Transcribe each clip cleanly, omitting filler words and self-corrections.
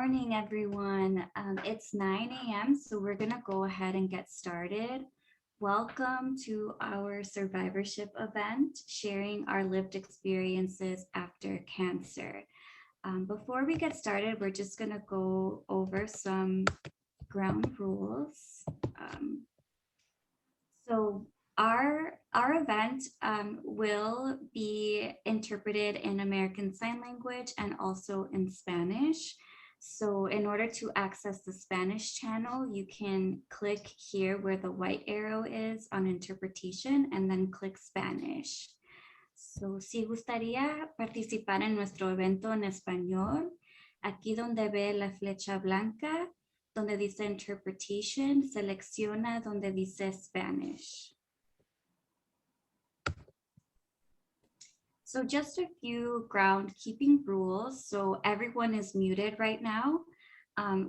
morning, everyone. It's 9 a.m., so we're going to go ahead and get started. Welcome to our survivorship event, sharing our lived experiences after cancer. Before we get started, we're just going to go over some ground rules. So our event will be interpreted in American Sign Language and also in Spanish. So in order to access the Spanish channel, you can click here where the white arrow is on interpretation and then click Spanish. So si gustaría participar en nuestro evento en español, aquí donde ve la flecha blanca, donde dice interpretation, selecciona donde dice Spanish. So just a few groundkeeping rules. So everyone is muted right now.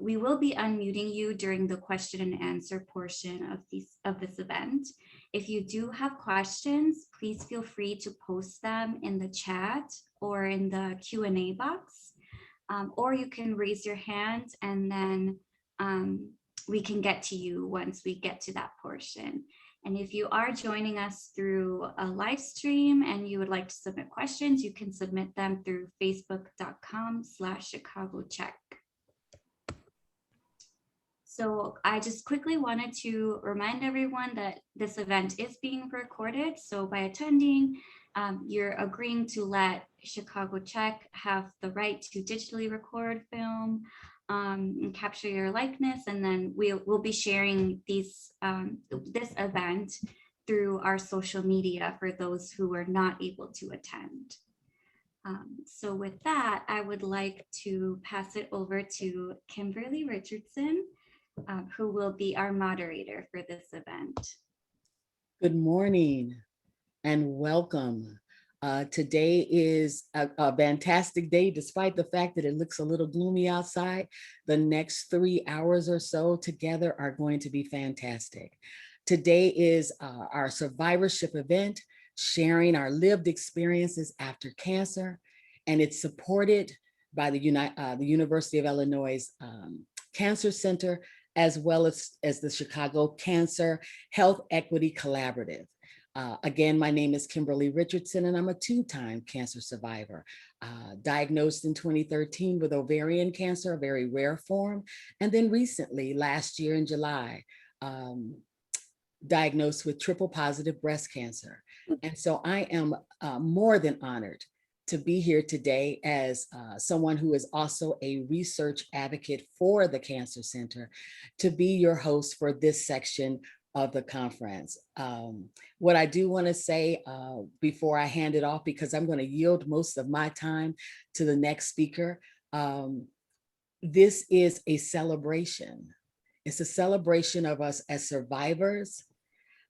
We will be unmuting you during the question and answer portion of this event. If you do have questions, please feel free to post them in the chat or in the Q&A box, or you can raise your hand and then we can get to you once we get to that portion. And if you are joining us through a live stream and you would like to submit questions, you can submit them through facebook.com/ChicagoCheck. So I just quickly wanted to remind everyone that this event is being recorded. So by attending, you're agreeing to let Chicago Check have the right to digitally record, film, and capture your likeness, and then we'll be sharing this event through our social media for those who are not able to attend. So with that, I would like to pass it over to Kimberly Richardson, who will be our moderator for this event. Good morning and welcome. Today is a fantastic day, despite the fact that it looks a little gloomy outside. The next 3 hours or so together are going to be fantastic. Today is our survivorship event, sharing our lived experiences after cancer, and it's supported by the University of Illinois Cancer Center, as well as the Chicago Cancer Health Equity Collaborative. Again, my name is Kimberly Richardson, and I'm a two-time cancer survivor, diagnosed in 2013 with ovarian cancer, a very rare form, and then recently, last year in July, diagnosed with triple positive breast cancer. And so I am more than honored to be here today as someone who is also a research advocate for the Cancer Center, to be your host for this section of the conference. What I do want to say before I hand it off, because I'm going to yield most of my time to the next speaker, this is a celebration. It's a celebration of us as survivors,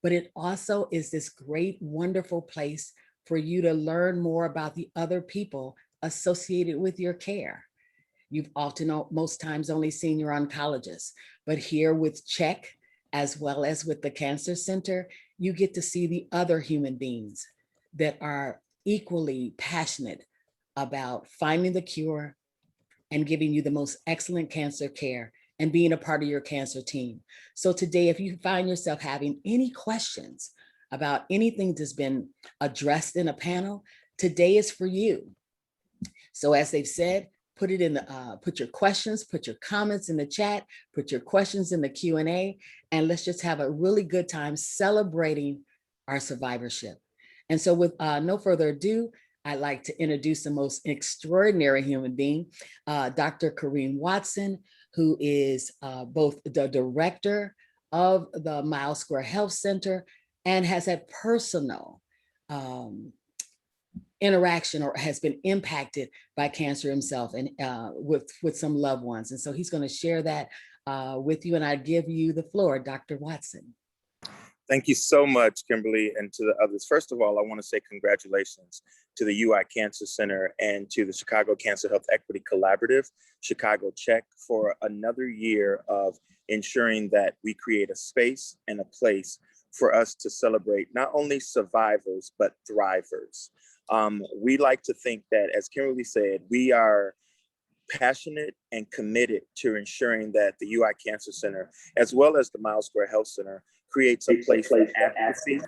but it also is this great, wonderful place for you to learn more about the other people associated with your care. You've often, most times, only seen your oncologist, but here with CHECK, as well as with the Cancer Center, you get to see the other human beings that are equally passionate about finding the cure and giving you the most excellent cancer care and being a part of your cancer team. So today, if you find yourself having any questions about anything that's been addressed in a panel, today is for you. So as they've said, put it in the, put your questions, put your comments in the chat, put your questions in the Q&A, and let's just have a really good time celebrating our survivorship. And so with no further ado, I'd like to introduce the most extraordinary human being, Dr. Corinne Watson, who is both the director of the Miles Square Health Center and has had personal interaction or has been impacted by cancer himself and with some loved ones. And so he's going to share that with you, and I give you the floor, Dr. Watson. Thank you so much, Kimberly, and to the others. First of all, I want to say congratulations to the UI Cancer Center and to the Chicago Cancer Health Equity Collaborative, Chicago Check, for another year of ensuring that we create a space and a place for us to celebrate not only survivors, but thrivers. We like to think that, as Kimberly said, we are passionate and committed to ensuring that the UI Cancer Center, as well as the Miles Square Health Center, creates a place for advocacy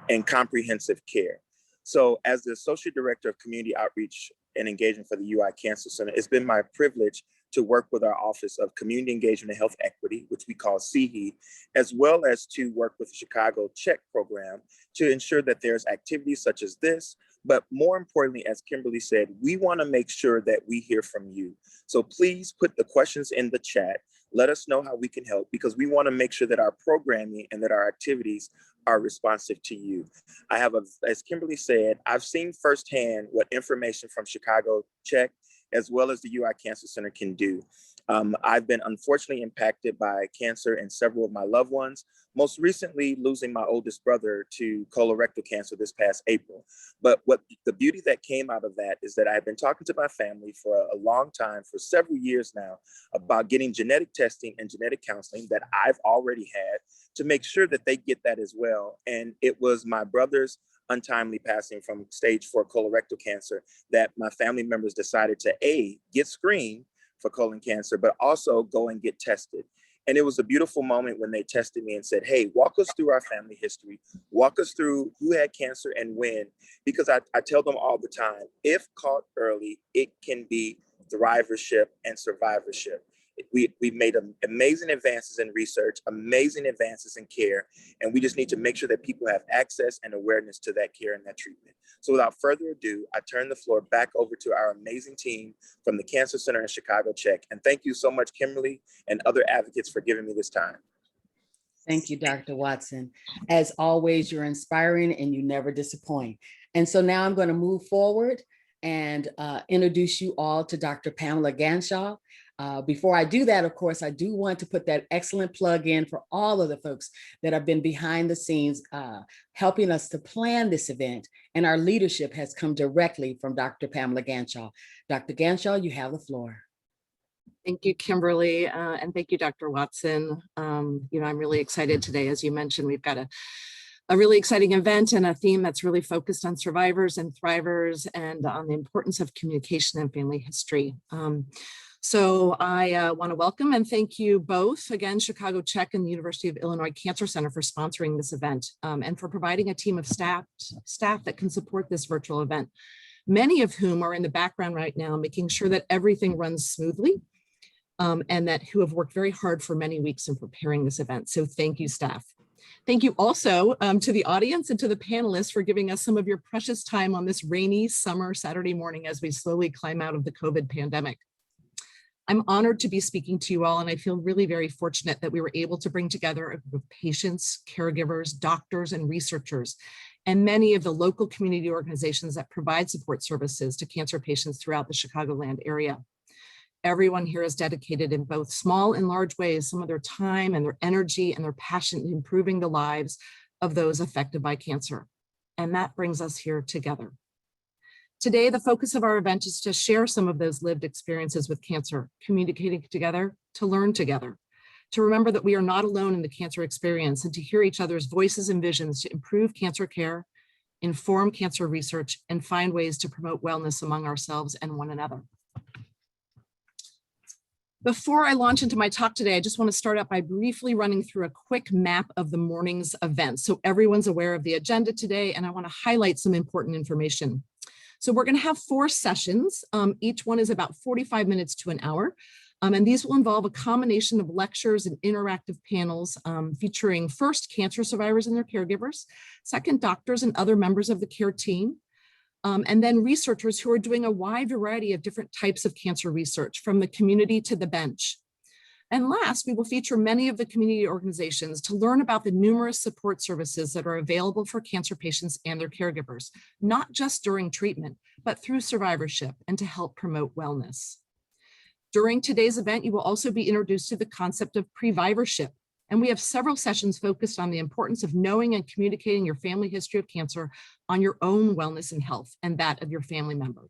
and comprehensive care. So as the Associate Director of Community Outreach and Engagement for the UI Cancer Center, it's been my privilege to work with our Office of Community Engagement and Health Equity, which we call CHE, as well as to work with the Chicago Check program to ensure that there's activities such as this. But more importantly, as Kimberly said, we want to make sure that we hear from you. So please put the questions in the chat. Let us know how we can help, because we want to make sure that our programming and that our activities are responsive to you. As Kimberly said, I've seen firsthand what information from Chicago Check as well as the UI Cancer Center can do. I've been unfortunately impacted by cancer in several of my loved ones, most recently losing my oldest brother to colorectal cancer this past April. But what the beauty that came out of that is that I've been talking to my family for a long time, for several years now, about getting genetic testing and genetic counseling that I've already had to make sure that they get that as well. And it was my brother's untimely passing from stage 4 colorectal cancer that my family members decided to get screened for colon cancer, but also go and get tested. And it was a beautiful moment when they tested me and said, hey, walk us through our family history, walk us through who had cancer and when, because I tell them all the time, if caught early, it can be thrivership and survivorship. We've made amazing advances in research, amazing advances in care, and we just need to make sure that people have access and awareness to that care and that treatment. So without further ado, I turn the floor back over to our amazing team from the Cancer Center in Chicago Check. And thank you so much, Kimberly and other advocates, for giving me this time. Thank you, Dr. Watson. As always, you're inspiring and you never disappoint. And so now I'm going to move forward and introduce you all to Dr. Pamela Ganshaw. Before I do that, of course, I do want to put that excellent plug in for all of the folks that have been behind the scenes helping us to plan this event. And our leadership has come directly from Dr. Pamela Ganshaw. Dr. Ganshaw, you have the floor. Thank you, Kimberly, and thank you, Dr. Watson. I'm really excited today. As you mentioned, we've got a really exciting event and a theme that's really focused on survivors and thrivers and on the importance of communication and family history. So I want to welcome and thank you both, again, Chicago Check and the University of Illinois Cancer Center, for sponsoring this event and for providing a team of staff that can support this virtual event, many of whom are in the background right now, making sure that everything runs smoothly and who have worked very hard for many weeks in preparing this event. So thank you, staff. Thank you also to the audience and to the panelists for giving us some of your precious time on this rainy summer Saturday morning as we slowly climb out of the COVID pandemic. I'm honored to be speaking to you all, and I feel really very fortunate that we were able to bring together a group of patients, caregivers, doctors, and researchers, and many of the local community organizations that provide support services to cancer patients throughout the Chicagoland area. Everyone here is dedicated in both small and large ways some of their time and their energy and their passion in improving the lives of those affected by cancer. And that brings us here together. Today, the focus of our event is to share some of those lived experiences with cancer, communicating together, to learn together, to remember that we are not alone in the cancer experience, and to hear each other's voices and visions to improve cancer care, inform cancer research, and find ways to promote wellness among ourselves and one another. Before I launch into my talk today, I just want to start out by briefly running through a quick map of the morning's events so everyone's aware of the agenda today, and I want to highlight some important information. So we're going to have 4 sessions. Each one is about 45 minutes to an hour. And these will involve a combination of lectures and interactive panels featuring first cancer survivors and their caregivers, second doctors and other members of the care team, and then researchers who are doing a wide variety of different types of cancer research, from the community to the bench. And last, we will feature many of the community organizations to learn about the numerous support services that are available for cancer patients and their caregivers, not just during treatment, but through survivorship and to help promote wellness. During today's event, you will also be introduced to the concept of previvorship, and we have several sessions focused on the importance of knowing and communicating your family history of cancer on your own wellness and health and that of your family member.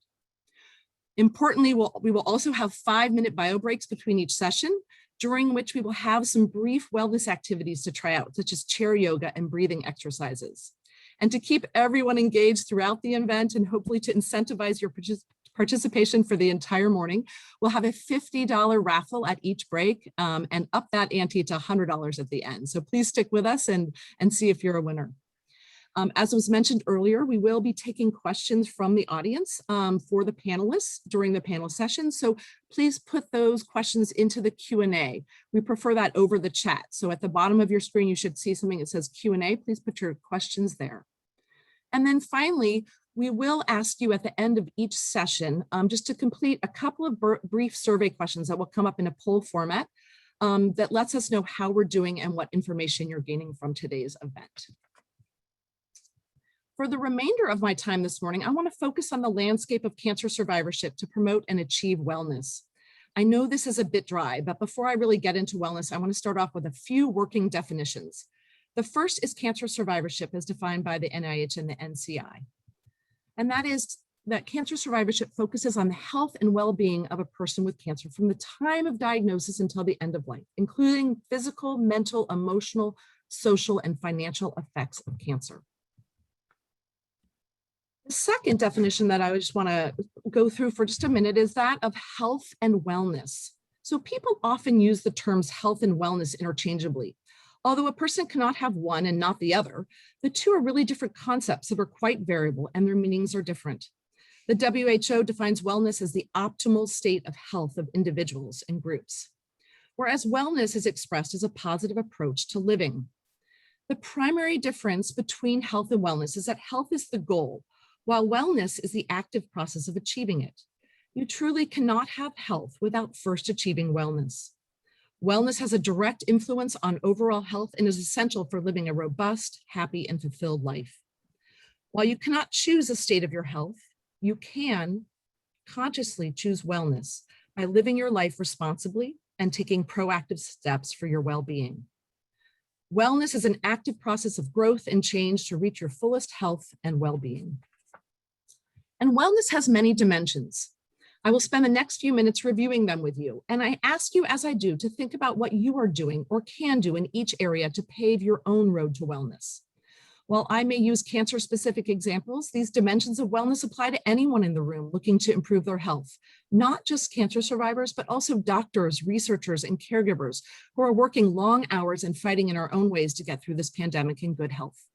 Importantly, we will also have 5-minute bio breaks between each session, during which we will have some brief wellness activities to try out, such as chair yoga and breathing exercises. And to keep everyone engaged throughout the event and hopefully to incentivize your participation for the entire morning. We'll have a $50 raffle at each break and up that ante to $100 at the end. So please stick with us and see if you're a winner. As was mentioned earlier, we will be taking questions from the audience for the panelists during the panel session. So please put those questions into the Q&A. We prefer that over the chat. So at the bottom of your screen, you should see something that says Q&A. Please put your questions there. And then finally, we will ask you at the end of each session just to complete a couple of brief survey questions that will come up in a poll format that lets us know how we're doing and what information you're gaining from today's event. For the remainder of my time this morning, I want to focus on the landscape of cancer survivorship to promote and achieve wellness. I know this is a bit dry, but before I really get into wellness, I want to start off with a few working definitions. The first is cancer survivorship as defined by the NIH and the NCI. And that is that cancer survivorship focuses on the health and well-being of a person with cancer from the time of diagnosis until the end of life, including physical, mental, emotional, social, and financial effects of cancer. The second definition that I just want to go through for just a minute is that of health and wellness. So people often use the terms health and wellness interchangeably. Although a person cannot have one and not the other, the two are really different concepts that are quite variable and their meanings are different. The WHO defines wellness as the optimal state of health of individuals and groups, whereas wellness is expressed as a positive approach to living. The primary difference between health and wellness is that health is the goal, while wellness is the active process of achieving it. You truly cannot have health without first achieving wellness. Wellness has a direct influence on overall health and is essential for living a robust, happy, and fulfilled life. While you cannot choose a state of your health, you can consciously choose wellness by living your life responsibly and taking proactive steps for your well-being. Wellness is an active process of growth and change to reach your fullest health and well-being. And wellness has many dimensions. I will spend the next few minutes reviewing them with you, and I ask you as I do to think about what you are doing or can do in each area to pave your own road to wellness. While I may use cancer-specific examples, these dimensions of wellness apply to anyone in the room looking to improve their health, not just cancer survivors, but also doctors, researchers, and caregivers who are working long hours and fighting in our own ways to get through this pandemic in good health.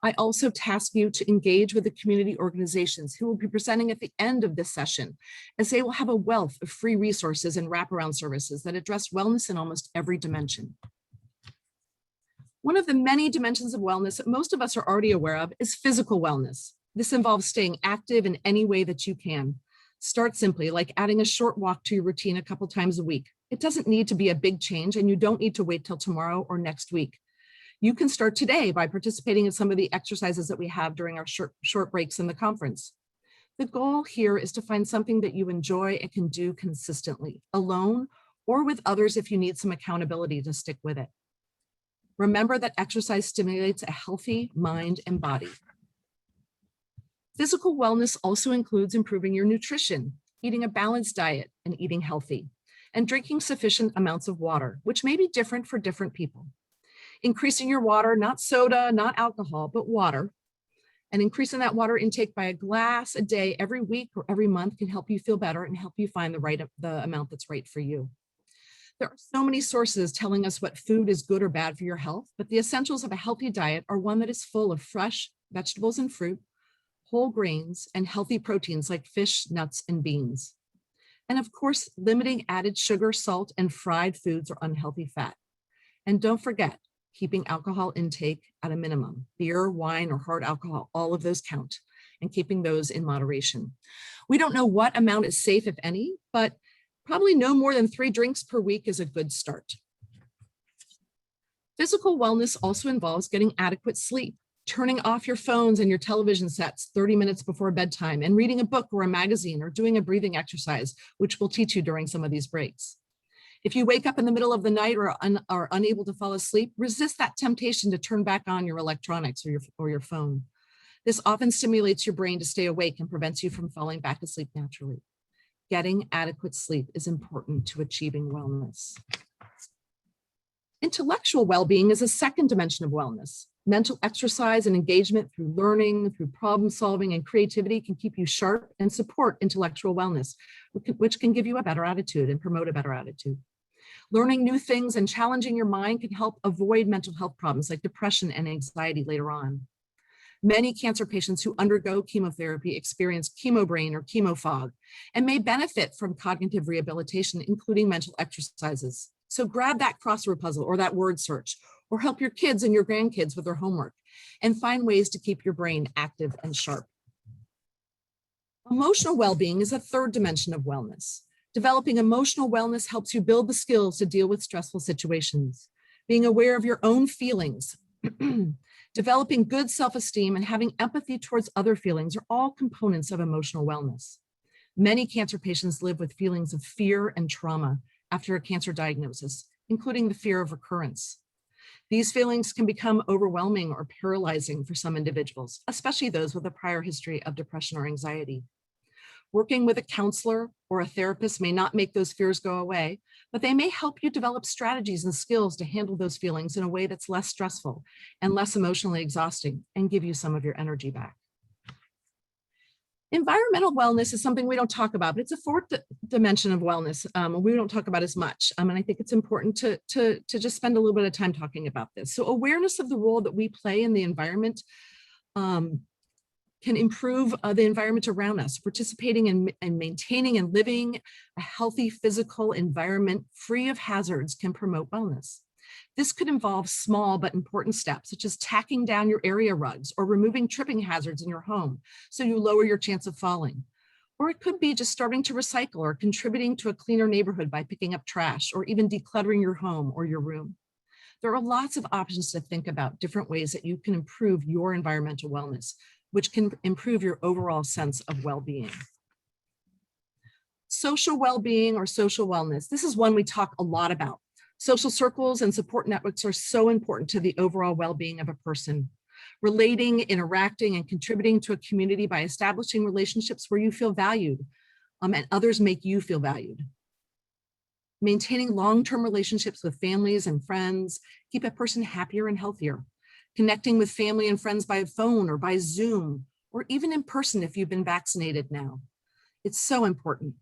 I also task you to engage with the community organizations who will be presenting at the end of this session, as they will have a wealth of free resources and wraparound services that address wellness in almost every dimension. One of the many dimensions of wellness that most of us are already aware of is physical wellness. This involves staying active in any way that you can. Start simply, like adding a short walk to your routine a couple times a week. It doesn't need to be a big change, and you don't need to wait till tomorrow or next week. You can start today by participating in some of the exercises that we have during our short breaks in the conference. The goal here is to find something that you enjoy and can do consistently, alone or with others if you need some accountability to stick with it. Remember that exercise stimulates a healthy mind and body. Physical wellness also includes improving your nutrition, eating a balanced diet and eating healthy, and drinking sufficient amounts of water, which may be different for different people. Increasing your water, not soda, not alcohol, but water, and increasing that water intake by a glass a day every week or every month can help you feel better and help you find the amount that's right for you. There are so many sources telling us what food is good or bad for your health, but the essentials of a healthy diet are one that is full of fresh vegetables and fruit, whole grains, and healthy proteins like fish, nuts, and beans. And of course, limiting added sugar, salt, and fried foods or unhealthy fat. And don't forget, keeping alcohol intake at a minimum. Beer, wine, or hard alcohol, all of those count, and keeping those in moderation. We don't know what amount is safe, if any, but probably no more than 3 drinks per week is a good start. Physical wellness also involves getting adequate sleep, turning off your phones and your television sets 30 minutes before bedtime, and reading a book or a magazine or doing a breathing exercise, which we'll teach you during some of these breaks. If you wake up in the middle of the night or are unable to fall asleep, resist that temptation to turn back on your electronics or your phone. This often stimulates your brain to stay awake and prevents you from falling back asleep naturally. Getting adequate sleep is important to achieving wellness. Intellectual well-being is a second dimension of wellness. Mental exercise and engagement through learning, through problem solving and creativity can keep you sharp and support intellectual wellness, which can give you a better attitude and promote a better attitude. Learning new things and challenging your mind can help avoid mental health problems like depression and anxiety later on. Many cancer patients who undergo chemotherapy experience chemobrain or chemofog and may benefit from cognitive rehabilitation, including mental exercises. So grab that crossword puzzle or that word search, or help your kids and your grandkids with their homework, and find ways to keep your brain active and sharp. Emotional well-being is a third dimension of wellness. Developing emotional wellness helps you build the skills to deal with stressful situations. Being aware of your own feelings, developing good self-esteem, and having empathy towards other feelings are all components of emotional wellness. Many cancer patients live with feelings of fear and trauma after a cancer diagnosis, including the fear of recurrence. These feelings can become overwhelming or paralyzing for some individuals, especially those with a prior history of depression or anxiety. Working with a counselor or a therapist may not make those fears go away, but they may help you develop strategies and skills to handle those feelings in a way that's less stressful and less emotionally exhausting and give you some of your energy back. Environmental wellness is something we don't talk about, but it's a fourth dimension of wellness. We don't talk about as much. And I think it's important to just spend a little bit of time talking about this. So awareness of the role that we play in the environment can improve the environment around us. Participating in and maintaining and living a healthy physical environment free of hazards can promote wellness. This could involve small but important steps, such as tacking down your area rugs or removing tripping hazards in your home so you lower your chance of falling. Or it could be just starting to recycle or contributing to a cleaner neighborhood by picking up trash or even decluttering your home or your room. There are lots of options to think about, different ways that you can improve your environmental wellness, which can improve your overall sense of well-being. Social well-being or social wellness. This is one we talk a lot about. Social circles and support networks are so important to the overall well-being of a person. Relating, interacting, and contributing to a community by establishing relationships where you feel valued and others make you feel valued. Maintaining long-term relationships with families and friends keep a person happier and healthier. Connecting with family and friends by phone or by Zoom, or even in person if you've been vaccinated now. It's so important.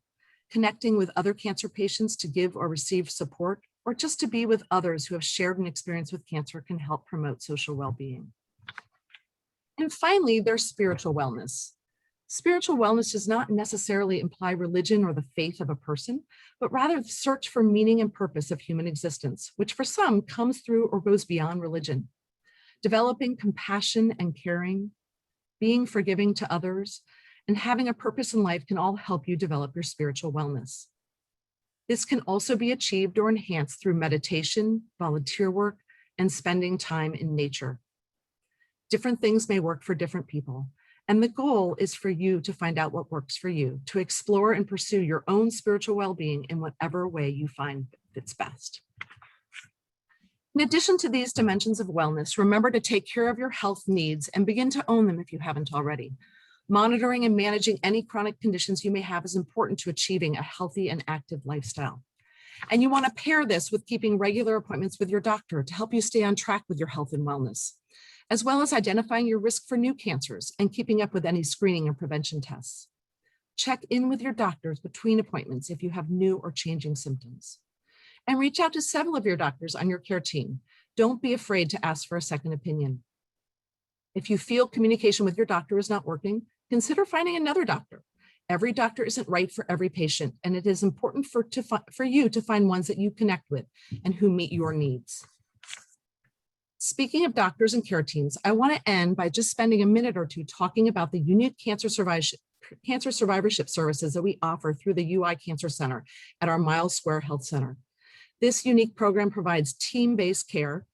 Connecting with other cancer patients to give or receive support, or just to be with others who have shared an experience with cancer can help promote social well-being. And finally, there's spiritual wellness. Spiritual wellness does not necessarily imply religion or the faith of a person, but rather the search for meaning and purpose of human existence, which for some comes through or goes beyond religion. Developing compassion and caring, being forgiving to others, and having a purpose in life can all help you develop your spiritual wellness. This can also be achieved or enhanced through meditation, volunteer work, and spending time in nature. Different things may work for different people, and the goal is for you to find out what works for you, to explore and pursue your own spiritual well-being in whatever way you find fits best. In addition to these dimensions of wellness, remember to take care of your health needs and begin to own them if you haven't already. Monitoring and managing any chronic conditions you may have is important to achieving a healthy and active lifestyle. And you want to pair this with keeping regular appointments with your doctor to help you stay on track with your health and wellness, as well as identifying your risk for new cancers and keeping up with any screening and prevention tests. Check in with your doctors between appointments if you have new or changing symptoms. And reach out to several of your doctors on your care team. Don't be afraid to ask for a second opinion. If you feel communication with your doctor is not working, consider finding another doctor. Every doctor isn't right for every patient, and it is important for you to find ones that you connect with and who meet your needs. Speaking of doctors and care teams, I want to end by just spending a minute or two talking about the unique cancer survivorship services that we offer through the UI Cancer Center at our Miles Square Health Center. This unique program provides team-based care,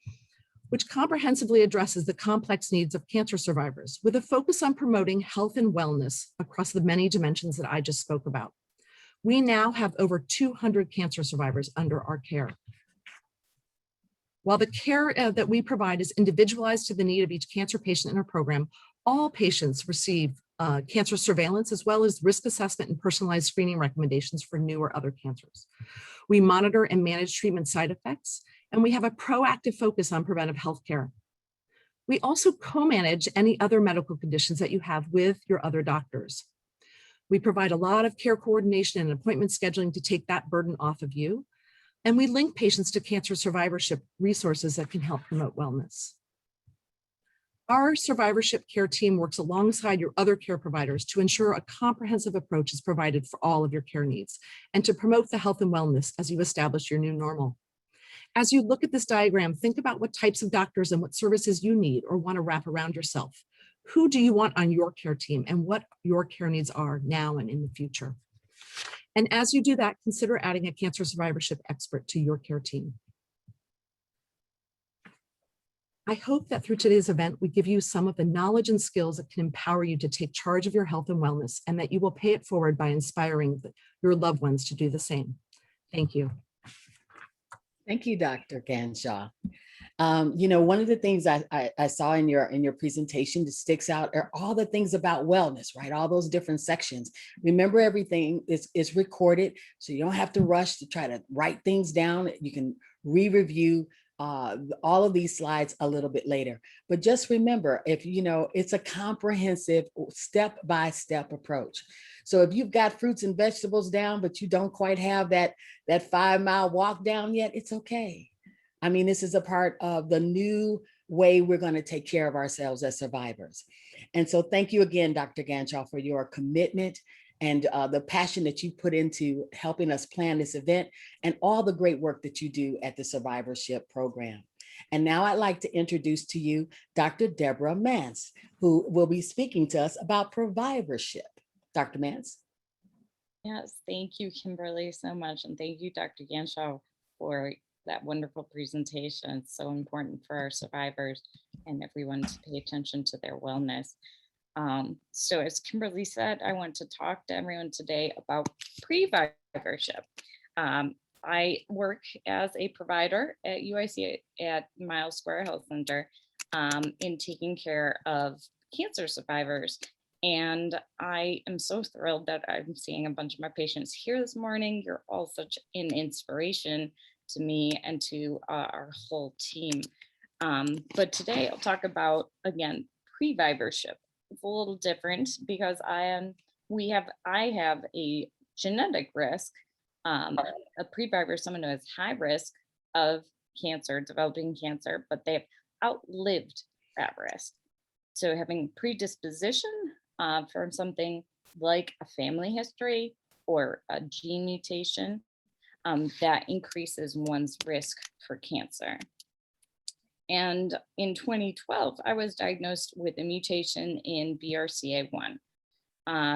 which comprehensively addresses the complex needs of cancer survivors with a focus on promoting health and wellness across the many dimensions that I just spoke about. We now have over 200 cancer survivors under our care. While the care that we provide is individualized to the need of each cancer patient in our program, all patients receive cancer surveillance as well as risk assessment and personalized screening recommendations for new or other cancers. We monitor and manage treatment side effects, and we have a proactive focus on preventive health care. We also co-manage any other medical conditions that you have with your other doctors. We provide a lot of care coordination and appointment scheduling to take that burden off of you. And we link patients to cancer survivorship resources that can help promote wellness. Our survivorship care team works alongside your other care providers to ensure a comprehensive approach is provided for all of your care needs and to promote the health and wellness as you establish your new normal. As you look at this diagram, think about what types of doctors and what services you need or want to wrap around yourself. Who do you want on your care team and what your care needs are now and in the future? And as you do that, consider adding a cancer survivorship expert to your care team. I hope that through today's event, we give you some of the knowledge and skills that can empower you to take charge of your health and wellness, and that you will pay it forward by inspiring your loved ones to do the same. Thank you. Thank you, Dr. Ganshaw. You know, one of the things I saw in your presentation that sticks out are all the things about wellness, right? All those different sections. Remember, everything is recorded, so you don't have to rush to try to write things down. You can re-review all of these slides a little bit later. But just remember, if you know, it's a comprehensive step-by-step approach. So if you've got fruits and vegetables down, but you don't quite have that 5-mile walk down yet, it's okay. I mean, this is a part of the new way we're going to take care of ourselves as survivors. And so thank you again, Dr. Ganshaw, for your commitment and the passion that you put into helping us plan this event and all the great work that you do at the Survivorship program. And now I'd like to introduce to you Dr. Deborah Mance, who will be speaking to us about survivorship. Dr. Mance. Yes, thank you, Kimberly, so much. And thank you, Dr. Ganshaw, for that wonderful presentation. It's so important for our survivors and everyone to pay attention to their wellness. So as Kimberly said, I want to talk to everyone today about pre-survivorship. I work as a provider at UIC at Miles Square Health Center in taking care of cancer survivors. And I am so thrilled that I'm seeing a bunch of my patients here this morning. You're all such an inspiration to me and to our whole team. But today I'll talk about, again, pre-survivorship. It's a little different because I have a genetic risk. A pre-survivor is someone who has high risk of cancer, developing cancer, but they've outlived that risk. So having predisposition from something like a family history or a gene mutation, that increases one's risk for cancer. And in 2012, I was diagnosed with a mutation in BRCA1.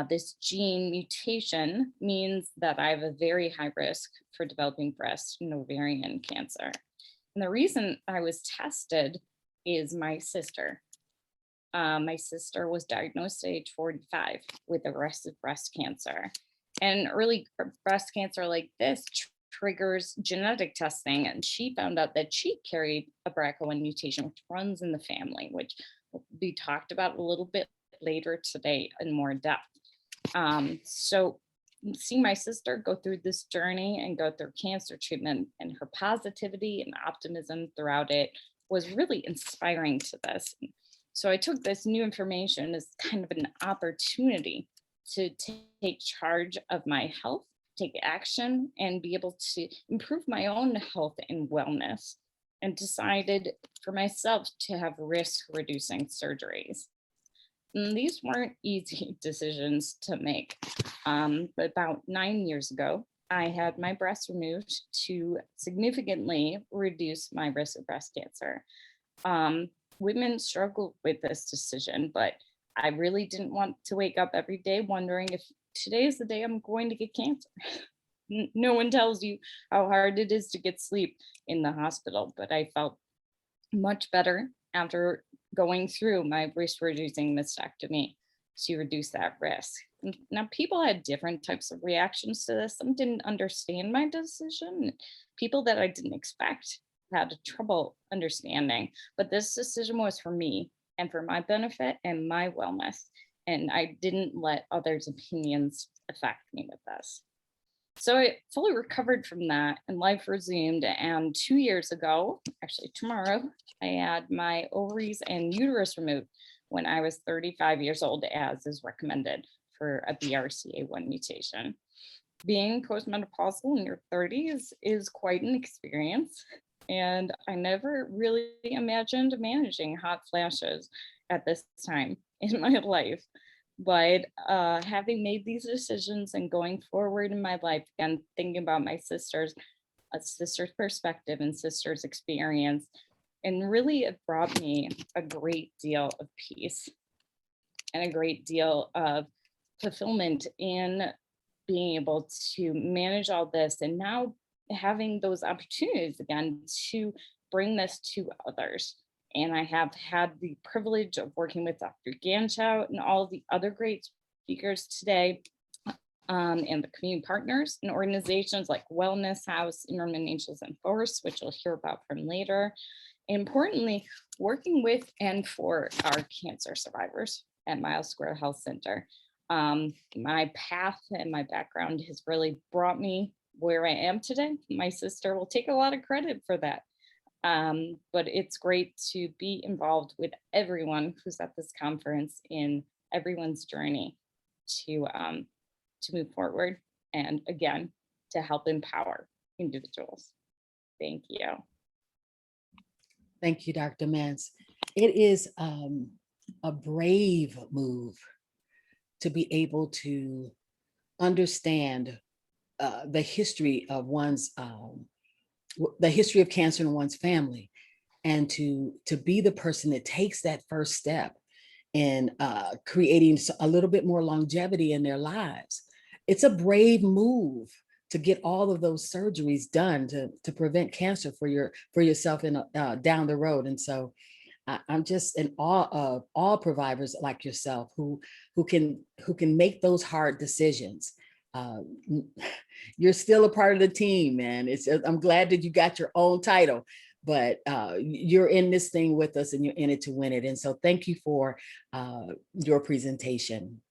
This gene mutation means that I have a very high risk for developing breast and ovarian cancer. And the reason I was tested is my sister. My sister was diagnosed at age 45 with aggressive breast cancer. And early breast cancer like this triggers genetic testing, and she found out that she carried a BRCA1 mutation, which runs in the family, which will be talked about a little bit later today in more depth. So seeing my sister go through this journey and go through cancer treatment, and her positivity and optimism throughout it was really inspiring to this. So I took this new information as kind of an opportunity to take charge of my health, take action, and be able to improve my own health and wellness, and decided for myself to have risk reducing surgeries. And these weren't easy decisions to make. But about 9 years ago, I had my breast removed to significantly reduce my risk of breast cancer. Women struggle with this decision, but I really didn't want to wake up every day wondering if today is the day I'm going to get cancer. No one tells you how hard it is to get sleep in the hospital, but I felt much better after going through my risk reducing mastectomy to reduce that risk. Now, people had different types of reactions to this. Some didn't understand my decision. People that I didn't expect had trouble understanding, but this decision was for me and for my benefit and my wellness. And I didn't let others' opinions affect me with this. So I fully recovered from that and life resumed. And 2 years ago, actually tomorrow, I had my ovaries and uterus removed when I was 35 years old, as is recommended for a BRCA1 mutation. Being postmenopausal in your 30s is quite an experience. And I never really imagined managing hot flashes at this time in my life. But having made these decisions and going forward in my life and thinking about my sister's perspective and sister's experience, and really it brought me a great deal of peace and a great deal of fulfillment in being able to manage all this, and now having those opportunities again to bring this to others. And I have had the privilege of working with Dr. Ganchow and all of the other great speakers today, and the community partners and organizations like Wellness House, Intermittent Angels and Force, which we'll hear about from later. Importantly, working with and for our cancer survivors at Miles Square Health Center. My path and my background has really brought me where I am today. My sister will take a lot of credit for that. But it's great to be involved with everyone who's at this conference in everyone's journey to move forward and again, to help empower individuals. Thank you. Thank you, Dr. Mance. It is a brave move to be able to understand the history of the history of cancer in one's family, and to be the person that takes that first step in creating a little bit more longevity in their lives. It's a brave move to get all of those surgeries done to prevent cancer for yourself down the road. And so I'm just in awe of all providers like yourself who can make those hard decisions. You're still a part of the team, man. I'm glad that you got your own title, but you're in this thing with us and you're in it to win it. And so thank you for your presentation.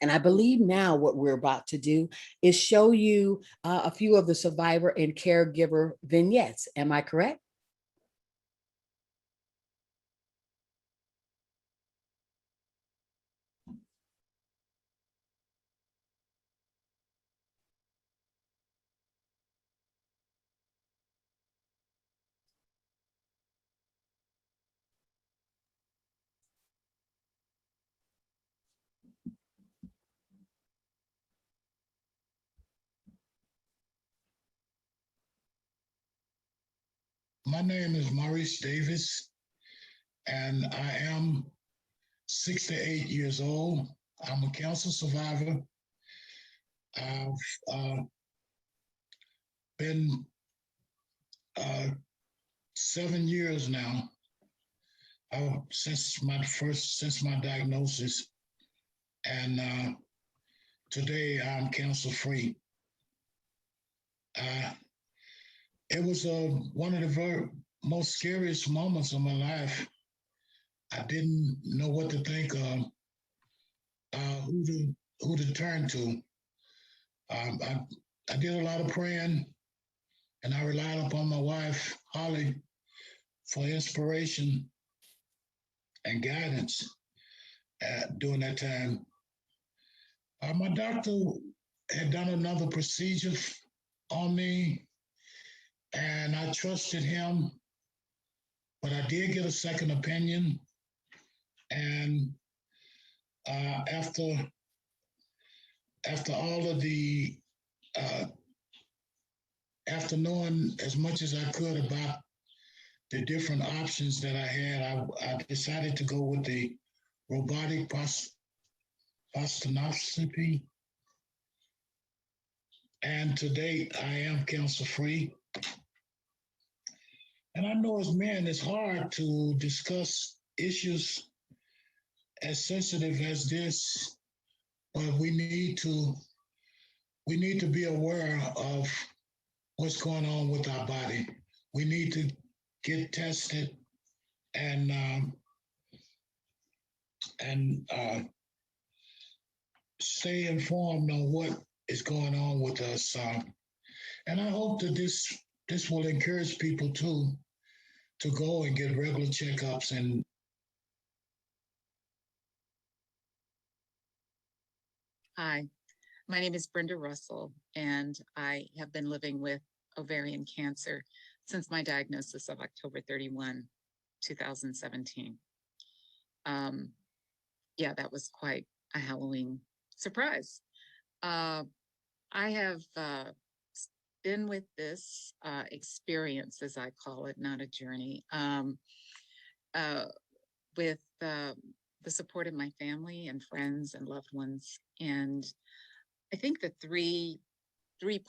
And I believe now what we're about to do is show you a few of the survivor and caregiver vignettes. Am I correct? My name is Maurice Davis, and I am 68 years old. I'm a cancer survivor. I've been 7 years now since my diagnosis, and today I'm cancer free. It was one of the most scariest moments of my life. I didn't know what to think of, who to turn to. I did a lot of praying, and I relied upon my wife, Holly, for inspiration and guidance during that time. My doctor had done another procedure on me, and I trusted him, but I did get a second opinion. And after all of the after knowing as much as I could about the different options that I had, I decided to go with the robotic prostatectomy. And to date, I am cancer free. And I know as men, it's hard to discuss issues as sensitive as this, but we need to be aware of what's going on with our body. We need to get tested and stay informed on what is going on with us. And I hope that this will encourage people to go and get regular checkups. And Hi, my name is Brenda Russell, and I have been living with ovarian cancer since my diagnosis of October 31, 2017. Yeah, that was quite a Halloween surprise. I have been with this experience, as I call it, not a journey, with the support of my family and friends and loved ones. And I think the three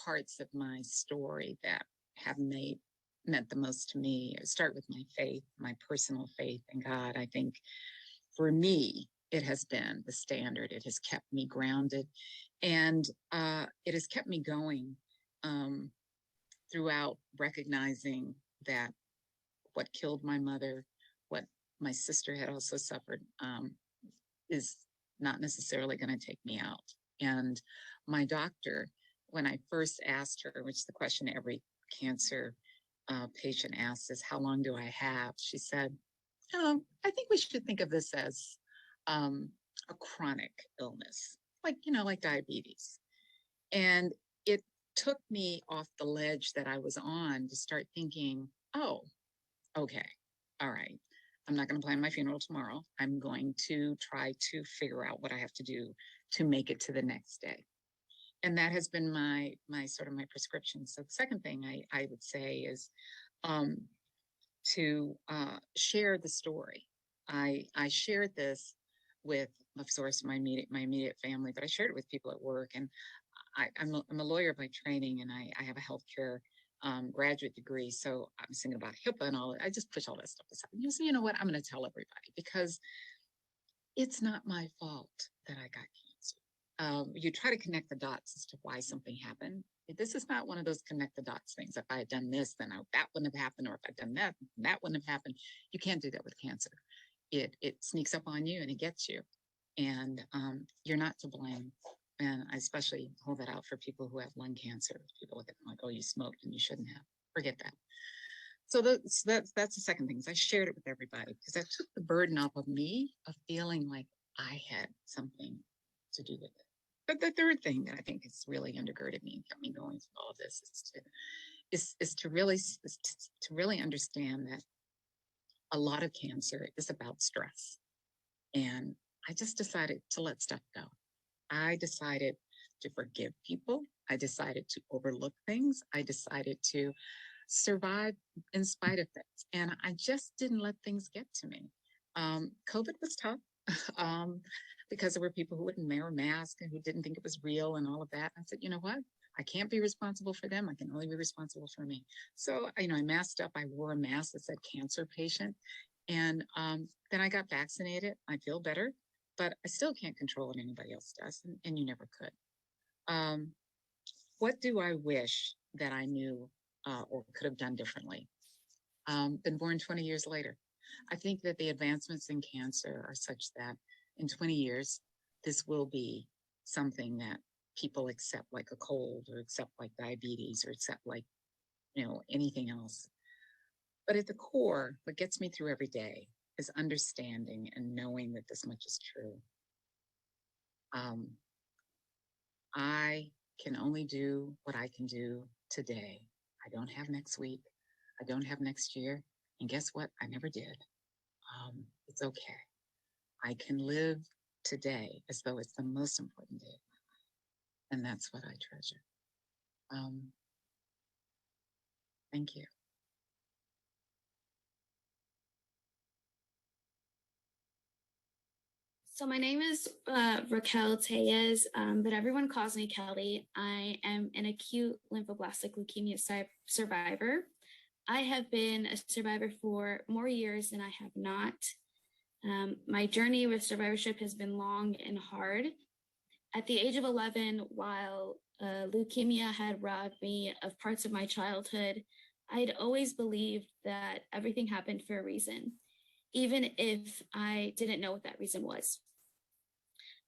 parts of my story that have meant the most to me start with my faith, my personal faith in God. I think for me, it has been the standard. It has kept me grounded, and it has kept me going throughout, recognizing that what killed my mother, what my sister had also suffered, is not necessarily going to take me out. And my doctor, when I first asked her, which is the question every cancer patient asks, is how long do I have? She said, oh, I think we should think of this as a chronic illness, like diabetes. And it took me off the ledge that I was on to start thinking, oh, okay, all right. I'm not going to plan my funeral tomorrow. I'm going to try to figure out what I have to do to make it to the next day. And that has been my sort of my prescription. So the second thing I would say is to share the story. I shared this with, of course, my immediate family, but I shared it with people at work. And I'm a lawyer by training, and I have a healthcare graduate degree. So I was thinking about HIPAA and all that. I just push all that stuff aside. You know what? I'm going to tell everybody, because it's not my fault that I got cancer. You try to connect the dots as to why something happened. This is not one of those connect the dots things. If I had done this, then that wouldn't have happened. Or if I'd done that, that wouldn't have happened. You can't do that with cancer. It sneaks up on you and it gets you. And you're not to blame. And I especially hold that out for people who have lung cancer. People look at them like, oh, you smoked and you shouldn't have. Forget that. So that's the second thing, is I shared it with everybody, because that took the burden off of me of feeling like I had something to do with it. But the third thing that I think has really undergirded me and kept me going through all of this is to really understand that a lot of cancer is about stress. And I just decided to let stuff go. I decided to forgive people. I decided to overlook things. I decided to survive in spite of things. And I just didn't let things get to me. COVID was tough because there were people who wouldn't wear a mask and who didn't think it was real and all of that. I said, you know what? I can't be responsible for them. I can only be responsible for me. So, I masked up. I wore a mask that said cancer patient. And then I got vaccinated. I feel better, but I still can't control what anybody else does. And you never could. What do I wish that I knew or could have done differently? Been born 20 years later. I think that the advancements in cancer are such that in 20 years, this will be something that people accept like a cold, or accept like diabetes, or accept like, anything else. But at the core, what gets me through every day is understanding and knowing that this much is true. I can only do what I can do today. I don't have next week. I don't have next year. And guess what? I never did. It's okay. I can live today as though it's the most important day of my life. And that's what I treasure. Thank you. So my name is Raquel Tellez, but everyone calls me Kelly. I am an acute lymphoblastic leukemia survivor. I have been a survivor for more years than I have not. My journey with survivorship has been long and hard. At the age of 11, while leukemia had robbed me of parts of my childhood, I had always believed that everything happened for a reason, even if I didn't know what that reason was.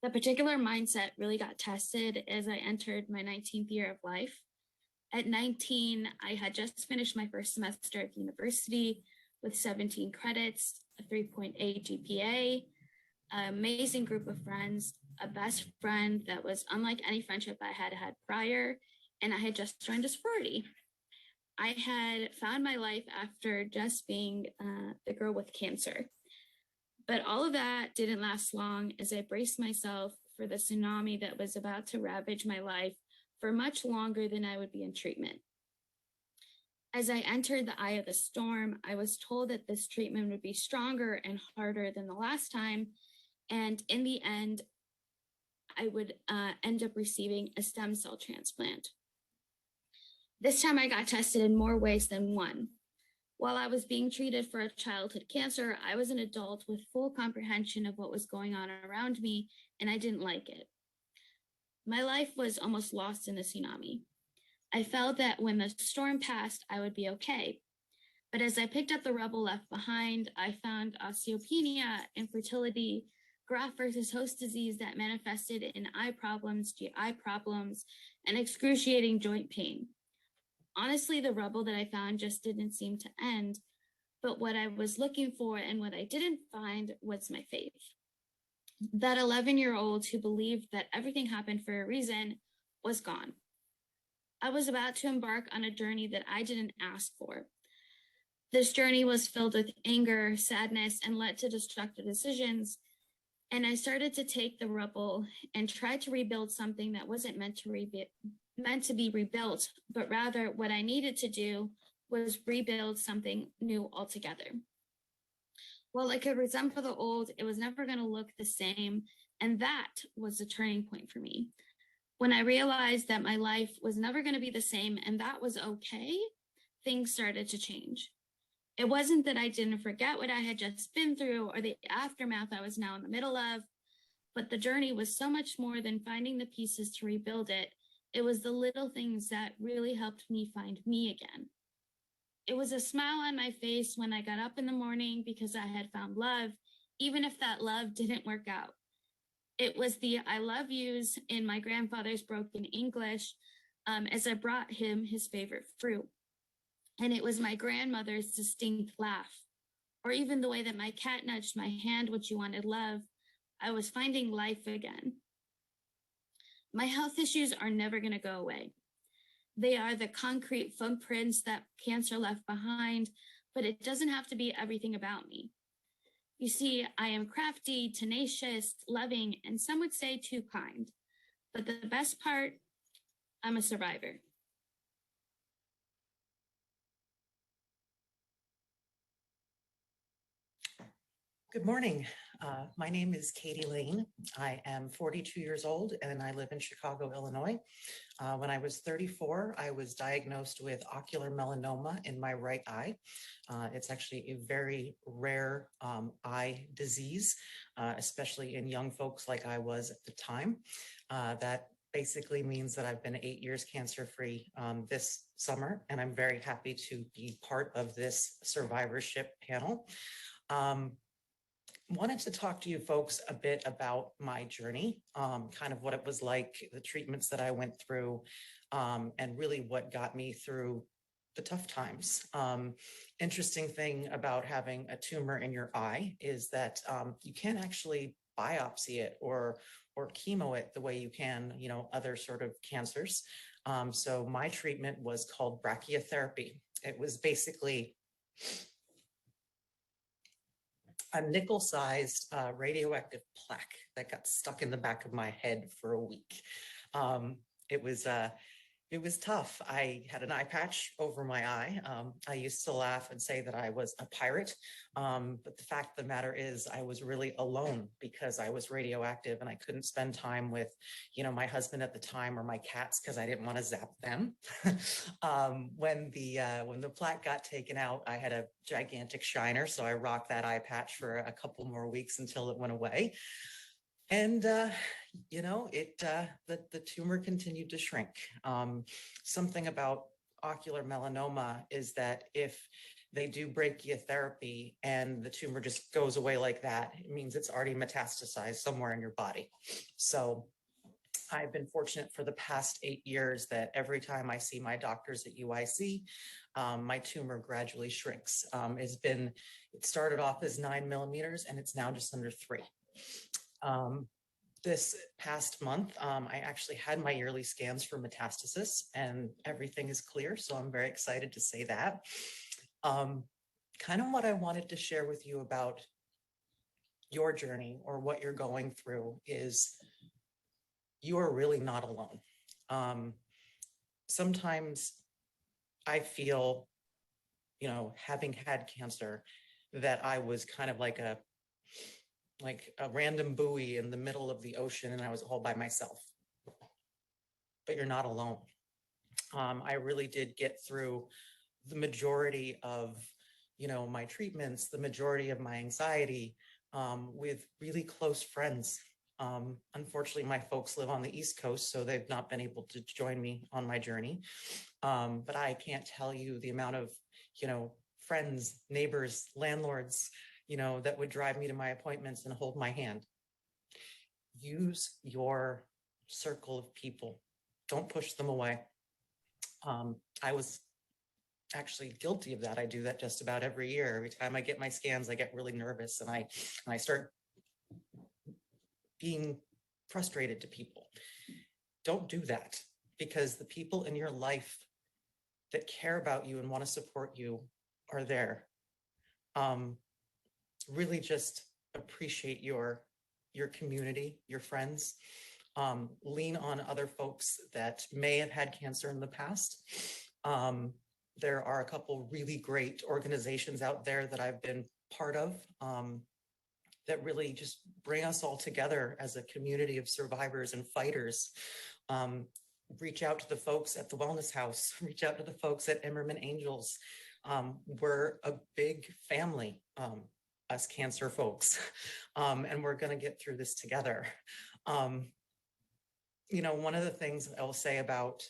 The particular mindset really got tested as I entered my 19th year of life. At 19, I had just finished my first semester of university with 17 credits, a 3.8 GPA, an amazing group of friends, a best friend that was unlike any friendship I had had prior, and I had just joined a sorority. I had found my life after just being the girl with cancer. But all of that didn't last long as I braced myself for the tsunami that was about to ravage my life for much longer than I would be in treatment. As I entered the eye of the storm, I was told that this treatment would be stronger and harder than the last time. And in the end, I would end up receiving a stem cell transplant. This time I got tested in more ways than one. While I was being treated for a childhood cancer, I was an adult with full comprehension of what was going on around me, and I didn't like it. My life was almost lost in the tsunami. I felt that when the storm passed, I would be okay. But as I picked up the rubble left behind, I found osteopenia, infertility, graft versus host disease that manifested in eye problems, GI problems, and excruciating joint pain. Honestly, the rubble that I found just didn't seem to end, but what I was looking for and what I didn't find was my faith. That 11-year-old who believed that everything happened for a reason was gone. I was about to embark on a journey that I didn't ask for. This journey was filled with anger, sadness, and led to destructive decisions. And I started to take the rubble and try to rebuild something that wasn't meant to be rebuilt, but rather what I needed to do was rebuild something new altogether. While I could resemble the old, it was never going to look the same. And that was the turning point for me. When I realized that my life was never going to be the same and that was okay, things started to change. It wasn't that I didn't forget what I had just been through or the aftermath I was now in the middle of, but the journey was so much more than finding the pieces to rebuild it. It was the little things that really helped me find me again. It was a smile on my face when I got up in the morning because I had found love, even if that love didn't work out. It was the I love yous in my grandfather's broken English as I brought him his favorite fruit. And it was my grandmother's distinct laugh, or even the way that my cat nudged my hand when she wanted love. I was finding life again. My health issues are never going to go away. They are the concrete footprints that cancer left behind, but it doesn't have to be everything about me. You see, I am crafty, tenacious, loving, and some would say too kind. But the best part, I'm a survivor. Good morning. My name is Katie Lane. I am 42 years old and I live in Chicago, Illinois. When I was 34, I was diagnosed with ocular melanoma in my right eye. It's actually a very rare eye disease, especially in young folks like I was at the time. That basically means that I've been 8 years cancer-free this summer, and I'm very happy to be part of this survivorship panel. Wanted to talk to you folks a bit about my journey, kind of what it was like, the treatments that I went through, and really what got me through the tough times. Interesting thing about having a tumor in your eye is that you can't actually biopsy it or chemo it the way you can, other sort of cancers. So my treatment was called brachytherapy. It was basically a nickel-sized radioactive plaque that got stuck in the back of my head for a week. It was tough. I had an eye patch over my eye. I used to laugh and say that I was a pirate, but the fact of the matter is I was really alone because I was radioactive and I couldn't spend time with, my husband at the time or my cats because I didn't want to zap them. When the plaque got taken out, I had a gigantic shiner, so I rocked that eye patch for a couple more weeks until it went away. And, the tumor continued to shrink. Something about ocular melanoma is that if they do brachytherapy and the tumor just goes away like that, it means it's already metastasized somewhere in your body. So I've been fortunate for the past 8 years that every time I see my doctors at UIC, my tumor gradually shrinks. It started off as 9 millimeters and it's now just under 3. This past month, I actually had my yearly scans for metastasis and everything is clear. So I'm very excited to say that. Kind of what I wanted to share with you about your journey or what you're going through is you are really not alone. Sometimes I feel, having had cancer, that I was kind of like a random buoy in the middle of the ocean and I was all by myself. But you're not alone. I really did get through the majority of, my treatments, the majority of my anxiety with really close friends. Unfortunately, my folks live on the East Coast, so they've not been able to join me on my journey. But I can't tell you the amount of, friends, neighbors, landlords, that would drive me to my appointments and hold my hand. Use your circle of people. Don't push them away. I was actually guilty of that. I do that just about every year. Every time I get my scans, I get really nervous and I start being frustrated to people. Don't do that, because the people in your life that care about you and want to support you are there. Really just appreciate your community, your friends. Lean on other folks that may have had cancer in the past. There are a couple really great organizations out there that I've been part of that really just bring us all together as a community of survivors and fighters. Reach out to the folks at the Wellness House, reach out to the folks at Emmerman Angels. We're a big family, us cancer folks, and we're gonna get through this together. One of the things I will say about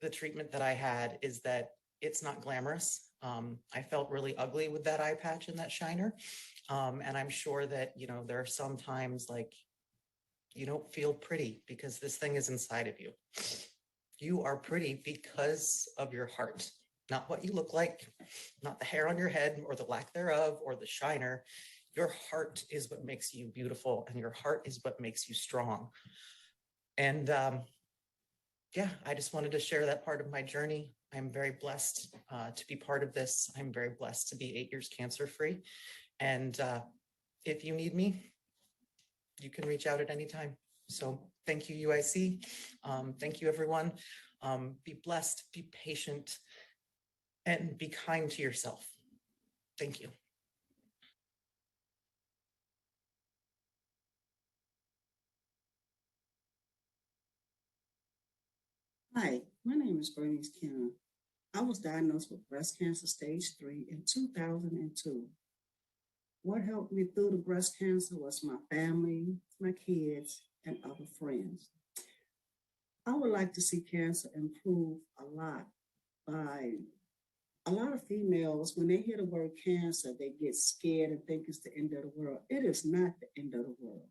the treatment that I had is that it's not glamorous. I felt really ugly with that eye patch and that shiner. And I'm sure that, there are some times like you don't feel pretty because this thing is inside of you. You are pretty because of your heart, not what you look like, not the hair on your head or the lack thereof or the shiner. Your heart is what makes you beautiful, and your heart is what makes you strong. And I just wanted to share that part of my journey. I'm very blessed to be part of this. I'm very blessed to be 8 years cancer-free. And if you need me, you can reach out at any time. So thank you, UIC. Thank you, everyone. Be blessed, be patient, and be kind to yourself. Thank you. Hi, my name is Bernice Kenner. I was diagnosed with breast cancer stage 3 in 2002. What helped me through the breast cancer was my family, my kids, and other friends. I would like to see cancer improve a lot by a lot of females, when they hear the word cancer, they get scared and think it's the end of the world. It is not the end of the world.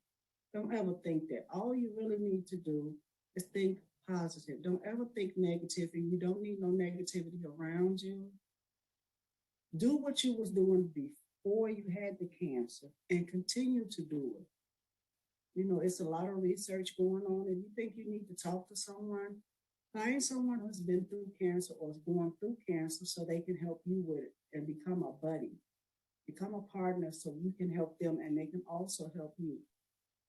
Don't ever think that. All you really need to do is think positive. Don't ever think negative, and you don't need no negativity around you. Do what you was doing before you had the cancer and continue to do it. It's a lot of research going on, and you think you need to talk to someone, find someone who's been through cancer or is going through cancer so they can help you with it and become a buddy, become a partner so you can help them and they can also help you.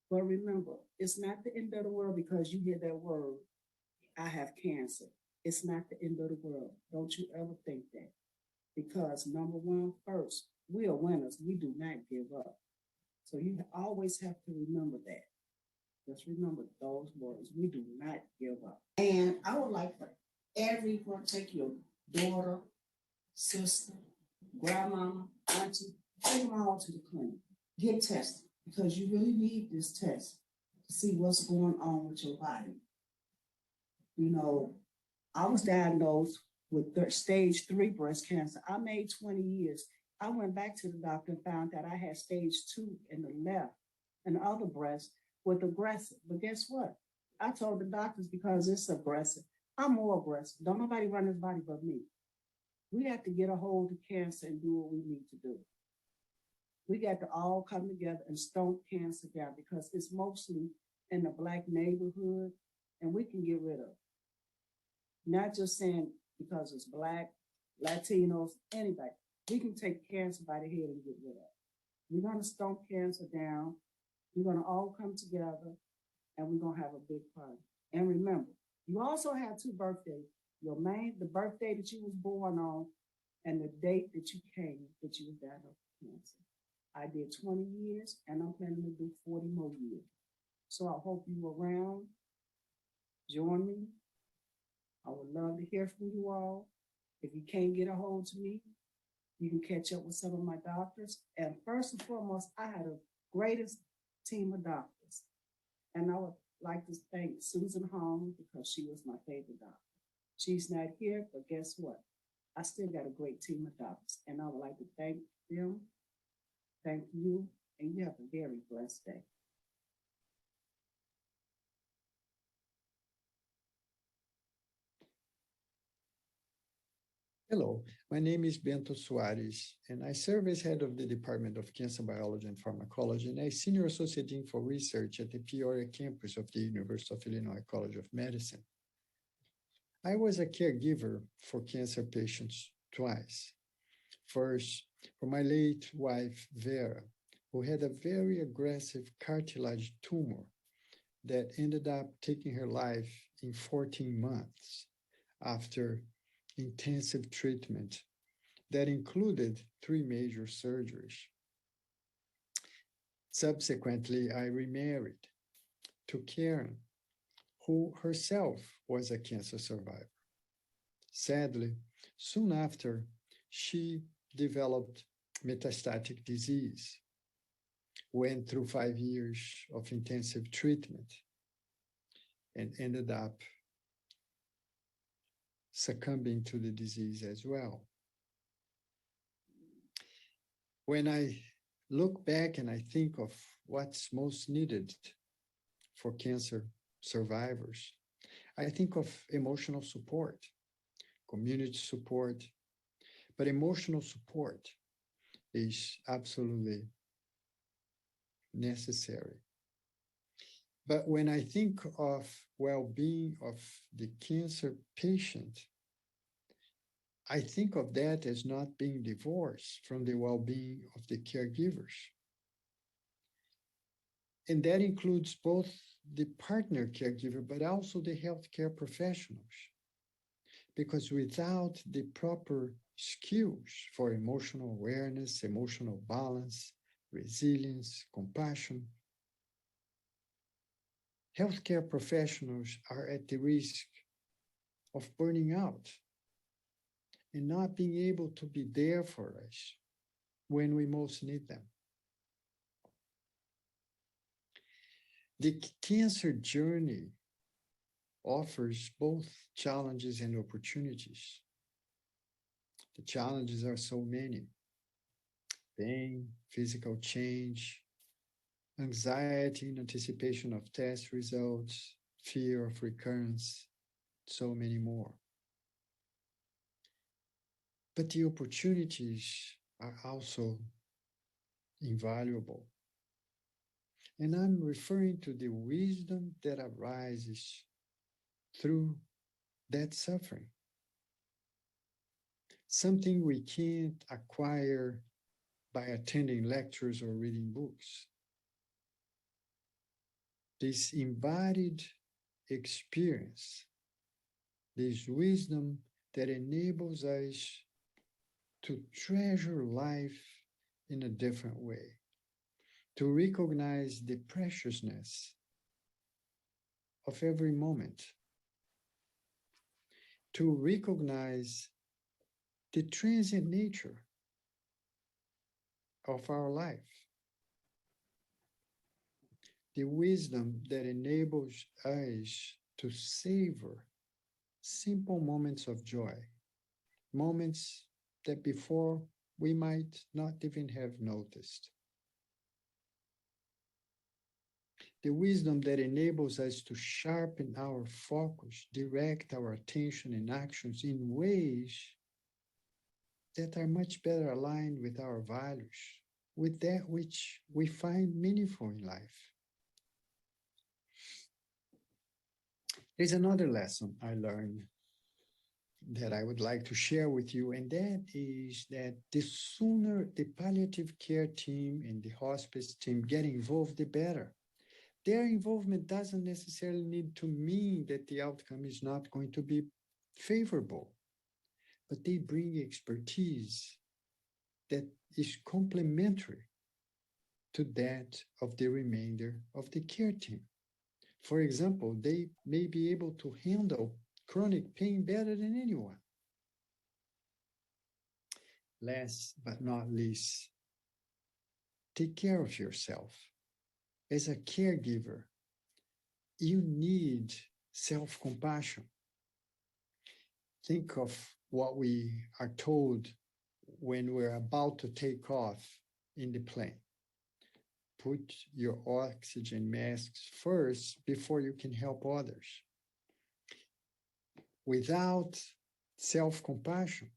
But remember, it's not the end of the world because you hear that word, I have cancer. It's not the end of the world. Don't you ever think that. Because number one, first, we are winners. We do not give up. So you always have to remember that. Just remember those words. We do not give up. And I would like for everyone, take your daughter, sister, grandmama, auntie, take them all to the clinic. Get tested because you really need this test to see what's going on with your body. I was diagnosed with stage 3 breast cancer. I made 20 years. I went back to the doctor and found that I had stage 2 in the left and the other breast was aggressive. But guess what? I told the doctors because it's aggressive. I'm more aggressive. Don't nobody run this body but me. We have to get a hold of cancer and do what we need to do. We got to all come together and stomp cancer down because it's mostly in the Black neighborhood and we can get rid of it. Not just saying because it's Black, Latinos, anybody. We can take cancer by the head and get rid of it. We're going to stomp cancer down. We're going to all come together and we're going to have a big party. And remember, you also have 2 birthdays. The birthday that you was born on and the date that you came, that you was diagnosed with cancer. I did 20 years and I'm planning to do 40 more years. So I hope you were around. Join me. I would love to hear from you all. If you can't get a hold of me, you can catch up with some of my doctors. And first and foremost, I had the greatest team of doctors. And I would like to thank Susan Holmes because she was my favorite doctor. She's not here, but guess what? I still got a great team of doctors. And I would like to thank them, thank you, and you have a very blessed day. Hello, my name is Bento Soares, and I serve as head of the Department of Cancer Biology and Pharmacology and a senior associate dean for research at the Peoria campus of the University of Illinois College of Medicine. I was a caregiver for cancer patients twice. First, for my late wife, Vera, who had a very aggressive cartilage tumor that ended up taking her life in 14 months after intensive treatment that included 3 major surgeries. Subsequently, I remarried to Karen, who herself was a cancer survivor. Sadly, soon after, she developed metastatic disease, went through 5 years of intensive treatment, and ended up succumbing to the disease as well. When I look back and I think of what's most needed for cancer survivors, I think of emotional support, community support, but emotional support is absolutely necessary. But when I think of well-being of the cancer patient, I think of that as not being divorced from the well-being of the caregivers. And that includes both the partner caregiver, but also the healthcare professionals. Because without the proper skills for emotional awareness, emotional balance, resilience, compassion, healthcare professionals are at the risk of burning out and not being able to be there for us when we most need them. The cancer journey offers both challenges and opportunities. The challenges are so many: pain, physical change, anxiety in anticipation of test results, fear of recurrence, so many more. But the opportunities are also invaluable. And I'm referring to the wisdom that arises through that suffering. Something we can't acquire by attending lectures or reading books. This embodied experience, this wisdom that enables us to treasure life in a different way, to recognize the preciousness of every moment, to recognize the transient nature of our life, the wisdom that enables us to savor simple moments of joy, moments that before we might not even have noticed. The wisdom that enables us to sharpen our focus, direct our attention and actions in ways that are much better aligned with our values, with that which we find meaningful in life. There's another lesson I learned that I would like to share with you, and that is that the sooner the palliative care team and the hospice team get involved, the better. Their involvement doesn't necessarily need to mean that the outcome is not going to be favorable, but they bring expertise that is complementary to that of the remainder of the care team. For example, they may be able to handle chronic pain better than anyone. Last but not least, take care of yourself. As a caregiver, you need self-compassion. Think of what we are told when we're about to take off in the plane. Put your oxygen masks first before you can help others. Without self-compassion,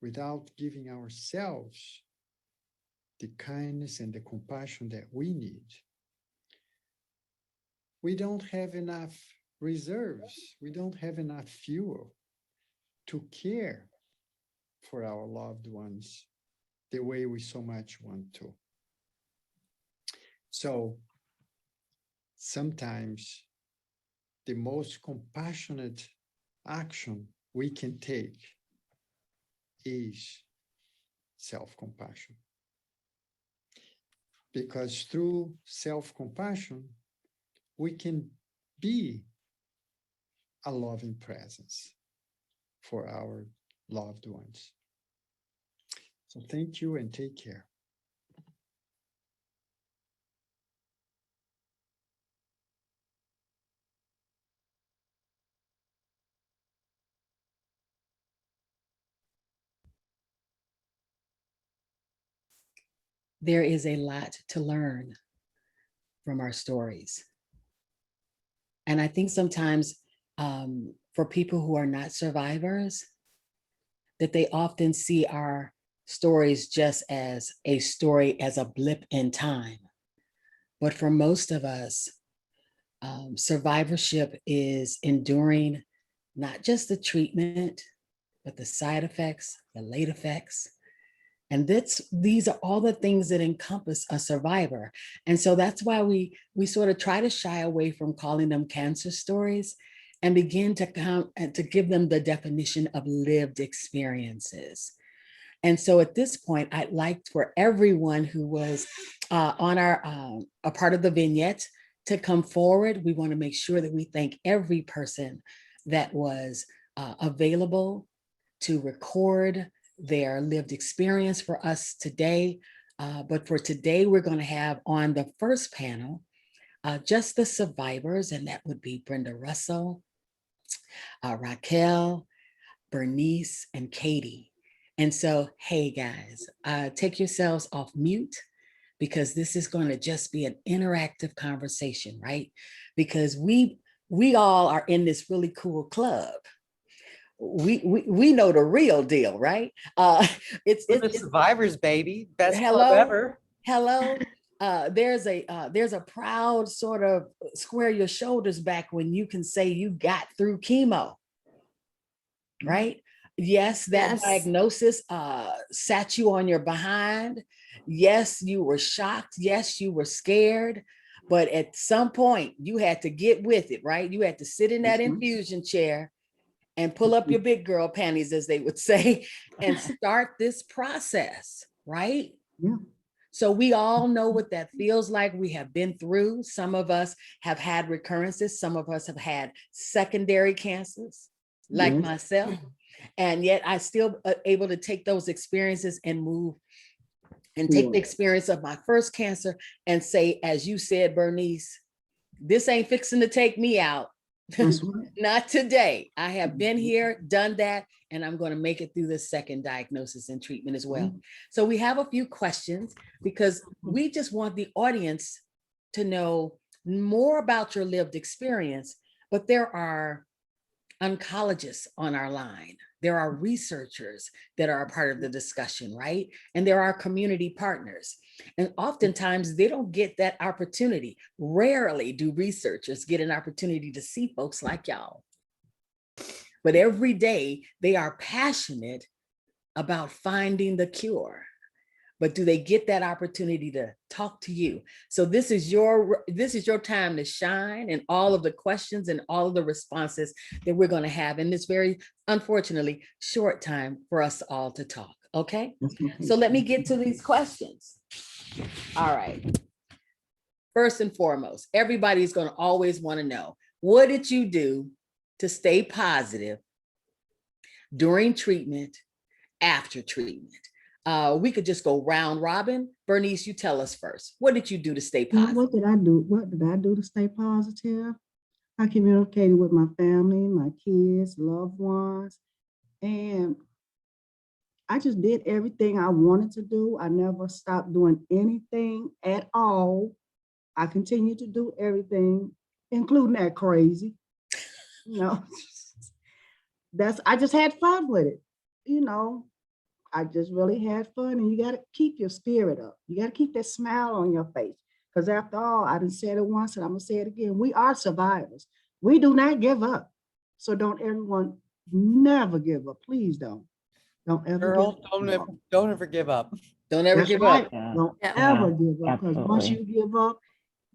without giving ourselves the kindness and the compassion that we need, we don't have enough reserves. We don't have enough fuel to care for our loved ones the way we so much want to. So sometimes the most compassionate action we can take is self-compassion. Because through self-compassion, we can be a loving presence for our loved ones. So thank you and take care. There is a lot to learn from our stories. And I think sometimes for people who are not survivors, that they often see our stories just as a story, as a blip in time. But for most of us, survivorship is enduring not just the treatment, but the side effects, the late effects. And these are all the things that encompass a survivor. And so that's why we sort of try to shy away from calling them cancer stories and begin to give them the definition of lived experiences. And so at this point, I'd like for everyone who was on a part of the vignette to come forward. We want to make sure that we thank every person that was available to record their lived experience for us today. But for today, we're going to have on the first panel, just the survivors, and that would be Brenda Russell, Raquel, Bernice, and Katie. And so, hey guys, take yourselves off mute, because this is going to just be an interactive conversation, right? Because we all are in this really cool club. We know the real deal, right? It's the survivors, baby. Best hello, club ever. Hello. There's a proud sort of square your shoulders back when you can say you got through chemo, right? Yes, that diagnosis sat you on your behind. Yes, you were shocked. Yes, you were scared. But at some point, you had to get with it, right? You had to sit in that infusion chair and pull up your big girl panties, as they would say, and start this process, right? Yeah. So we all know what that feels like. We have been through. Some of us have had recurrences. Some of us have had secondary cancers, like myself. And yet I still able to take those experiences and move and take the experience of my first cancer and say, as you said, Bernice, this ain't fixing to take me out. That's right. Not today. I have been here, done that, and I'm going to make it through the second diagnosis and treatment as well. So we have a few questions because we just want the audience to know more about your lived experience, but there are oncologists on our line. There are researchers that are a part of the discussion, right? And there are community partners. And oftentimes they don't get that opportunity. Rarely do researchers get an opportunity to see folks like y'all. But every day they are passionate about finding the cure. But do they get that opportunity to talk to you? So this is your time to shine, and all of the questions and all of the responses that we're going to have in this very, unfortunately, short time for us all to talk. Okay. So let me get to these questions. All right. First and foremost, everybody's going to always want to know, what did you do to stay positive during treatment, after treatment? We could just go round robin. Bernice, you tell us first. What did you do to stay positive? What did I do? What did I do to stay positive? I communicated with my family, my kids, loved ones, and I just did everything I wanted to do. I never stopped doing anything at all. I continued to do everything, including that crazy. You know, I just had fun with it. You know, I just really had fun, and you got to keep your spirit up. You got to keep that smile on your face. Because after all, I done said it once and I'm going to say it again. We are survivors. We do not give up. So don't everyone never give up. Please don't. Don't ever Girl, give up. don't ever give up. Don't ever That's give right. up. Don't ever give up. Because once you give up,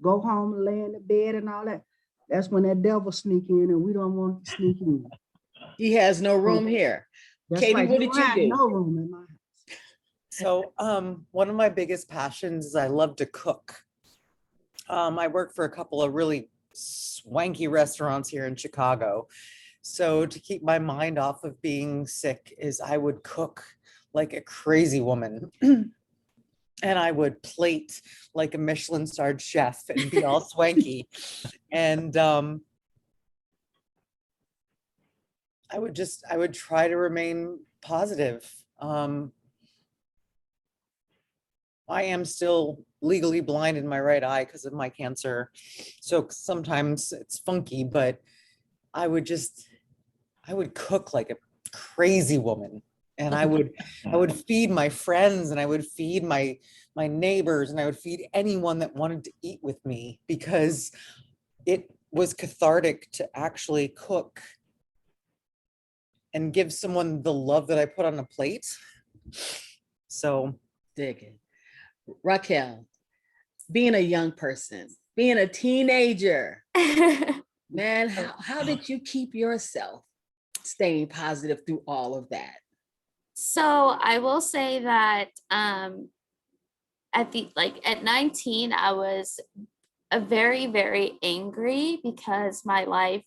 go home and lay in the bed and all that, that's when that devil sneak in, and we don't want to sneak in. He has no room here. That's Katie, right. what did you do? No room in my house. So one of my biggest passions is I love to cook. I work for a couple of really swanky restaurants here in Chicago. So to keep my mind off of being sick is I would cook like a crazy woman. And I would plate like a Michelin-starred chef and be all swanky. And I would try to remain positive. I am still legally blind in my right eye because of my cancer. So sometimes it's funky, but I would cook like a crazy woman. And I would feed my friends, and I would feed my neighbors, and I would feed anyone that wanted to eat with me, because it was cathartic to actually cook and give someone the love that I put on a plate. So dig it. Raquel, being a young person, being a teenager, man, how did you keep yourself staying positive through all of that? So I will say that at 19, I was a very, very angry because my life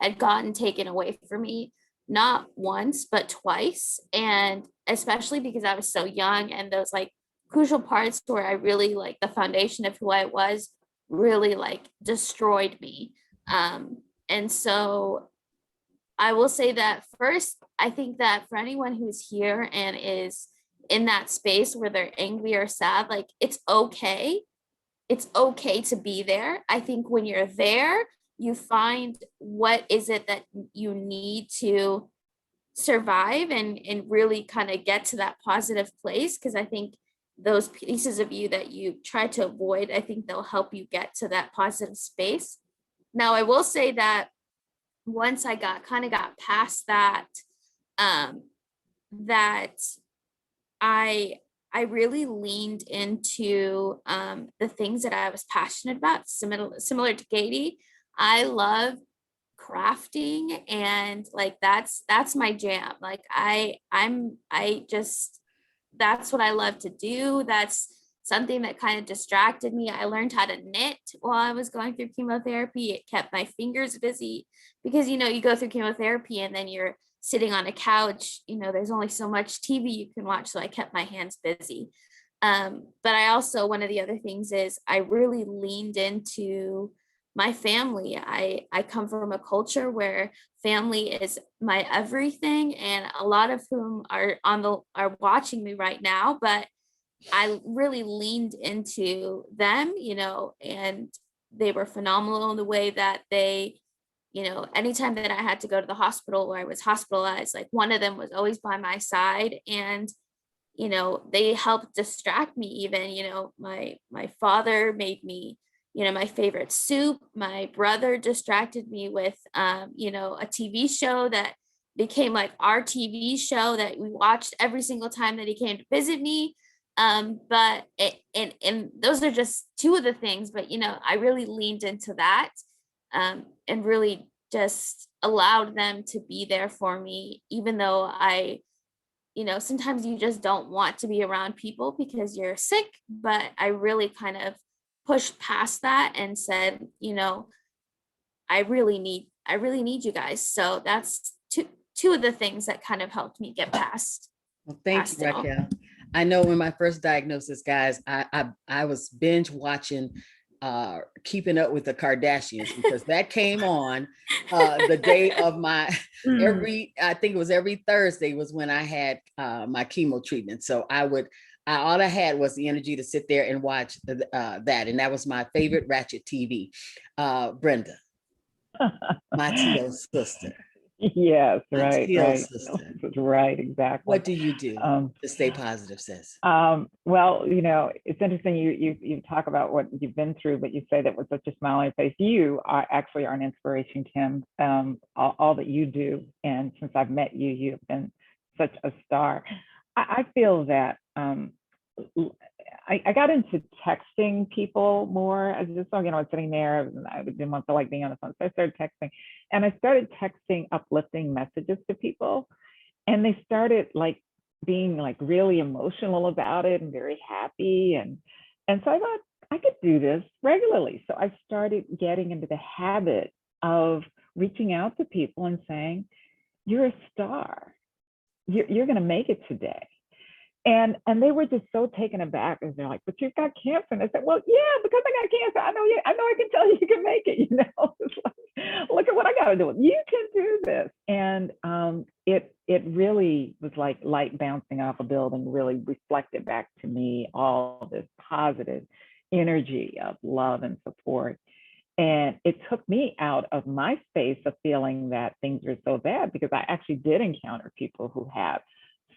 had gotten taken away from me, not once, but twice. And especially because I was so young, and those like crucial parts where I really like the foundation of who I was really like destroyed me. And so I will say that first, I think that for anyone who's here and is in that space where they're angry or sad, like it's okay. It's okay to be there. I think when you're there, you find what is it that you need to survive and really kind of get to that positive place. Because I think those pieces of you that you try to avoid, I think they'll help you get to that positive space. Now, I will say that once I got past that, that I really leaned into the things that I was passionate about, similar to Katie. I love crafting, and like that's my jam. Like that's what I love to do. That's something that kind of distracted me. I learned how to knit while I was going through chemotherapy. It kept my fingers busy because, you go through chemotherapy and then you're sitting on a couch, there's only so much TV you can watch. So I kept my hands busy. But I also, one of the other things is I really leaned into my family. I come from a culture where family is my everything, and a lot of whom are watching me right now, but I really leaned into them, and they were phenomenal in the way that they, anytime that I had to go to the hospital or I was hospitalized, like one of them was always by my side, and they helped distract me even. My father made me, my favorite soup. My brother distracted me with a TV show that became like our TV show that we watched every single time that he came to visit me. But and those are just two of the things, but I really leaned into that, and really just allowed them to be there for me, even though sometimes you just don't want to be around people because you're sick, but I really kind of pushed past that and said, I really need you guys. So that's two of the things that kind of helped me get past. Well, thank you, Raquel. I know when my first diagnosis, guys, I was binge watching Keeping Up with the Kardashians, because that came on the day of my I think it was every Thursday was when I had my chemo treatment. So all I had was the energy to sit there and watch that, and that was my favorite Ratchet TV. Brenda, my T.O. sister. Yes, right, T.O. right. sister. Right, exactly. What do you do to stay positive, sis? Well, it's interesting you talk about what you've been through, but you say that with such a smile on your face. You actually are an inspiration, Kim. All that you do, and since I've met you, you've been such a star. I feel that I got into texting people more. I just, I was sitting there and I didn't want to like being on the phone. So I started texting, and I started texting uplifting messages to people, and they started like being like really emotional about it and very happy. And so I thought I could do this regularly. So I started getting into the habit of reaching out to people and saying, you're a star. You're going to make it today. And they were just so taken aback, and they're like, but you've got cancer. And I said, well, yeah, because I got cancer. I know I can tell you can make it, It's like, look at what I got to do. You can do this. And it really was like light bouncing off a building, really reflected back to me all this positive energy of love and support. And it took me out of my space of feeling that things were so bad, because I actually did encounter people who had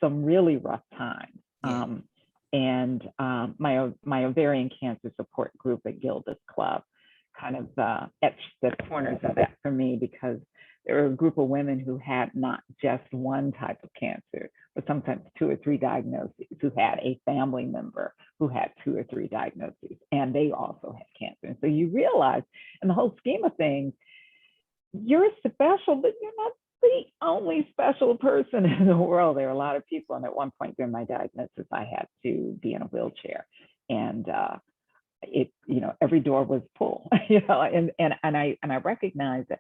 some really rough times. And my ovarian cancer support group at Gilda's Club kind of etched the corners of that for me, because there were a group of women who had not just one type of cancer, but sometimes 2 or 3 diagnoses, who had a family member who had 2 or 3 diagnoses, and they also had cancer. And so you realize, in the whole scheme of things, you're special, but you're not the only special person in the world. There are a lot of people, and at one point during my diagnosis, I had to be in a wheelchair, and every door was full, and I recognized that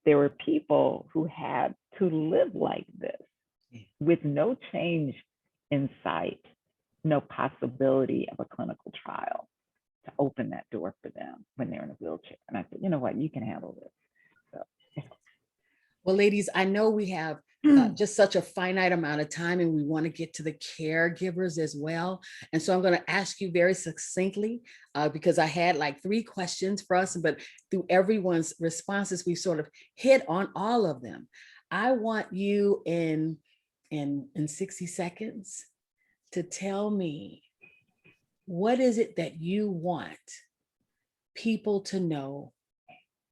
there were people who had to live like this with no change in sight, no possibility of a clinical trial to open that door for them when they're in a wheelchair. And I said, you know what, you can handle this. So. Well, ladies, I know we have just such a finite amount of time, and we want to get to the caregivers as well. And so I'm going to ask you very succinctly, because I had like 3 questions for us, but through everyone's responses, we sort of hit on all of them. I want you in 60 seconds to tell me, what is it that you want people to know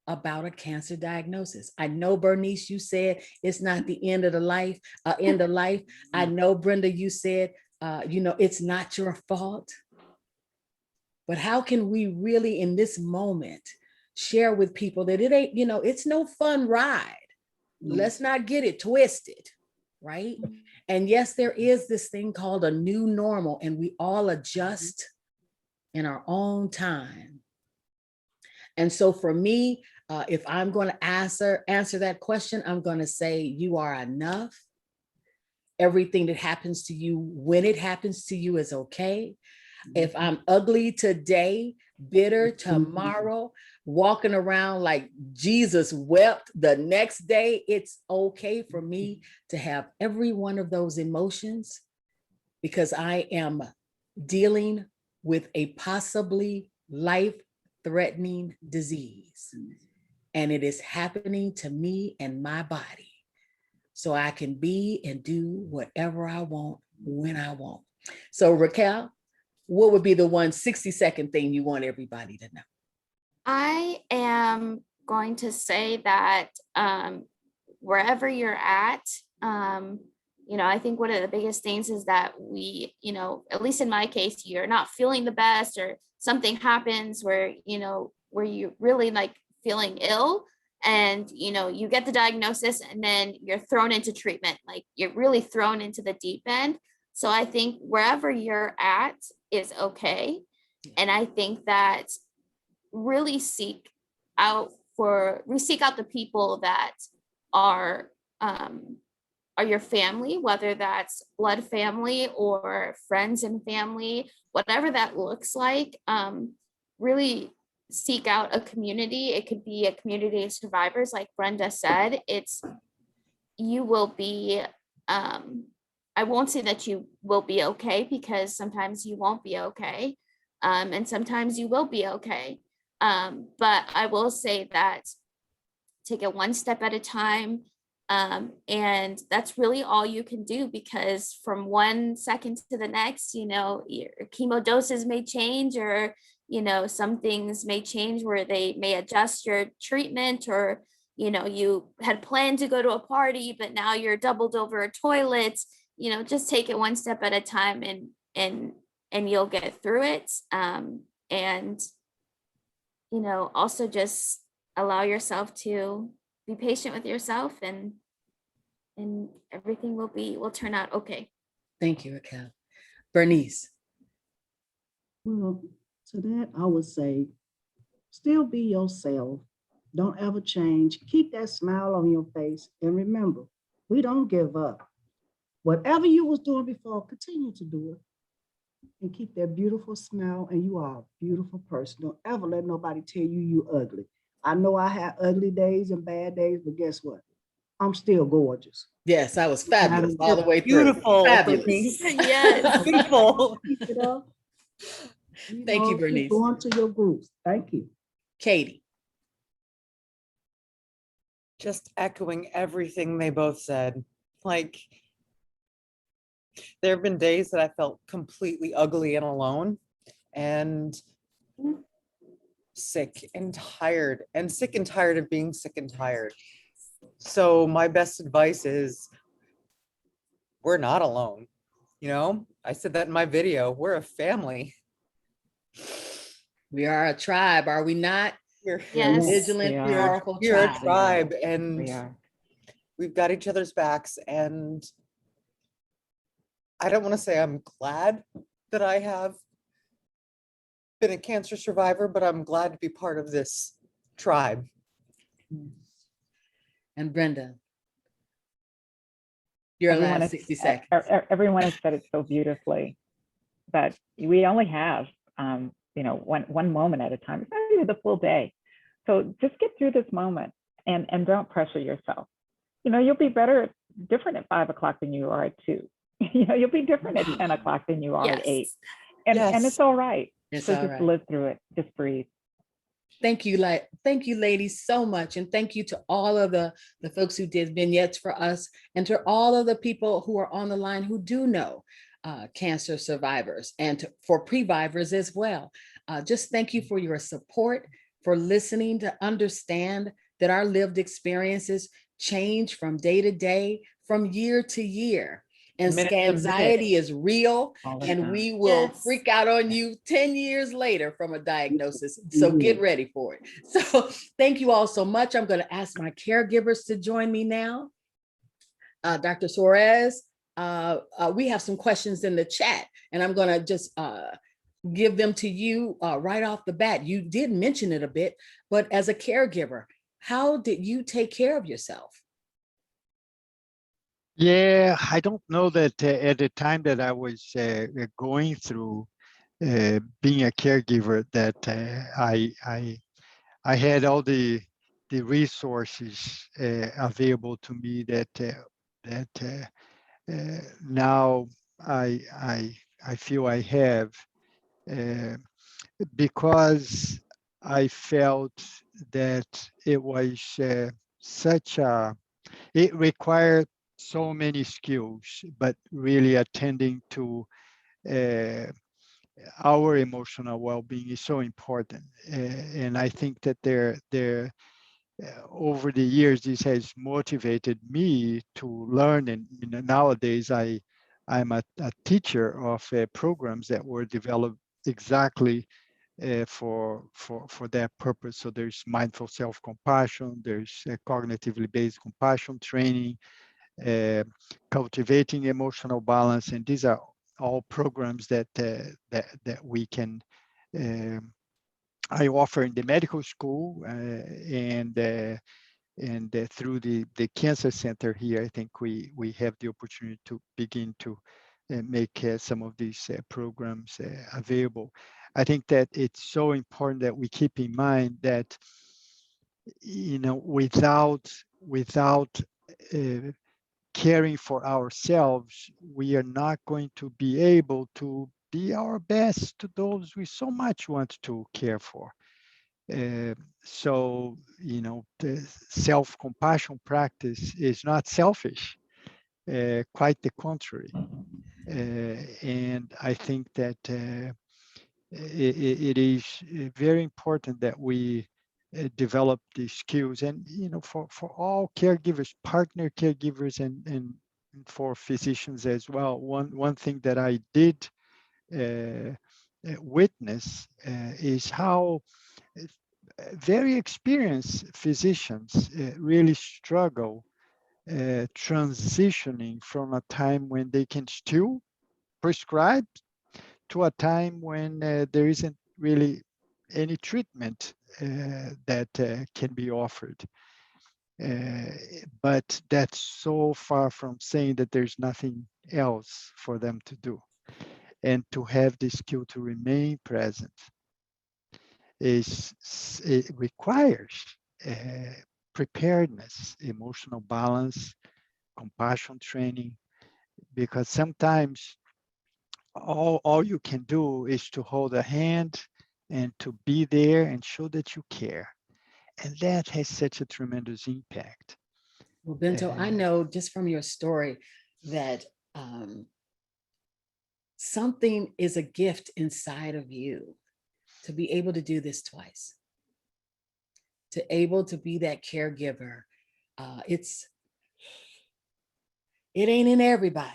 about a cancer diagnosis? I know, Bernice, you said it's not the end of life. I know, Brenda, you said, it's not your fault. But how can we really, in this moment, share with people that it ain't, it's no fun ride. Let's not get it twisted, right? And yes, there is this thing called a new normal, and we all adjust in our own time. And so for me, if I'm going to answer that question, I'm going to say you are enough. Everything that happens to you, when it happens to you, is okay. If I'm ugly today, bitter tomorrow, walking around like Jesus wept the next day, it's okay for me to have every one of those emotions because I am dealing with a possibly life-threatening disease. And it is happening to me and my body. So I can be and do whatever I want when I want. So Raquel, what would be the 1 60-second thing you want everybody to know? I am going to say that wherever you're at, I think one of the biggest things is that we, at least in my case, you're not feeling the best or something happens where you really like feeling ill and, you get the diagnosis and then you're thrown into treatment, like you're really thrown into the deep end. So I think wherever you're at is okay. And I think that really seek out the people that are your family, whether that's blood family or friends and family, whatever that looks like. Really seek out a community. It could be a community of survivors, like Brenda said. You will be, I won't say that you will be okay, because sometimes you won't be okay. And sometimes you will be okay. But I will say that take it one step at a time. And that's really all you can do, because from 1 second to the next, your chemo doses may change, or, some things may change where they may adjust your treatment, or, you had planned to go to a party, but now you're doubled over a toilet. Just take it one step at a time, and you'll get through it. And also just allow yourself to be patient with yourself, and everything will turn out okay. Thank you, Raquel. Bernice. Well, to that, I would say, still be yourself. Don't ever change. Keep that smile on your face. And remember, we don't give up. Whatever you was doing before, continue to do it. And keep that beautiful smile, and you are a beautiful person. Don't ever let nobody tell you you ugly. I know I had ugly days and bad days, but guess what? I'm still gorgeous. Yes, I was fabulous all the way through. Beautiful, Fabulous. Bernice. Yes. Beautiful. Keep it up. Thank you, keep Bernice. going to your groups. Thank you. Katie. Just echoing everything they both said. Like, there have been days that I felt completely ugly and alone and sick and tired of being sick and tired. So my best advice is, we're not alone. I said that in my video, we're a family. We are a tribe, are we not? Yes. Vigilant, powerful You're a tribe. tribe, and We are. we've got each other's backs. And I don't want to say I'm glad that I have been a cancer survivor, but I'm glad to be part of this tribe. And Brenda, your last 60 seconds. Everyone has said it so beautifully, that we only have, one moment at a time. It's not even the full day. So just get through this moment, and don't pressure yourself. You'll be different at 5 o'clock than you are at 2. You'll be different at 10 o'clock than you are at 8. And it's all right. It's so all just right. live through it. Just breathe. Thank you, ladies, so much. And thank you to all of the folks who did vignettes for us, and to all of the people who are on the line who do know cancer survivors, and for previvors as well. Just thank you for your support, for listening, to understand that our lived experiences change from day to day, from year to year. And anxiety is real, and we will freak out on you 10 years later from a diagnosis. So get ready for it. So thank you all so much. I'm going to ask my caregivers to join me now. Dr. Suarez, we have some questions in the chat, and I'm going to just give them to you right off the bat. You did mention it a bit, but as a caregiver, how did you take care of yourself? Yeah, I don't know that at the time that I was going through being a caregiver that I had all the resources available to me that now I feel I have because I felt that it was such a it required so many skills, but really attending to uh, our emotional well-being is so important. And I think that over the years, this has motivated me to learn. And nowadays, I'm a teacher of programs that were developed exactly for that purpose. So there's mindful self-compassion, there's cognitively based compassion training, uh, cultivating emotional balance, and these are all programs that we can I offer in the medical school and through the cancer center here. I think we have the opportunity to begin to make some of these programs available. I think that it's so important that we keep in mind that without caring for ourselves, we are not going to be able to be our best to those we so much want to care for. So, the self-compassion practice is not selfish, quite the contrary. And I think that it is very important that we develop these skills. And, for all caregivers, partner caregivers, and for physicians as well. One thing that I did witness is how very experienced physicians really struggle transitioning from a time when they can still prescribe to a time when there isn't really any treatment that can be offered. But that's so far from saying that there's nothing else for them to do. And to have the skill to remain present it requires preparedness, emotional balance, compassion training, because sometimes all you can do is to hold a hand and to be there and show that you care. And that has such a tremendous impact. Well, Bento, I know just from your story that something is a gift inside of you to be able to do this twice, to able to be that caregiver. It ain't in everybody.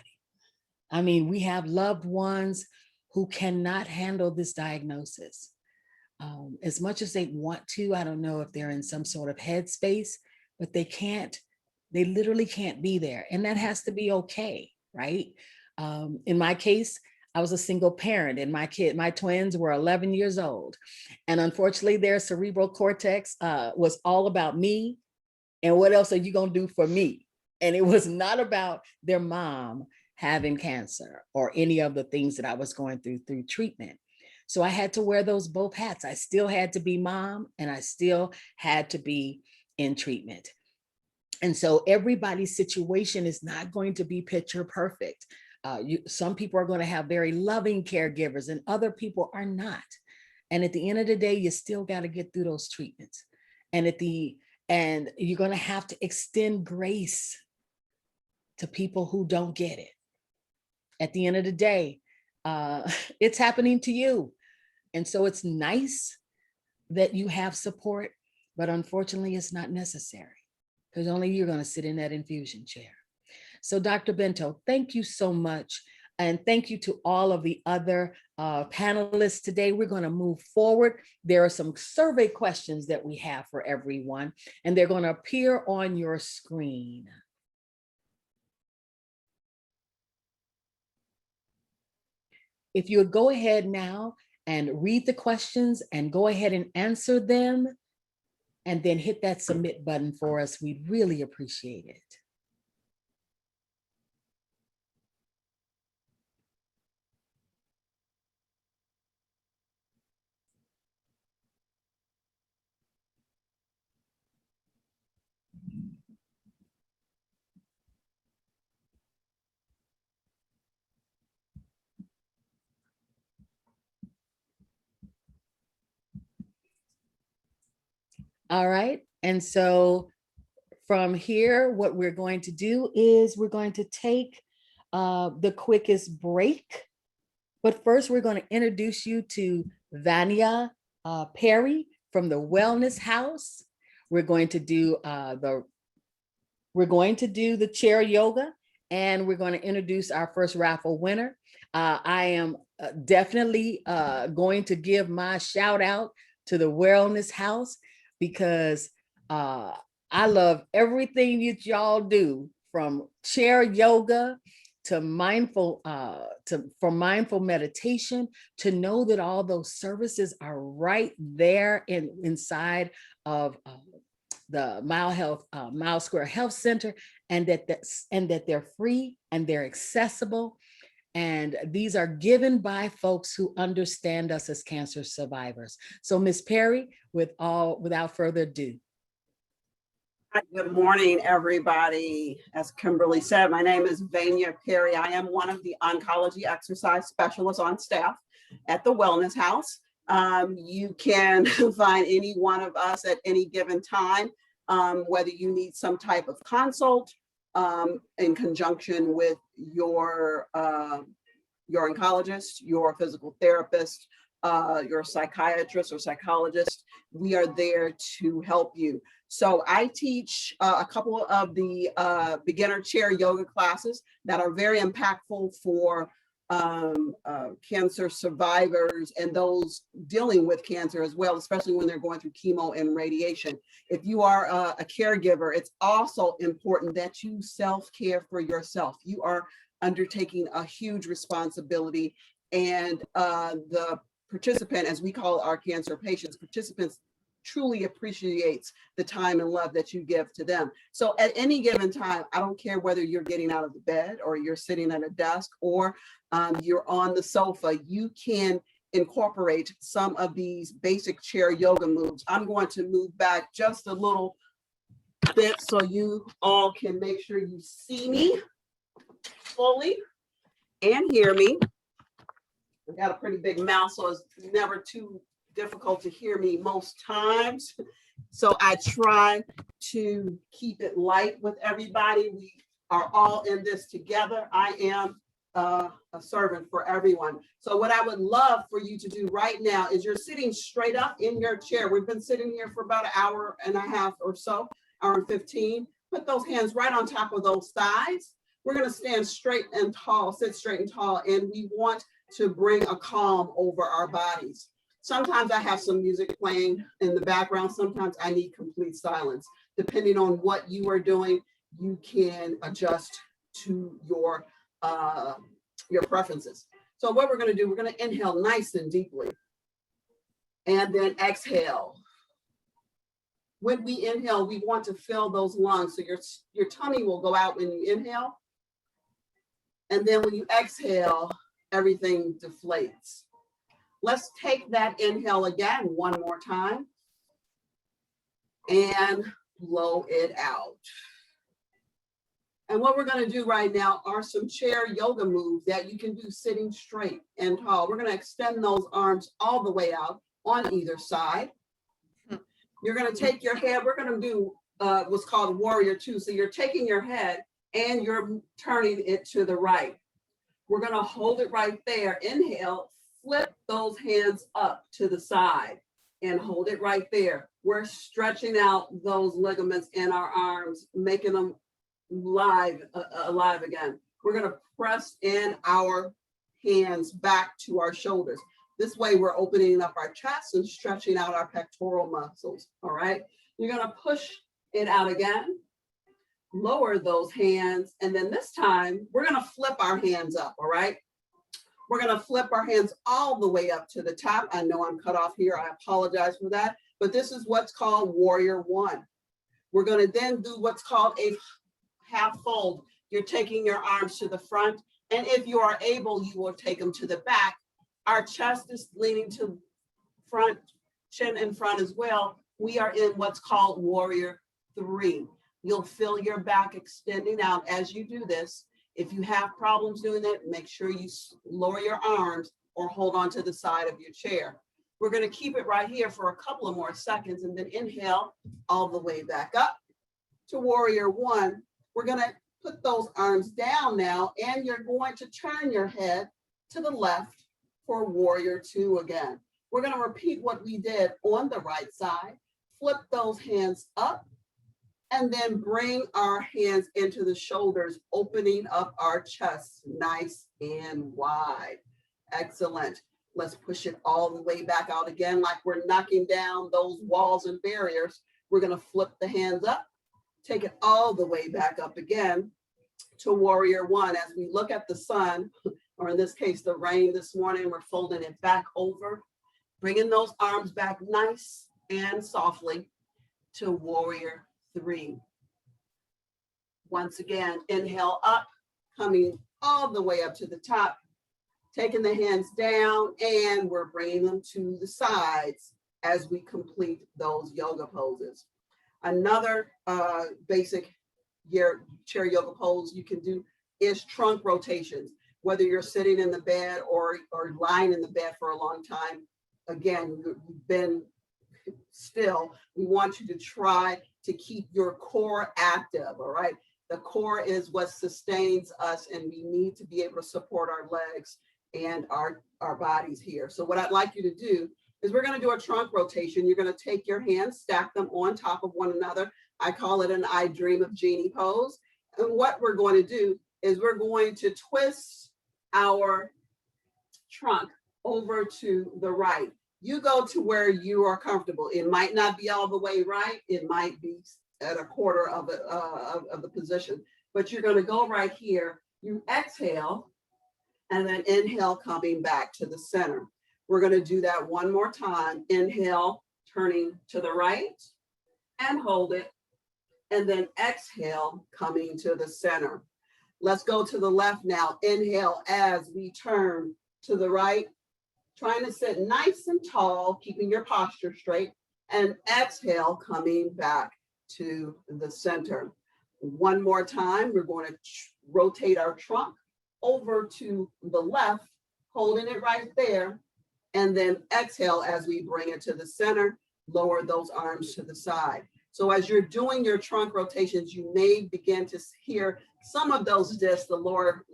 I mean, we have loved ones who cannot handle this diagnosis. As much as they want to, I don't know if they're in some sort of headspace, but they can't, they literally can't be there. And that has to be okay, right? In my case, I was a single parent and my twins were 11 years old. And unfortunately, their cerebral cortex was all about me and what else are you gonna do for me? And it was not about their mom having cancer or any of the things that I was going through treatment. So I had to wear those both hats. I still had to be mom and I still had to be in treatment. And so everybody's situation is not going to be picture perfect. Some people are going to have very loving caregivers and other people are not. And at the end of the day, you still got to get through those treatments. And you're going to have to extend grace to people who don't get it. At the end of the day, it's happening to you. And so it's nice that you have support, but unfortunately it's not necessary because only you're going to sit in that infusion chair. So Dr. Bento, thank you so much. And thank you to all of the other panelists today. We're going to move forward. There are some survey questions that we have for everyone, and they're going to appear on your screen. If you would go ahead now and read the questions and go ahead and answer them, and then hit that submit button for us, we'd really appreciate it. All right. And so from here, what we're going to do is we're going to take the quickest break. But first, we're going to introduce you to Vanya Perry from the Wellness House. We're going to do the chair yoga, and we're going to introduce our first raffle winner. I am definitely going to give my shout out to the Wellness House because I love everything that y'all do, from chair yoga to mindful meditation, to know that all those services are right there inside of the Mile Square Health Center, and that they're free and they're accessible. And these are given by folks who understand us as cancer survivors. So Ms. Perry, without further ado. Hi, good morning, everybody. As Kimberly said, my name is Vanya Perry. I am one of the oncology exercise specialists on staff at the Wellness House. You can find any one of us at any given time, whether you need some type of consult in conjunction with your oncologist, your physical therapist, your psychiatrist or psychologist. We are there to help you. So I teach a couple of the beginner chair yoga classes that are very impactful for cancer survivors and those dealing with cancer as well, especially when they're going through chemo and radiation. If you are a caregiver, it's also important that you self-care for yourself. You are undertaking a huge responsibility, and the participant, as we call our cancer patients, participants truly appreciates the time and love that you give to them. So at any given time, I don't care whether you're getting out of the bed or you're sitting at a desk or you're on the sofa, you can incorporate some of these basic chair yoga moves. I'm going to move back just a little bit so you all can make sure you see me fully and hear me. I've got a pretty big mouth, so it's never too difficult to hear me most times. So I try to keep it light with everybody. We are all in this together. I am a servant for everyone. So what I would love for you to do right now is you're sitting straight up in your chair. We've been sitting here for about an hour and a half or so, hour and 15. Put those hands right on top of those thighs. We're going to stand straight and tall, sit straight and tall, and we want to bring a calm over our bodies. Sometimes I have some music playing in the background. Sometimes I need complete silence. Depending on what you are doing, you can adjust to your preferences. So what we're going to do, we're going to inhale nice and deeply, and then exhale. When we inhale, we want to fill those lungs. So your tummy will go out when you inhale. And then when you exhale, everything deflates. Let's take that inhale again one more time and blow it out. And what we're going to do right now are some chair yoga moves that you can do sitting straight and tall. We're going to extend those arms all the way out on either side. You're going to take your head. We're going to do what's called warrior two. So you're taking your head and you're turning it to the right. We're going to hold it right there. Inhale, flip those hands up to the side and hold it right there. We're stretching out those ligaments in our arms, making them alive again. We're going to press in our hands back to our shoulders. This way we're opening up our chest and stretching out our pectoral muscles. All right. You're going to push it out again. Lower those hands. And then this time we're going to flip our hands up. All right. We're going to flip our hands all the way up to the top. I know I'm cut off here. I apologize for that. But this is what's called warrior one. We're going to then do what's called a half fold. You're taking your arms to the front. And if you are able, you will take them to the back. Our chest is leaning to front, chin in front as well. We are in what's called warrior three. You'll feel your back extending out as you do this. If you have problems doing that, make sure you lower your arms or hold on to the side of your chair. We're going to keep it right here for a couple of more seconds and then inhale all the way back up to warrior one. We're going to put those arms down now, and you're going to turn your head to the left for warrior two again. We're going to repeat what we did on the right side. Flip those hands up and then bring our hands into the shoulders, opening up our chest nice and wide. Excellent. Let's push it all the way back out again, like we're knocking down those walls and barriers. We're going to flip the hands up, take it all the way back up again to warrior one. As we look at the sun, or in this case, the rain this morning, we're folding it back over, bringing those arms back nice and softly to warrior three. Once again, inhale up, coming all the way up to the top, taking the hands down, and we're bringing them to the sides as we complete those yoga poses. Another basic chair yoga pose you can do is trunk rotations. Whether you're sitting in the bed or lying in the bed for a long time, again, you've been still, we want you to try to keep your core active, all right? The core is what sustains us, and we need to be able to support our legs and our bodies here. So what I'd like you to do is we're going to do a trunk rotation. You're going to take your hands, stack them on top of one another. I call it an I Dream of Jeannie pose. And what we're going to do is we're going to twist our trunk over to the right. You go to where you are comfortable. It might not be all the way right. It might be at a quarter of the position, but you're going to go right here. You exhale and then inhale, coming back to the center. We're going to do that one more time. Inhale, turning to the right and hold it. And then exhale, coming to the center. Let's go to the left now. Inhale as we turn to the right, trying to sit nice and tall, keeping your posture straight. And exhale, coming back to the center. One more time, we're going to rotate our trunk over to the left, holding it right there, and then exhale as we bring it to the center, lower those arms to the side. So as you're doing your trunk rotations, you may begin to hear some of those discs, the lower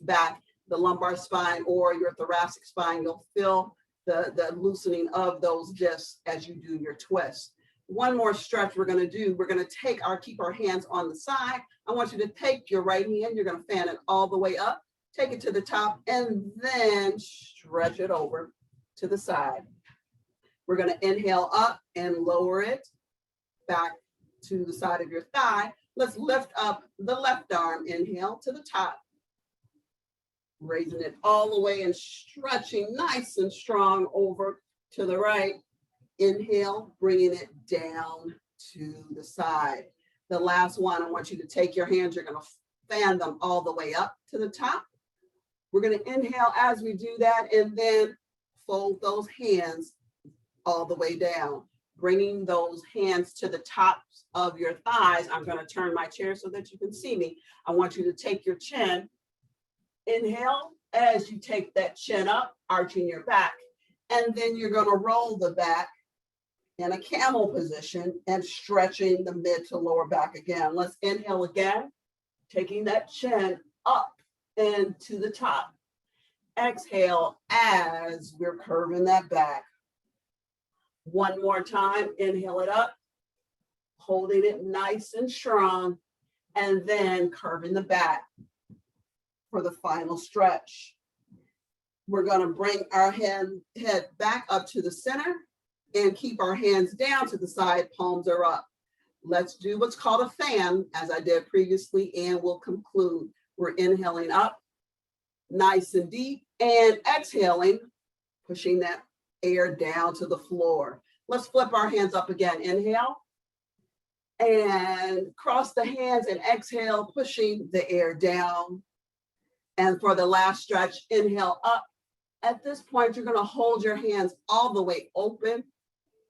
back, the lumbar spine, or your thoracic spine. You'll feel the loosening of those discs as you do your twist. One more stretch we're going to do. We're going to keep our hands on the side. I want you to take your right hand. You're going to fan it all the way up, take it to the top, and then stretch it over to the side. We're going to inhale up and lower it back to the side of your thigh. Let's lift up the left arm. Inhale to the top, raising it all the way and stretching nice and strong over to the right. Inhale, bringing it down to the side. The last one, I want you to take your hands, you're going to fan them all the way up to the top. We're going to inhale as we do that, and then fold those hands all the way down, bringing those hands to the tops of your thighs. I'm going to turn my chair so that you can see me. I want you to take your chin. Inhale as you take that chin up, arching your back, and then you're going to roll the back in a camel position and stretching the mid to lower back again. Let's inhale again, taking that chin up and to the top. Exhale as we're curving that back. One more time, inhale it up, holding it nice and strong, and then curving the back for the final stretch. We're going to bring our head back up to the center and keep our hands down to the side, palms are up. Let's do what's called a fan, as I did previously, and we'll conclude. We're inhaling up, nice and deep, and exhaling, pushing that air down to the floor. Let's flip our hands up again. Inhale, and cross the hands and exhale, pushing the air down. And for the last stretch, inhale up. At this point, you're going to hold your hands all the way open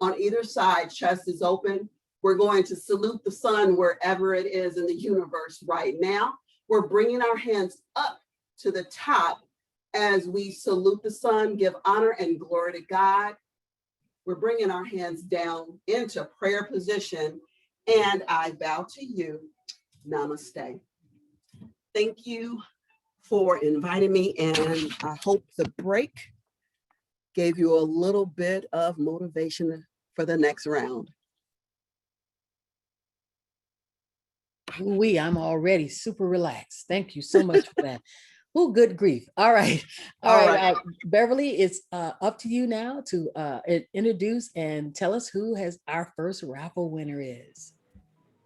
on either side. Chest is open. We're going to salute the sun wherever it is in the universe right now. We're bringing our hands up to the top As we salute the sun, give honor and glory to God, we're bringing our hands down into prayer position, and I bow to you. Namaste. Thank you for inviting me, and I hope the break gave you a little bit of motivation for the next round. I'm already super relaxed. Thank you so much for that. Oh, good grief. All right. All right. Beverly, it's up to you now to introduce and tell us who our first raffle winner is.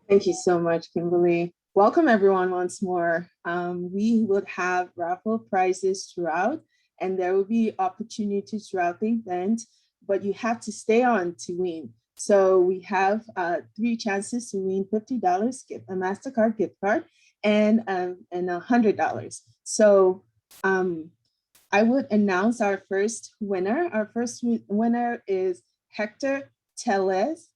Thank you so much, Kimberly. Welcome everyone once more. We would have raffle prizes throughout, and there will be opportunities throughout the event, but you have to stay on to win. So we have 3 chances to win $50 gift, a MasterCard gift card, and $100. So I would announce our first winner. Our first winner is Hector Tellez.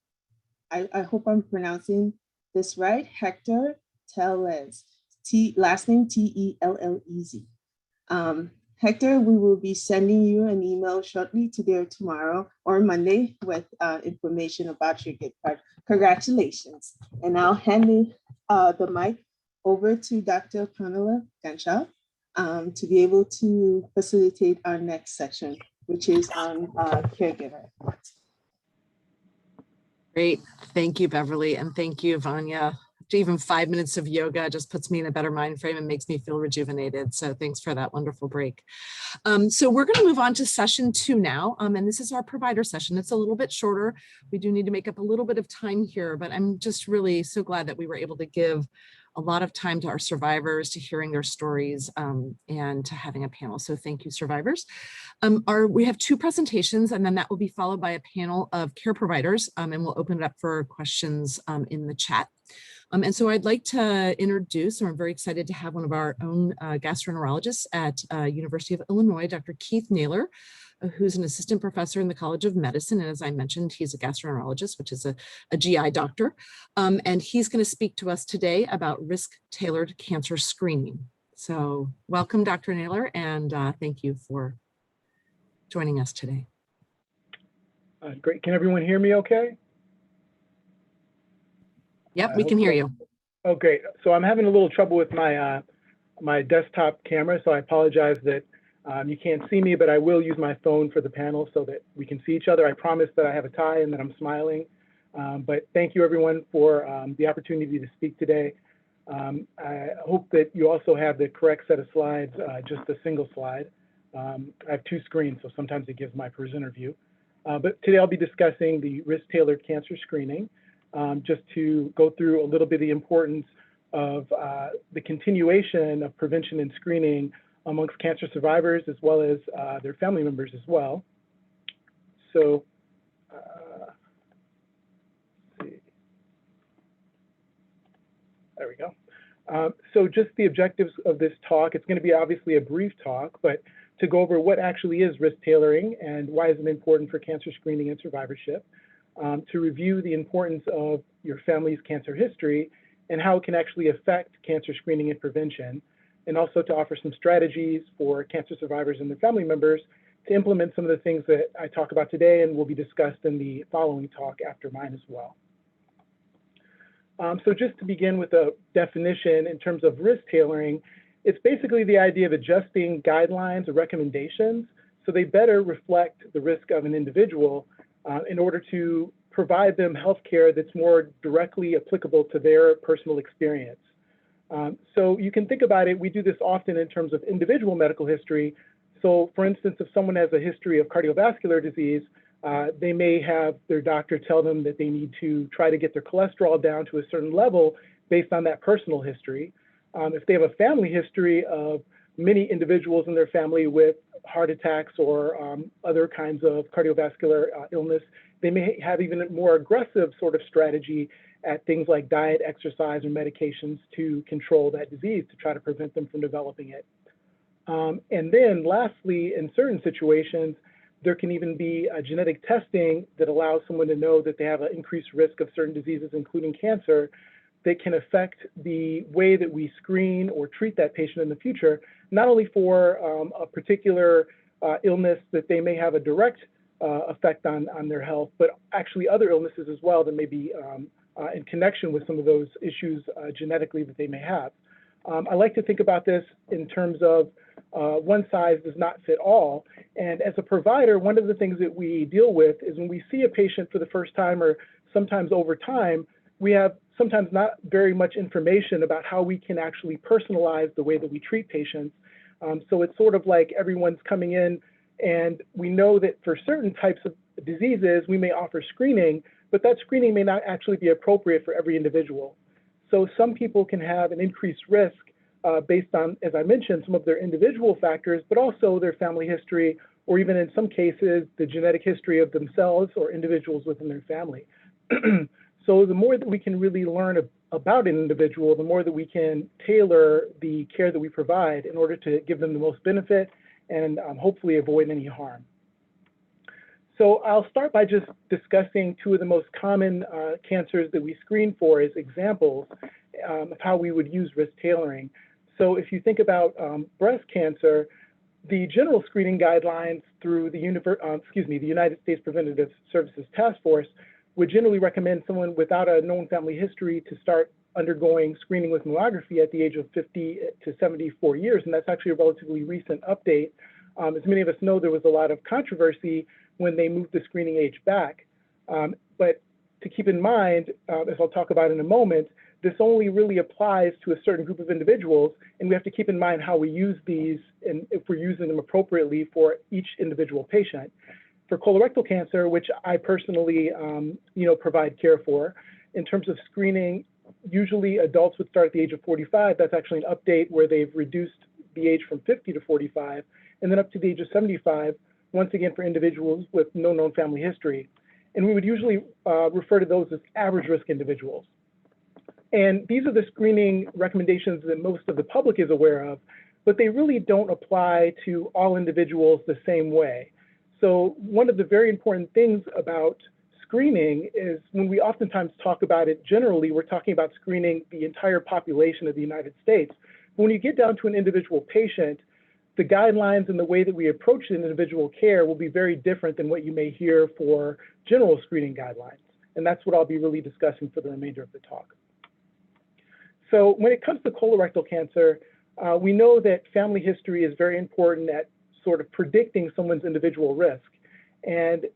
I hope I'm pronouncing this right. Hector Tellez. Last name Tellez. Hector, we will be sending you an email shortly today or tomorrow or Monday with information about your gift card. Congratulations. And I'll hand the mic over to Dr. Pamela Ganshaw to be able to facilitate our next session, which is on caregiver. Great. Thank you, Beverly. And thank you, Vanya. Even 5 minutes of yoga just puts me in a better mind frame and makes me feel rejuvenated. So thanks for that wonderful break. So we're going to move on to session 2 now. And this is our provider session. It's a little bit shorter. We do need to make up a little bit of time here, but I'm just really so glad that we were able to give a lot of time to our survivors, to hearing their stories, and to having a panel. So thank you, survivors. We have 2 presentations, and then that will be followed by a panel of care providers, and we'll open it up for questions in the chat. And so I'd like to introduce, and I'm very excited to have one of our own gastroenterologists at University of Illinois, Dr. Keith Naylor, who's an assistant professor in the College of Medicine. And as I mentioned, he's a gastroenterologist, which is a GI doctor. And he's going to speak to us today about risk-tailored cancer screening. So welcome, Dr. Naylor, and thank you for joining us today. Great. Can everyone hear me okay? Yep, we can hear you. Oh, great. So I'm having a little trouble with my my desktop camera, so I apologize that you can't see me, but I will use my phone for the panel so that we can see each other. I promise that I have a tie and that I'm smiling. But thank you, everyone, for the opportunity to speak today. I hope that you also have the correct set of slides, just a single slide. I have 2 screens, so sometimes it gives my presenter view. But today I'll be discussing the risk-tailored cancer screening. Just to go through a little bit of the importance of the continuation of prevention and screening amongst cancer survivors as well as their family members as well. So, let's see. There we go. So just the objectives of this talk, it's going to be obviously a brief talk, but to go over what actually is risk tailoring and why is it important for cancer screening and survivorship. To review the importance of your family's cancer history and how it can actually affect cancer screening and prevention, and also to offer some strategies for cancer survivors and their family members to implement some of the things that I talk about today and will be discussed in the following talk after mine as well. So just to begin with a definition in terms of risk tailoring, it's basically the idea of adjusting guidelines or recommendations so they better reflect the risk of an individual in order to provide them healthcare that's more directly applicable to their personal experience. So you can think about it, we do this often in terms of individual medical history. So for instance, if someone has a history of cardiovascular disease, they may have their doctor tell them that they need to try to get their cholesterol down to a certain level based on that personal history. If they have a family history of many individuals in their family with heart attacks or other kinds of cardiovascular illness, they may have even a more aggressive sort of strategy at things like diet, exercise, or medications to control that disease, to try to prevent them from developing it. And then lastly, in certain situations, there can even be genetic testing that allows someone to know that they have an increased risk of certain diseases, including cancer, that can affect the way that we screen or treat that patient in the future, not only for a particular illness that they may have a direct effect on their health, but actually other illnesses as well that may be in connection with some of those issues genetically that they may have. I like to think about this in terms of one size does not fit all. And as a provider, one of the things that we deal with is when we see a patient for the first time or sometimes over time, we have sometimes not very much information about how we can actually personalize the way that we treat patients. So it's sort of like everyone's coming in and we know that for certain types of diseases, we may offer screening, but that screening may not actually be appropriate for every individual. So some people can have an increased risk based on, as I mentioned, some of their individual factors, but also their family history, or even in some cases, the genetic history of themselves or individuals within their family. So the more that we can really learn about an individual, the more that we can tailor the care that we provide in order to give them the most benefit and hopefully avoid any harm. So I'll start by just discussing two of the most common cancers that we screen for as examples of how we would use risk tailoring. So if you think about breast cancer, the general screening guidelines through the United States Preventative Services Task Force would generally recommend someone without a known family history to start undergoing screening with mammography at the age of 50 to 74 years, and that's actually a relatively recent update. As many of us know, there was a lot of controversy when they moved the screening age back. But to keep in mind, as I'll talk about in a moment, this only really applies to a certain group of individuals, and we have to keep in mind how we use these and if we're using them appropriately for each individual patient. For colorectal cancer, which I personally provide care for, in terms of screening, usually adults would start at the age of 45. That's actually an update where they've reduced the age from 50 to 45, and then up to the age of 75, once again for individuals with no known family history. And we would usually refer to those as average risk individuals. And these are the screening recommendations that most of the public is aware of, but they really don't apply to all individuals the same way. So one of the very important things about screening is when we oftentimes talk about it generally, we're talking about screening the entire population of the United States. But when you get down to an individual patient, the guidelines and the way that we approach an individual care will be very different than what you may hear for general screening guidelines. And that's what I'll be really discussing for the remainder of the talk. So when it comes to colorectal cancer, we know that family history is very important at sort of predicting someone's individual risk. And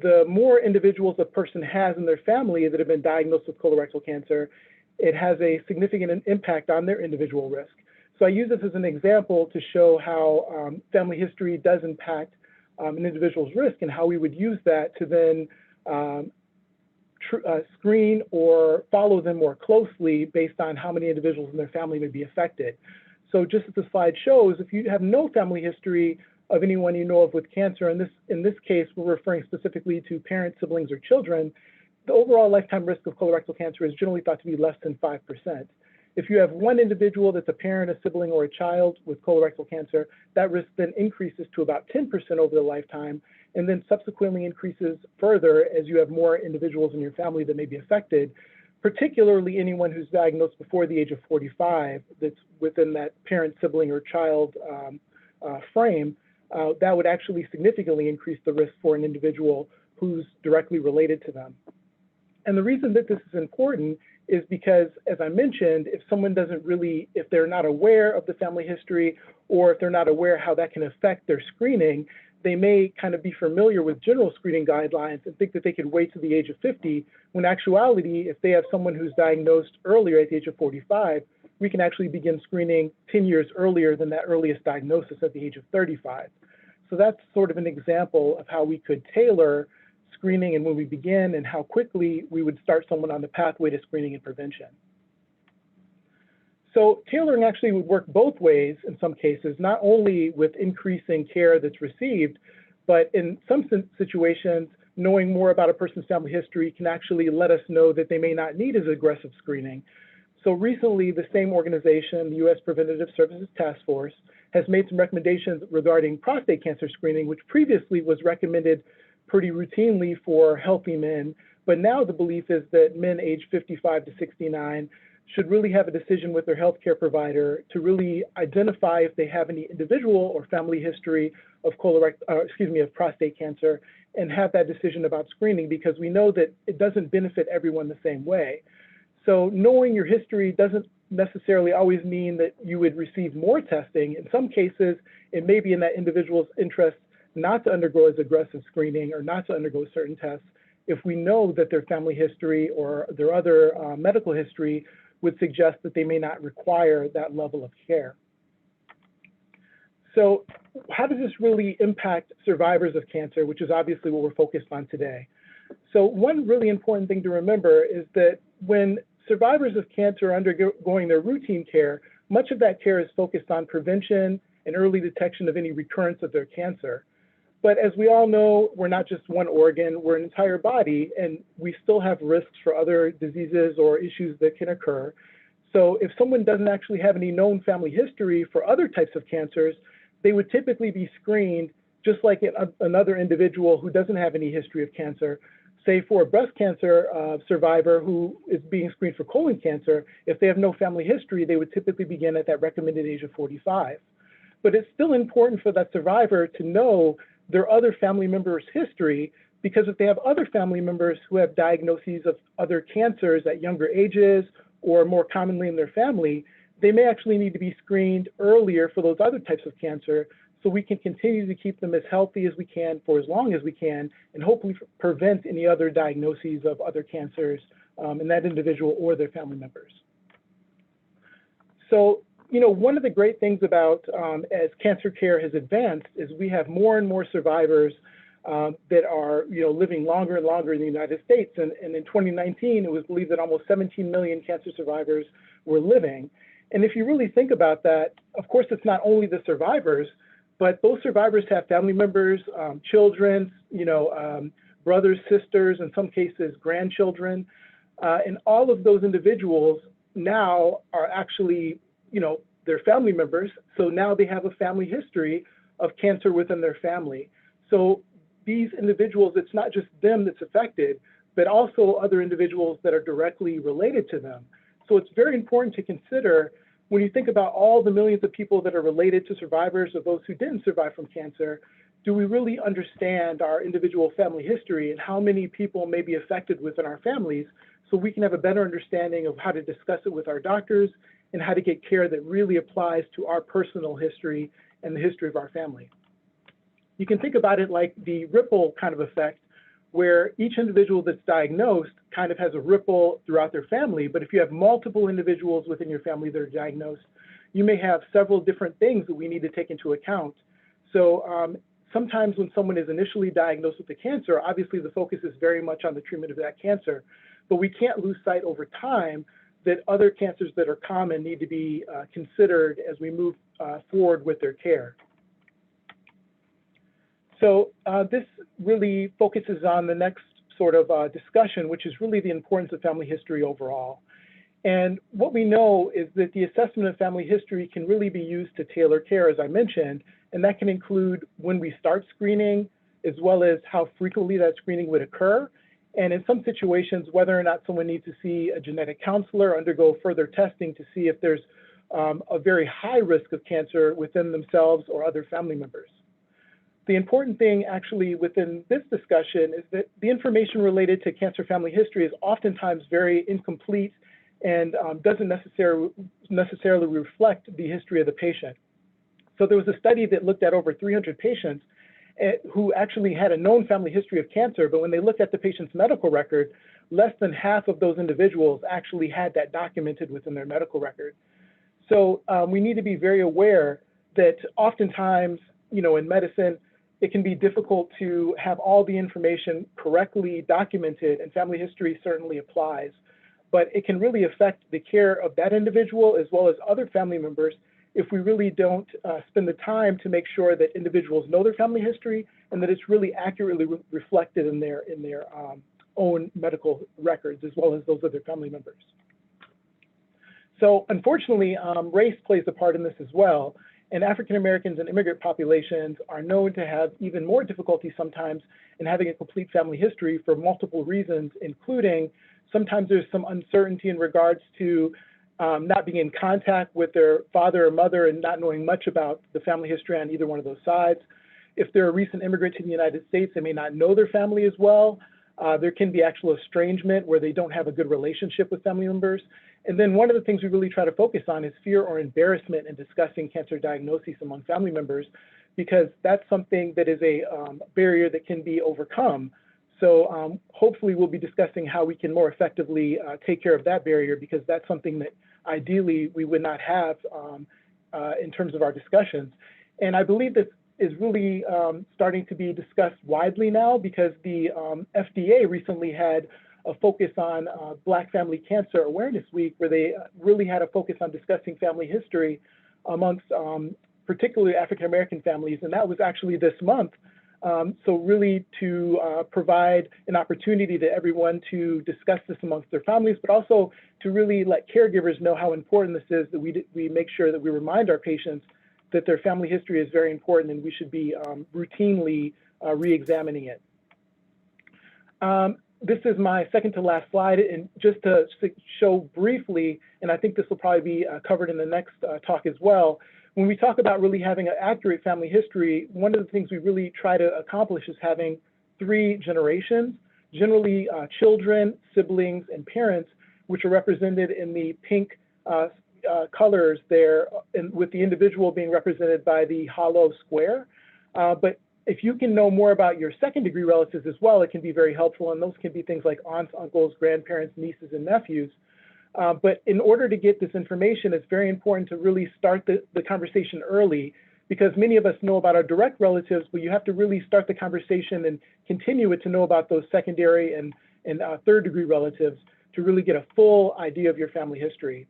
the more individuals a person has in their family that have been diagnosed with colorectal cancer, it has a significant impact on their individual risk. So I use this as an example to show how family history does impact an individual's risk and how we would use that to then screen or follow them more closely based on how many individuals in their family may be affected. So just as the slide shows, if you have no family history of anyone you know of with cancer, in this case, we're referring specifically to parents, siblings, or children, the overall lifetime risk of colorectal cancer is generally thought to be less than 5%. If you have one individual that's a parent, a sibling, or a child with colorectal cancer, that risk then increases to about 10% over the lifetime, and then subsequently increases further as you have more individuals in your family that may be affected, particularly anyone who's diagnosed before the age of 45 that's within that parent, sibling, or child frame. That would actually significantly increase the risk for an individual who's directly related to them. And the reason that this is important is because, as I mentioned, if someone doesn't really, if they're not aware of the family history, or if they're not aware how that can affect their screening, they may kind of be familiar with general screening guidelines and think that they could wait to the age of 50, when in actuality, if they have someone who's diagnosed earlier at the age of 45, we can actually begin screening 10 years earlier than that earliest diagnosis at the age of 35. So that's sort of an example of how we could tailor screening and when we begin and how quickly we would start someone on the pathway to screening and prevention. So tailoring actually would work both ways in some cases, not only with increasing care that's received, but in some situations, knowing more about a person's family history can actually let us know that they may not need as aggressive screening. So recently, the same organization, the U.S. Preventative Services Task Force, has made some recommendations regarding prostate cancer screening, which previously was recommended pretty routinely for healthy men. But now the belief is that men aged 55 to 69 should really have a decision with their healthcare provider to really identify if they have any individual or family history of of prostate cancer, and have that decision about screening, because we know that it doesn't benefit everyone the same way. So knowing your history doesn't necessarily always mean that you would receive more testing. In some cases, it may be in that individual's interest not to undergo as aggressive screening or not to undergo certain tests if we know that their family history or their other medical history would suggest that they may not require that level of care. So how does this really impact survivors of cancer, which is obviously what we're focused on today? So one really important thing to remember is that when survivors of cancer are undergoing their routine care, much of that care is focused on prevention and early detection of any recurrence of their cancer. But as we all know, we're not just one organ, we're an entire body, and we still have risks for other diseases or issues that can occur. So if someone doesn't actually have any known family history for other types of cancers, they would typically be screened just like another individual who doesn't have any history of cancer. Say for a breast cancer survivor who is being screened for colon cancer, if they have no family history, they would typically begin at that recommended age of 45. But it's still important for that survivor to know their other family members' history, because if they have other family members who have diagnoses of other cancers at younger ages or more commonly in their family, they may actually need to be screened earlier for those other types of cancer, so we can continue to keep them as healthy as we can for as long as we can, and hopefully prevent any other diagnoses of other cancers in that individual or their family members. So, you know, one of the great things about as cancer care has advanced is we have more and more survivors that are, you know, living longer and longer in the United States. And in 2019, it was believed that almost 17 million cancer survivors were living. And if you really think about that, of course, it's not only the survivors, but those survivors have family members, children, you know, brothers, sisters, in some cases, grandchildren. And all of those individuals now are actually, you know, their family members. So now they have a family history of cancer within their family. So these individuals, it's not just them that's affected, but also other individuals that are directly related to them. So it's very important to consider when you think about all the millions of people that are related to survivors or those who didn't survive from cancer, do we really understand our individual family history and how many people may be affected within our families, so we can have a better understanding of how to discuss it with our doctors and how to get care that really applies to our personal history and the history of our family. You can think about it like the ripple kind of effect, where each individual that's diagnosed kind of has a ripple throughout their family. But if you have multiple individuals within your family that are diagnosed, you may have several different things that we need to take into account. So sometimes when someone is initially diagnosed with the cancer, obviously the focus is very much on the treatment of that cancer. But we can't lose sight over time that other cancers that are common need to be considered as we move forward with their care. So this really focuses on the next sort of discussion, which is really the importance of family history overall. And what we know is that the assessment of family history can really be used to tailor care, as I mentioned, and that can include when we start screening, as well as how frequently that screening would occur. And in some situations, whether or not someone needs to see a genetic counselor, undergo further testing to see if there's a very high risk of cancer within themselves or other family members. The important thing actually within this discussion is that the information related to cancer family history is oftentimes very incomplete and doesn't necessarily reflect the history of the patient. So there was a study that looked at over 300 patients who actually had a known family history of cancer, but when they looked at the patient's medical record, less than half of those individuals actually had that documented within their medical record. So we need to be very aware that oftentimes, you know, in medicine, it can be difficult to have all the information correctly documented, and family history certainly applies. But it can really affect the care of that individual as well as other family members if we really don't spend the time to make sure that individuals know their family history and that it's really accurately reflected in their own medical records as well as those of their family members. So unfortunately, race plays a part in this as well. And African Americans and immigrant populations are known to have even more difficulty sometimes in having a complete family history for multiple reasons, including sometimes there's some uncertainty in regards to not being in contact with their father or mother and not knowing much about the family history on either one of those sides. If they're a recent immigrant to the United States, they may not know their family as well. There can be actual estrangement where they don't have a good relationship with family members. And then one of the things we really try to focus on is fear or embarrassment in discussing cancer diagnoses among family members, because that's something that is a barrier that can be overcome. So hopefully we'll be discussing how we can more effectively take care of that barrier, because that's something that ideally we would not have in terms of our discussions. And I believe this is really starting to be discussed widely now, because the FDA recently had a focus on Black Family Cancer Awareness Week, where they really had a focus on discussing family history amongst particularly African-American families, and that was actually this month. So really to provide an opportunity to everyone to discuss this amongst their families, but also to really let caregivers know how important this is, that we make sure that we remind our patients that their family history is very important and we should be routinely re-examining it. This is my second to last slide, and just to show briefly, and I think this will probably be covered in the next talk as well, when we talk about really having an accurate family history, one of the things we really try to accomplish is having 3 generations, generally children, siblings, and parents, which are represented in the pink colors there, and with the individual being represented by the hollow square. But if you can know more about your second-degree relatives as well, it can be very helpful, and those can be things like aunts, uncles, grandparents, nieces, and nephews. But in order to get this information, it's very important to really start the conversation early, because many of us know about our direct relatives, but you have to really start the conversation and continue it to know about those secondary and third-degree relatives to really get a full idea of your family history.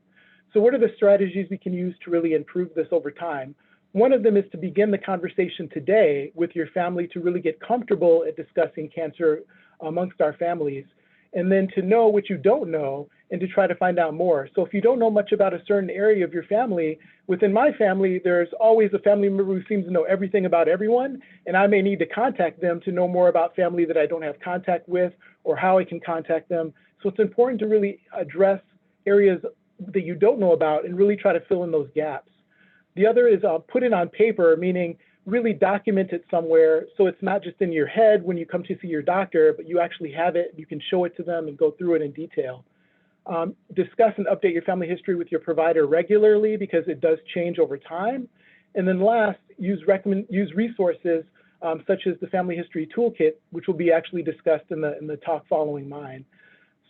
So what are the strategies we can use to really improve this over time? One of them is to begin the conversation today with your family to really get comfortable at discussing cancer amongst our families, and then to know what you don't know and to try to find out more. So if you don't know much about a certain area of your family, within my family, there's always a family member who seems to know everything about everyone, and I may need to contact them to know more about family that I don't have contact with or how I can contact them. So it's important to really address areas that you don't know about and really try to fill in those gaps. The other is put it on paper, meaning really document it somewhere so it's not just in your head when you come to see your doctor, but you actually have it, you can show it to them and go through it in detail. Discuss and update your family history with your provider regularly, because it does change over time. And then last, use resources such as the Family History Toolkit, which will be actually discussed in the talk following mine.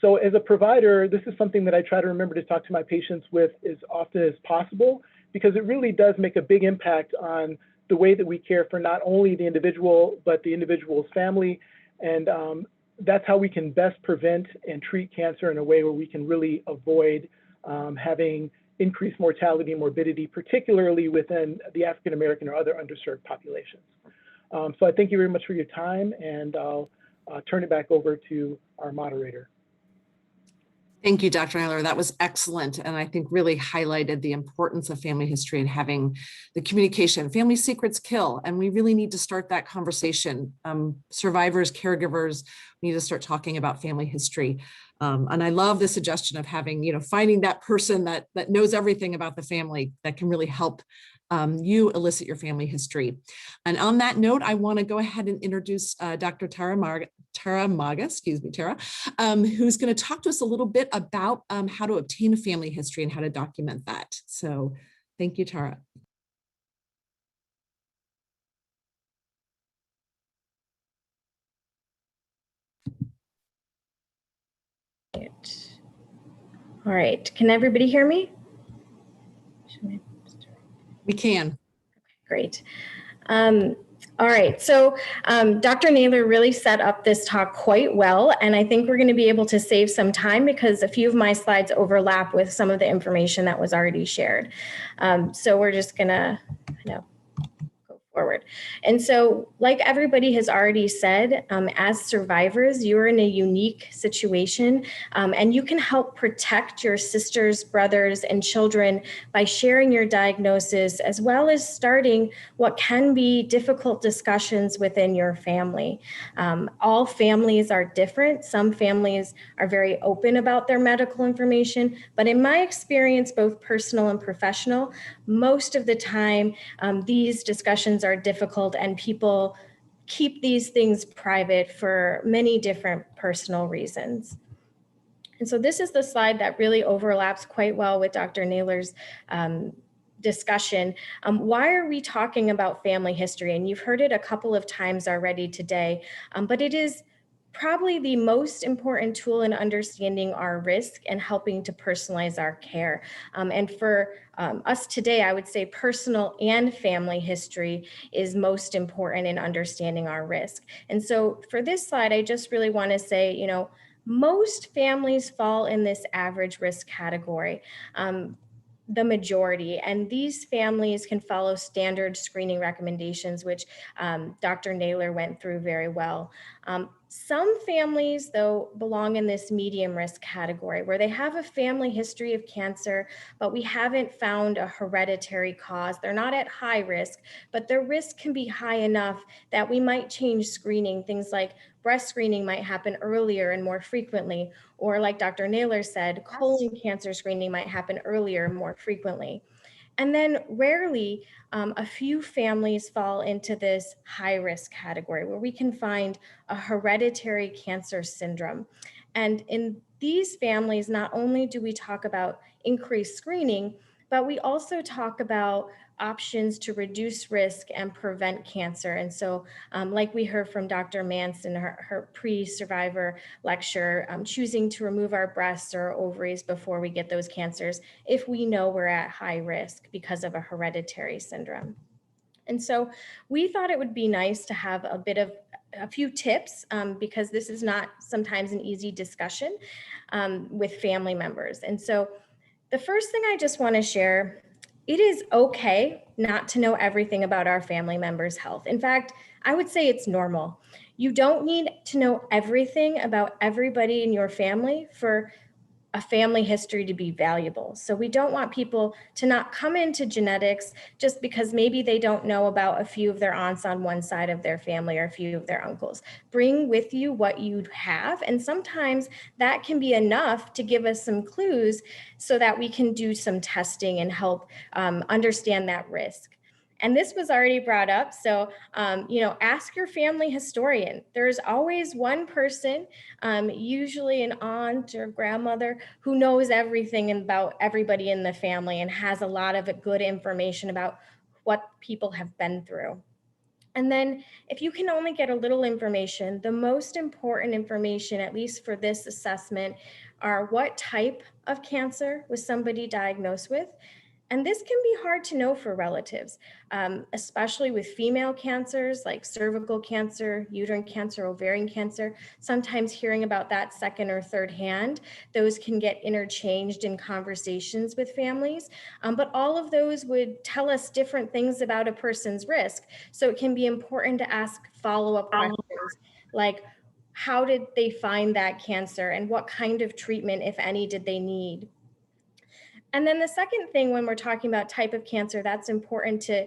So as a provider, this is something that I try to remember to talk to my patients with as often as possible, because it really does make a big impact on the way that we care for not only the individual, but the individual's family. And that's how we can best prevent and treat cancer in a way where we can really avoid having increased mortality and morbidity, particularly within the African-American or other underserved populations. So I thank you very much for your time, and I'll turn it back over to our moderator. Thank you, Dr. Naylor. That was excellent. And I think really highlighted the importance of family history and having the communication. Family secrets kill, and we really need to start that conversation. Survivors, caregivers, we need to start talking about family history. And I love the suggestion of having, finding that person that knows everything about the family that can really help you elicit your family history. And on that note, I want to go ahead and introduce Dr. Tara Maga, who's going to talk to us a little bit about how to obtain a family history and how to document that. So thank you, Tara. All right, can everybody hear me? We can. Great. All right, so Dr. Naylor really set up this talk quite well, and I think we're going to be able to save some time because a few of my slides overlap with some of the information that was already shared. So we're just going to go forward. And so, like everybody has already said, as survivors, you're in a unique situation, and you can help protect your sisters, brothers, and children by sharing your diagnosis, as well as starting what can be difficult discussions within your family. All families are different. Some families are very open about their medical information, but in my experience, both personal and professional, most of the time, these discussions are difficult and people keep these things private for many different personal reasons. And so this is the slide that really overlaps quite well with Dr. Naylor's discussion. Why are we talking about family history? And you've heard it a couple of times already today, but it is probably the most important tool in understanding our risk and helping to personalize our care. And for us today, I would say personal and family history is most important in understanding our risk. And so for this slide, I just really want to say, you know, most families fall in this average risk category. The majority, and these families can follow standard screening recommendations, which Dr. Naylor went through very well. Some families, though, belong in this medium risk category where they have a family history of cancer, but we haven't found a hereditary cause. They're not at high risk, but their risk can be high enough that we might change screening. Things like breast screening might happen earlier and more frequently, or like Dr. Naylor said, colon cancer screening might happen earlier and more frequently. And then rarely, a few families fall into this high risk category where we can find a hereditary cancer syndrome. And in these families, not only do we talk about increased screening, but we also talk about options to reduce risk and prevent cancer. And so like we heard from Dr. Manson, her pre-survivor lecture, choosing to remove our breasts or ovaries before we get those cancers if we know we're at high risk because of a hereditary syndrome. And so we thought it would be nice to have a few tips because this is not sometimes an easy discussion with family members. And so the first thing I just want to share, it is okay not to know everything about our family members' health. In fact, I would say it's normal. You don't need to know everything about everybody in your family for a family history to be valuable. So we don't want people to not come into genetics just because maybe they don't know about a few of their aunts on one side of their family or a few of their uncles. Bring with you what you have, and sometimes that can be enough to give us some clues so that we can do some testing and help understand that risk. And this was already brought up. So, ask your family historian. There's always one person, usually an aunt or grandmother, who knows everything about everybody in the family and has a lot of good information about what people have been through. And then if you can only get a little information, the most important information, at least for this assessment, are what type of cancer was somebody diagnosed with. And this can be hard to know for relatives, especially with female cancers like cervical cancer, uterine cancer, ovarian cancer. Sometimes hearing about that second or third hand, those can get interchanged in conversations with families. But all of those would tell us different things about a person's risk. So it can be important to ask follow-up questions like, how did they find that cancer and what kind of treatment, if any, did they need? And then the second thing when we're talking about type of cancer that's important to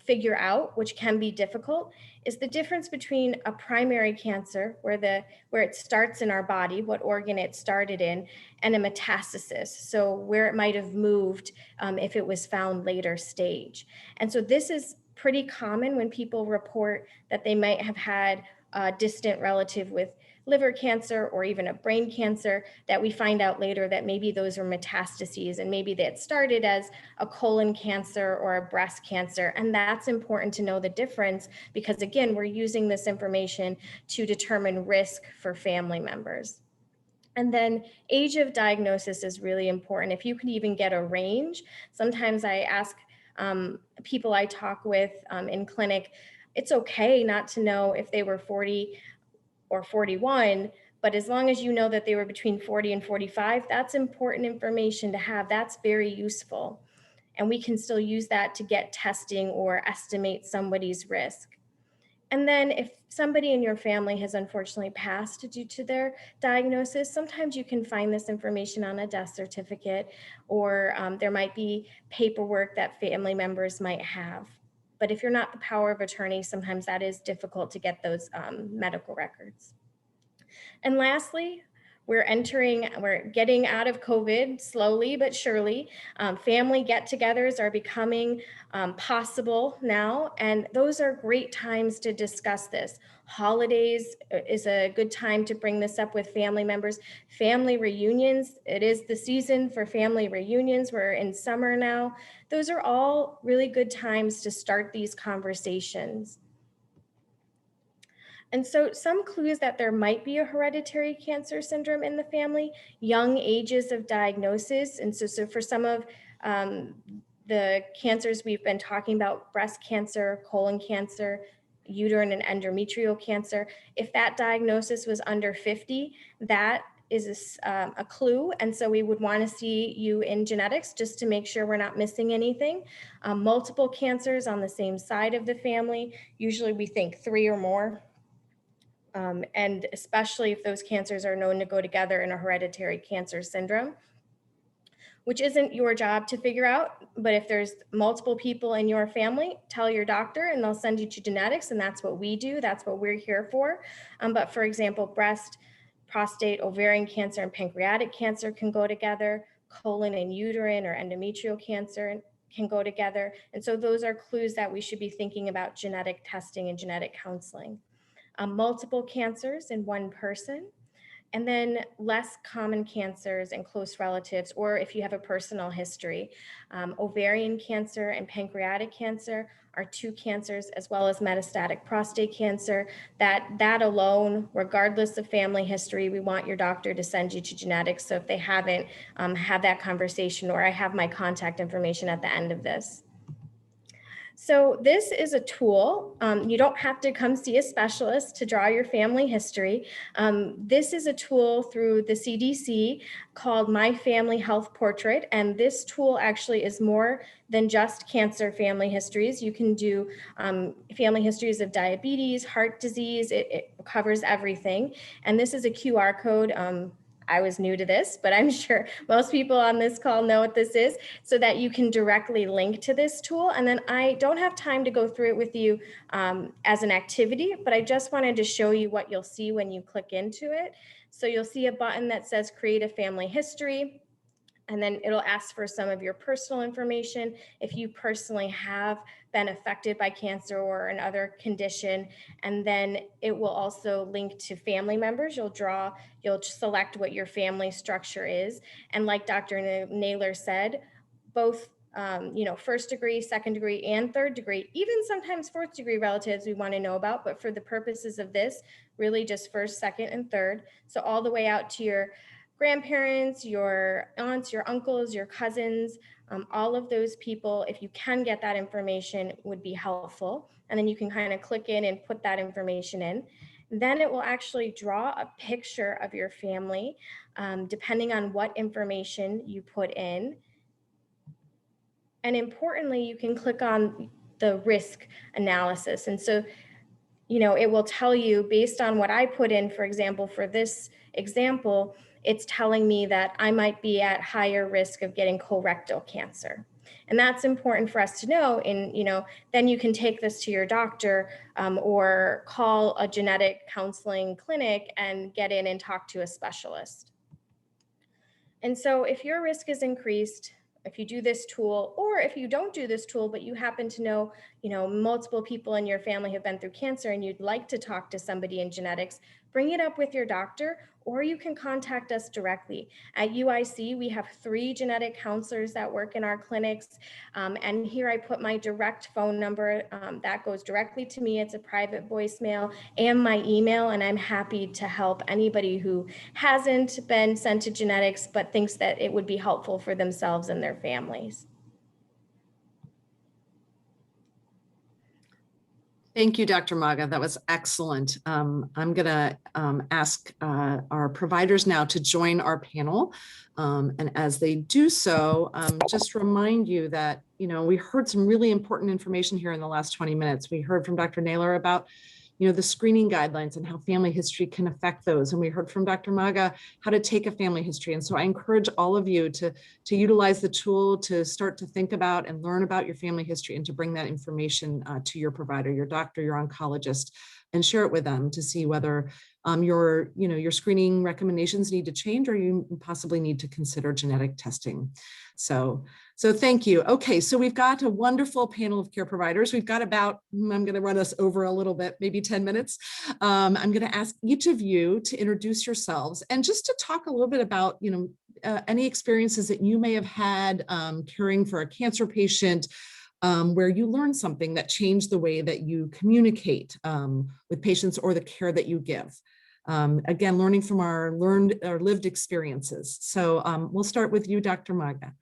figure out, which can be difficult, is the difference between a primary cancer, where it starts in our body, what organ it started in, and a metastasis, so where it might have moved if it was found later stage. And so this is pretty common when people report that they might have had a distant relative with liver cancer or even a brain cancer, that we find out later that maybe those are metastases and maybe that started as a colon cancer or a breast cancer. And that's important to know the difference because, again, we're using this information to determine risk for family members. And then age of diagnosis is really important. If you can even get a range, sometimes I ask people I talk with in clinic, it's okay not to know if they were 40 or 41, but as long as you know that they were between 40 and 45, that's important information to have. That's very useful. And we can still use that to get testing or estimate somebody's risk. And then if somebody in your family has unfortunately passed due to their diagnosis, sometimes you can find this information on a death certificate, or there might be paperwork that family members might have. But if you're not the power of attorney, sometimes that is difficult to get those medical records. And lastly, we're getting out of COVID slowly but surely. Family get-togethers are becoming possible now, and those are great times to discuss this. Holidays is a good time to bring this up with family members. Family reunions, it is the season for family reunions. We're in summer now. Those are all really good times to start these conversations. And so some clues that there might be a hereditary cancer syndrome in the family: young ages of diagnosis. And so for some of the cancers we've been talking about, breast cancer, colon cancer, uterine and endometrial cancer, if that diagnosis was under 50, that is a clue. And so we would want to see you in genetics just to make sure we're not missing anything. Multiple cancers on the same side of the family, usually we think 3 or more. And especially if those cancers are known to go together in a hereditary cancer syndrome, which isn't your job to figure out. But if there's multiple people in your family, tell your doctor and they'll send you to genetics, and that's what we do. That's what we're here for. But for example, breast, prostate, ovarian cancer, and pancreatic cancer can go together. Colon and uterine or endometrial cancer can go together. And so those are clues that we should be thinking about genetic testing and genetic counseling. Multiple cancers in one person, and then less common cancers in close relatives, or if you have a personal history. Ovarian cancer and pancreatic cancer are 2 cancers, as well as metastatic prostate cancer. That alone, regardless of family history, we want your doctor to send you to genetics. So if they haven't, have that conversation, or I have my contact information at the end of this. So this is a tool. You don't have to come see a specialist to draw your family history. This is a tool through the CDC called My Family Health Portrait. And this tool actually is more than just cancer family histories. You can do family histories of diabetes, heart disease. It covers everything. And this is a QR code. I was new to this, but I'm sure most people on this call know what this is, so that you can directly link to this tool. And then I don't have time to go through it with you as an activity, but I just wanted to show you what you'll see when you click into it. So you'll see a button that says create a family history. And then it'll ask for some of your personal information. If you personally have been affected by cancer or another condition, and then it will also link to family members. You'll select what your family structure is. And like Dr. Naylor said, both first degree, second degree, and third degree, even sometimes fourth degree relatives we want to know about, but for the purposes of this, really just first, second, and third. So all the way out to your grandparents, your aunts, your uncles, your cousins, all of those people, if you can get that information, would be helpful. And then you can kind of click in and put that information in. Then it will actually draw a picture of your family, depending on what information you put in. And importantly, you can click on the risk analysis. And so, it will tell you based on what I put in, for example, for this example, it's telling me that I might be at higher risk of getting colorectal cancer. And that's important for us to know. And, then you can take this to your doctor or call a genetic counseling clinic and get in and talk to a specialist. And so if your risk is increased, if you do this tool, or if you don't do this tool, but you happen to know, multiple people in your family have been through cancer and you'd like to talk to somebody in genetics, bring it up with your doctor, or you can contact us directly. At UIC, we have 3 genetic counselors that work in our clinics. And here I put my direct phone number that goes directly to me. It's a private voicemail, and my email, and I'm happy to help anybody who hasn't been sent to genetics but thinks that it would be helpful for themselves and their families. Thank you, Dr. Maga. That was excellent. I'm going to ask our providers now to join our panel. And as they do so, just remind you that, we heard some really important information here in the last 20 minutes. We heard from Dr. Naylor about the screening guidelines and how family history can affect those. And we heard from Dr. Maga how to take a family history. And so I encourage all of you to utilize the tool to start to think about and learn about your family history and to bring that information to your provider, your doctor, your oncologist, and share it with them to see whether your screening recommendations need to change or you possibly need to consider genetic testing. So thank you. Okay, so we've got a wonderful panel of care providers. We've got about, I'm going to run us over a little bit, maybe 10 minutes. I'm going to ask each of you to introduce yourselves and just to talk a little bit about, any experiences that you may have had caring for a cancer patient, where you learned something that changed the way that you communicate with patients or the care that you give. Again, learning from our lived experiences. So we'll start with you, Dr. Maga.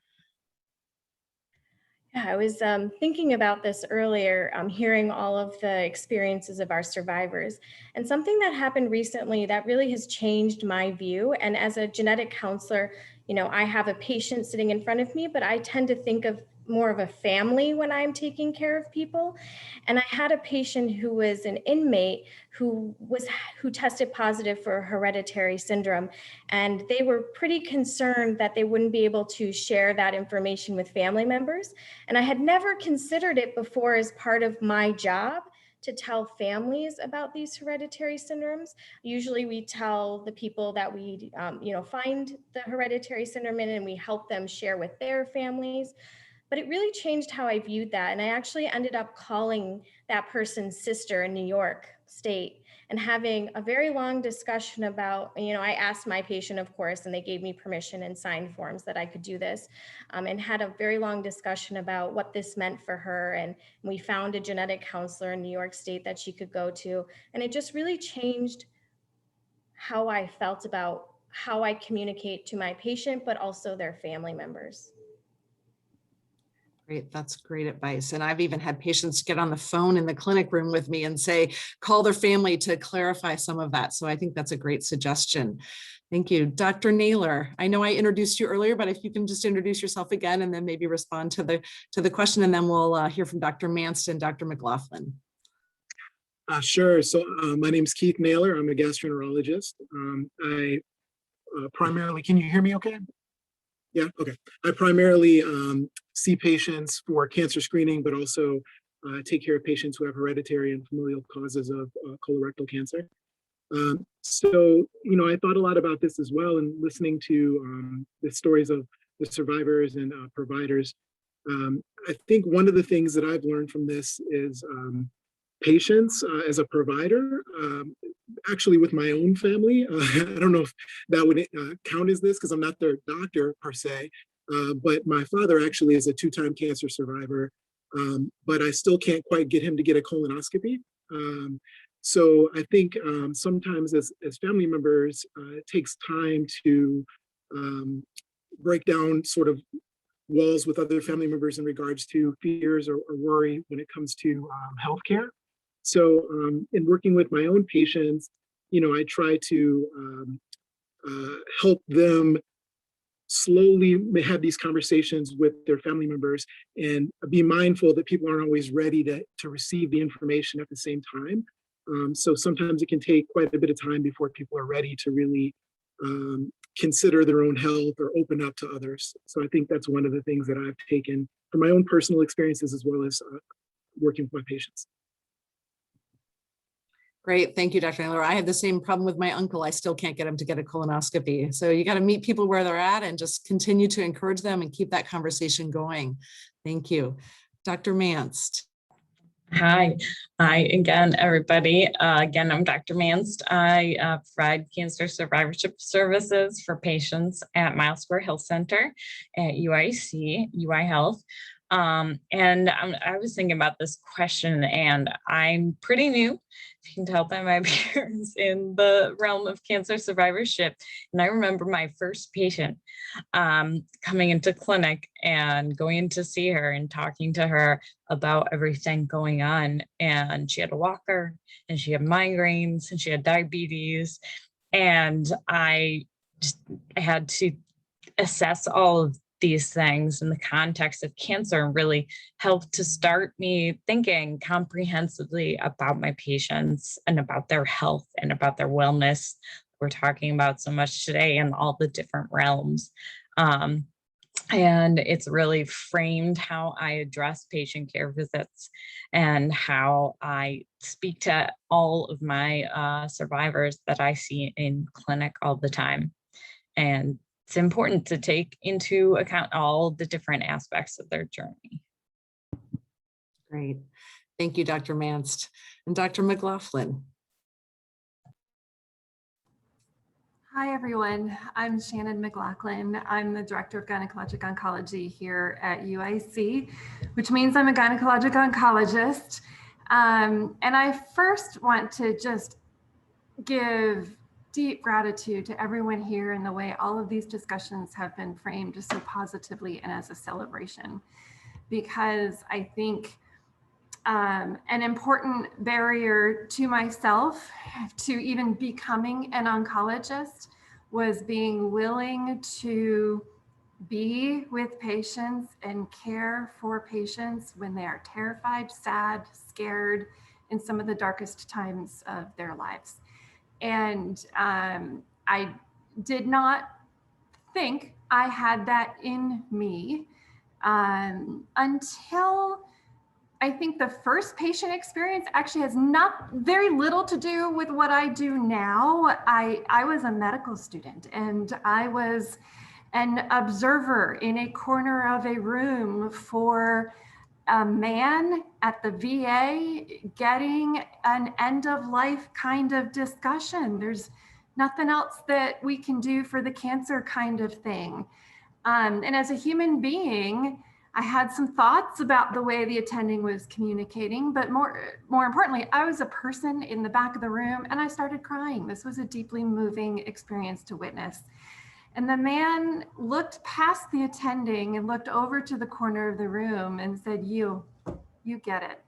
Yeah, I was thinking about this earlier, hearing all of the experiences of our survivors, and something that happened recently that really has changed my view. And as a genetic counselor, I have a patient sitting in front of me, but I tend to think of more of a family when I'm taking care of people. And I had a patient who was an inmate who tested positive for hereditary syndrome. And they were pretty concerned that they wouldn't be able to share that information with family members. And I had never considered it before as part of my job to tell families about these hereditary syndromes. Usually we tell the people that we find the hereditary syndrome in, and we help them share with their families. But it really changed how I viewed that. And I actually ended up calling that person's sister in New York State and having a very long discussion about, I asked my patient, of course, and they gave me permission and signed forms that I could do this, and had a very long discussion about what this meant for her. And we found a genetic counselor in New York State that she could go to. And it just really changed how I felt about how I communicate to my patient, but also their family members. Great, that's great advice. And I've even had patients get on the phone in the clinic room with me and say, call their family to clarify some of that. So I think that's a great suggestion. Thank you. Dr. Naylor, I know I introduced you earlier, but if you can just introduce yourself again and then maybe respond to the question, and then we'll hear from Dr. Manst and Dr. McLaughlin. Sure. So my name is Keith Naylor. I'm a gastroenterologist. I primarily, can you hear me okay? Yeah, okay. I primarily see patients for cancer screening, but also take care of patients who have hereditary and familial causes of colorectal cancer. So, I thought a lot about this as well, and listening to the stories of the survivors and providers. I think one of the things that I've learned from this is patience as a provider, actually with my own family. I don't know if that would count as this because I'm not their doctor per se, but my father actually is a 2-time cancer survivor, but I still can't quite get him to get a colonoscopy. So I think sometimes as family members, it takes time to break down sort of walls with other family members in regards to fears or worry when it comes to healthcare. So in working with my own patients, I try to help them slowly have these conversations with their family members and be mindful that people aren't always ready to receive the information at the same time. So sometimes it can take quite a bit of time before people are ready to really consider their own health or open up to others. So I think that's one of the things that I've taken from my own personal experiences as well as working with my patients. Great, thank you, Dr. Naylor. I had the same problem with my uncle. I still can't get him to get a colonoscopy. So you got to meet people where they're at and just continue to encourage them and keep that conversation going. Thank you. Dr. Manst. Hi again, everybody. Again, I'm Dr. Manst. I provide cancer survivorship services for patients at Miles Square Health Center at UIC, UI Health. And I was thinking about this question, and I'm pretty new you can tell by my appearance, in the realm of cancer survivorship. And I remember my first patient coming into clinic and going in to see her and talking to her about everything going on. And she had a walker, and she had migraines, and she had diabetes. And I had to assess all of these things in the context of cancer, and really helped to start me thinking comprehensively about my patients and about their health and about their wellness. We're talking about so much today in all the different realms. And it's really framed how I address patient care visits and how I speak to all of my survivors that I see in clinic all the time. And it's important to take into account all the different aspects of their journey. Great. Thank you, Dr. Manst. And Dr. McLaughlin. Hi, everyone. I'm Shannon McLaughlin. I'm the Director of Gynecologic Oncology here at UIC, which means I'm a gynecologic oncologist. And I first want to just give deep gratitude to everyone here in the way all of these discussions have been framed so positively and as a celebration, because I think an important barrier to myself to even becoming an oncologist was being willing to be with patients and care for patients when they are terrified, sad, scared, in some of the darkest times of their lives. And I did not think I had that in me until I think the first patient experience actually has not very little to do with what I do now. I was a medical student, and I was an observer in a corner of a room for a man at the VA getting an end of life kind of discussion. There's nothing else that we can do for the cancer kind of thing. And as a human being, I had some thoughts about the way the attending was communicating, but more importantly, I was a person in the back of the room, and I started crying. This was a deeply moving experience to witness. And the man looked past the attending and looked over to the corner of the room and said, you get it.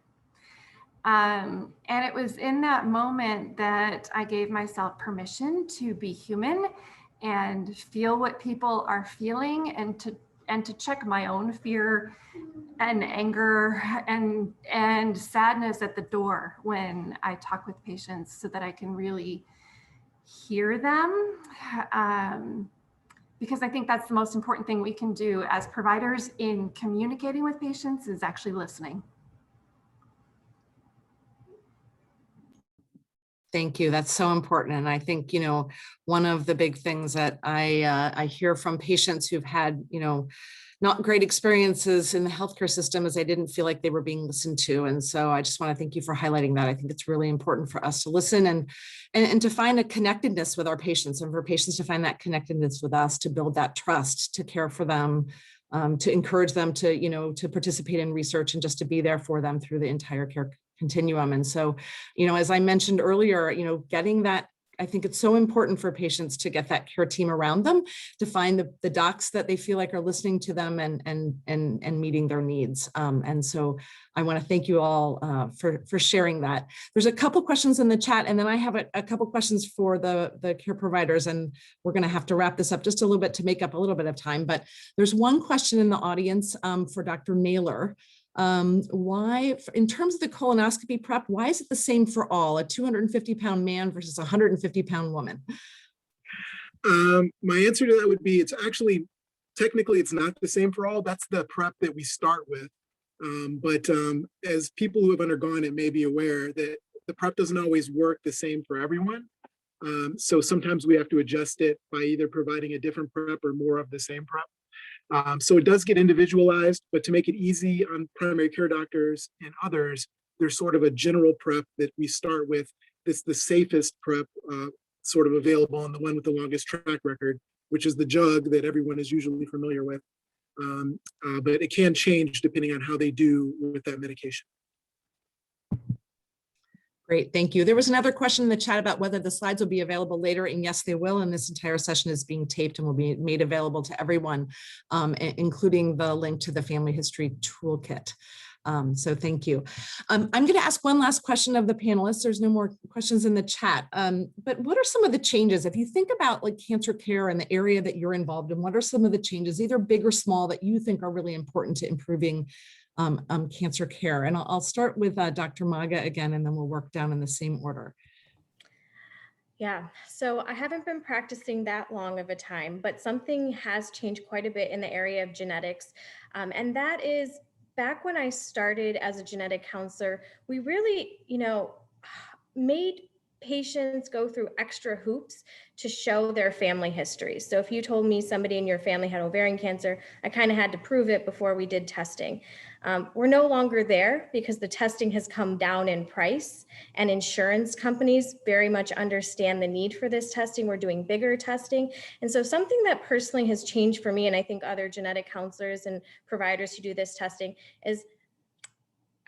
And it was in that moment that I gave myself permission to be human and feel what people are feeling, and to check my own fear and anger and sadness at the door when I talk with patients, so that I can really hear them. Because I think that's the most important thing we can do as providers in communicating with patients, is actually listening. Thank you. That's so important. And I think, one of the big things that I hear from patients who've had, not great experiences in the healthcare system is they didn't feel like they were being listened to. And so I just want to thank you for highlighting that. I think it's really important for us to listen and to find a connectedness with our patients, and for patients to find that connectedness with us, to build that trust, to care for them, to encourage them to, to participate in research, and just to be there for them through the entire care continuum. And so, as I mentioned earlier, getting that, I think it's so important for patients to get that care team around them, to find the docs that they feel like are listening to them and meeting their needs. And so I want to thank you all for sharing that. There's a couple questions in the chat, and then I have a couple questions for the care providers, and we're going to have to wrap this up just a little bit to make up a little bit of time. But there's one question in the audience for Dr. Naylor. Why, in terms of the colonoscopy prep, why is it the same for all, a 250-pound man versus a 150-pound woman? My answer to that would be, it's actually, technically, it's not the same for all. That's the prep that we start with. But as people who have undergone it may be aware, that the prep doesn't always work the same for everyone. So sometimes we have to adjust it by either providing a different prep or more of the same prep. So it does get individualized, but to make it easy on primary care doctors and others, there's sort of a general prep that we start with. It's the safest prep sort of available, and the one with the longest track record, which is the jug that everyone is usually familiar with. But it can change depending on how they do with that medication. Great, thank you. There was another question in the chat about whether the slides will be available later, and yes, they will. And this entire session is being taped and will be made available to everyone, including the link to the Family History Toolkit. So thank you. I'm going to ask one last question of the panelists. There's no more questions in the chat. But what are some of the changes, if you think about like cancer care and the area that you're involved in, what are some of the changes, either big or small, that you think are really important to improving cancer care? And I'll start with Dr. Maga again, and then we'll work down in the same order. Yeah, so I haven't been practicing that long of a time, but something has changed quite a bit in the area of genetics. And that is, back when I started as a genetic counselor, we really, made patients go through extra hoops to show their family history. So if you told me somebody in your family had ovarian cancer, I kind of had to prove it before we did testing. We're no longer there because the testing has come down in price, and insurance companies very much understand the need for this testing. We're doing bigger testing. And so something that personally has changed for me, and I think other genetic counselors and providers who do this testing, is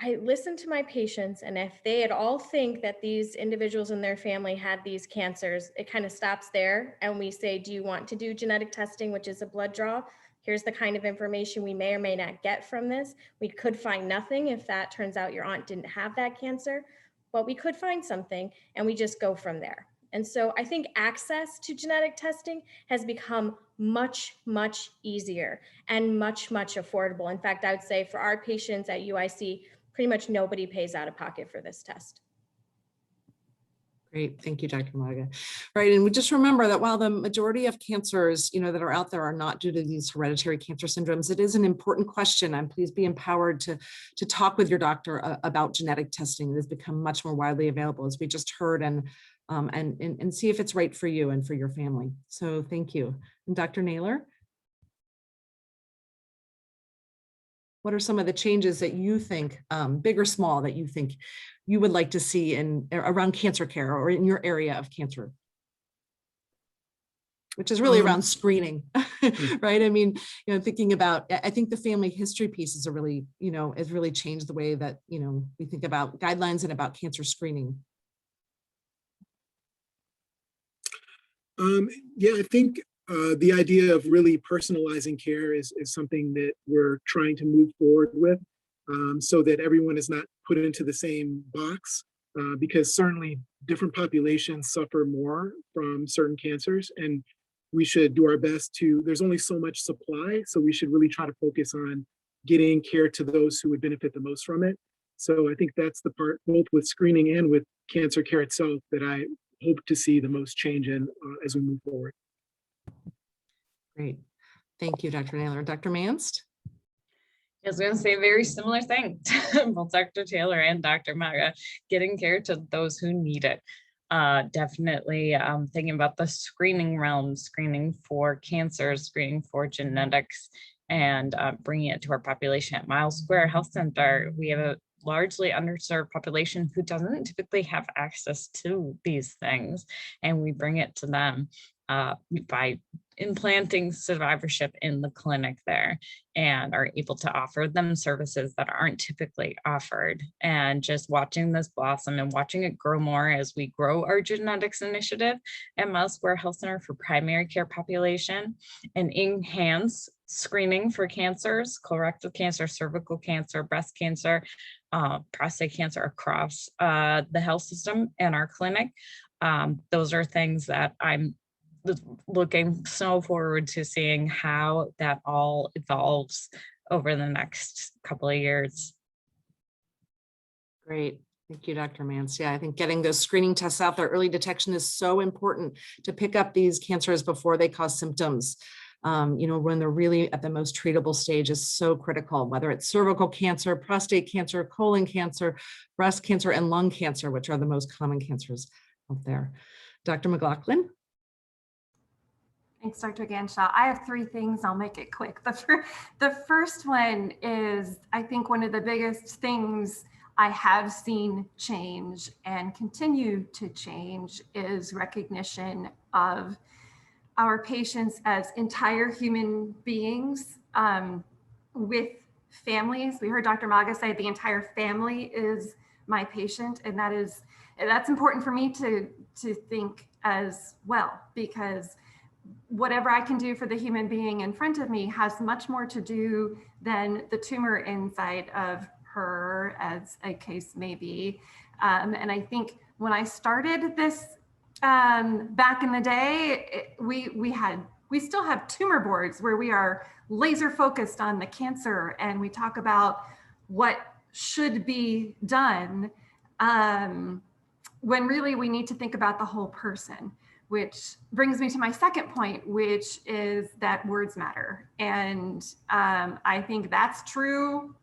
I listen to my patients, and if they at all think that these individuals in their family had these cancers, it kind of stops there. And we say, do you want to do genetic testing, which is a blood draw? Here's the kind of information we may or may not get from this. We could find nothing if that turns out your aunt didn't have that cancer, but we could find something, and we just go from there. And so I think access to genetic testing has become much, much easier and much, much affordable. In fact, I would say for our patients at UIC, pretty much nobody pays out of pocket for this test. Great, thank you, Dr. Maga. Right, and we just remember that while the majority of cancers, that are out there are not due to these hereditary cancer syndromes, it is an important question, and please be empowered to talk with your doctor about genetic testing. It has become much more widely available, as we just heard, and see if it's right for you and for your family. So thank you. And Dr. Naylor? What are some of the changes that you think, big or small, that you think you would like to see around cancer care or in your area of cancer? Which is really around screening, right? I mean, thinking about, I think the family history piece is has really changed the way that, we think about guidelines and about cancer screening. Yeah, I think the idea of really personalizing care is something that we're trying to move forward with, so that everyone is not put into the same box, because certainly different populations suffer more from certain cancers, and we should do our best there's only so much supply, so we should really try to focus on getting care to those who would benefit the most from it. So I think that's the part, both with screening and with cancer care itself, that I hope to see the most change in as we move forward. Great. Thank you, Dr. Naylor. Dr. Manst? I was going to say a very similar thing to both Dr. Taylor and Dr. Maga, getting care to those who need it. Definitely thinking about the screening realm, screening for cancer, screening for genetics, and bringing it to our population at Miles Square Health Center. We have a largely underserved population who doesn't typically have access to these things, and we bring it to them by implanting survivorship in the clinic there, and are able to offer them services that aren't typically offered. And just watching this blossom and watching it grow more as we grow our genetics initiative at Miles Square Health Center for primary care population, and enhance screening for cancers, colorectal cancer, cervical cancer, breast cancer, prostate cancer across the health system and our clinic. Those are things that I'm looking so forward to seeing how that all evolves over the next couple of years. Great. Thank you, Dr. Mance. Yeah, I think getting those screening tests out there, early detection, is so important to pick up these cancers before they cause symptoms. When they're really at the most treatable stage is so critical, whether it's cervical cancer, prostate cancer, colon cancer, breast cancer, and lung cancer, which are the most common cancers out there. Dr. McLaughlin? Thanks, Dr. Ganshaw. I have three things. I'll make it quick. The first one is, I think one of the biggest things I have seen change and continue to change is recognition of our patients as entire human beings with families. We heard Dr. Maga say the entire family is my patient, and that is that's important for me to think as well, because whatever I can do for the human being in front of me has much more to do than the tumor inside of her, as a case may be. And I think when I started this back in the day, we still have tumor boards where we are laser focused on the cancer and we talk about what should be done, when really we need to think about the whole person, which brings me to my second point, which is that words matter. And I think that's true,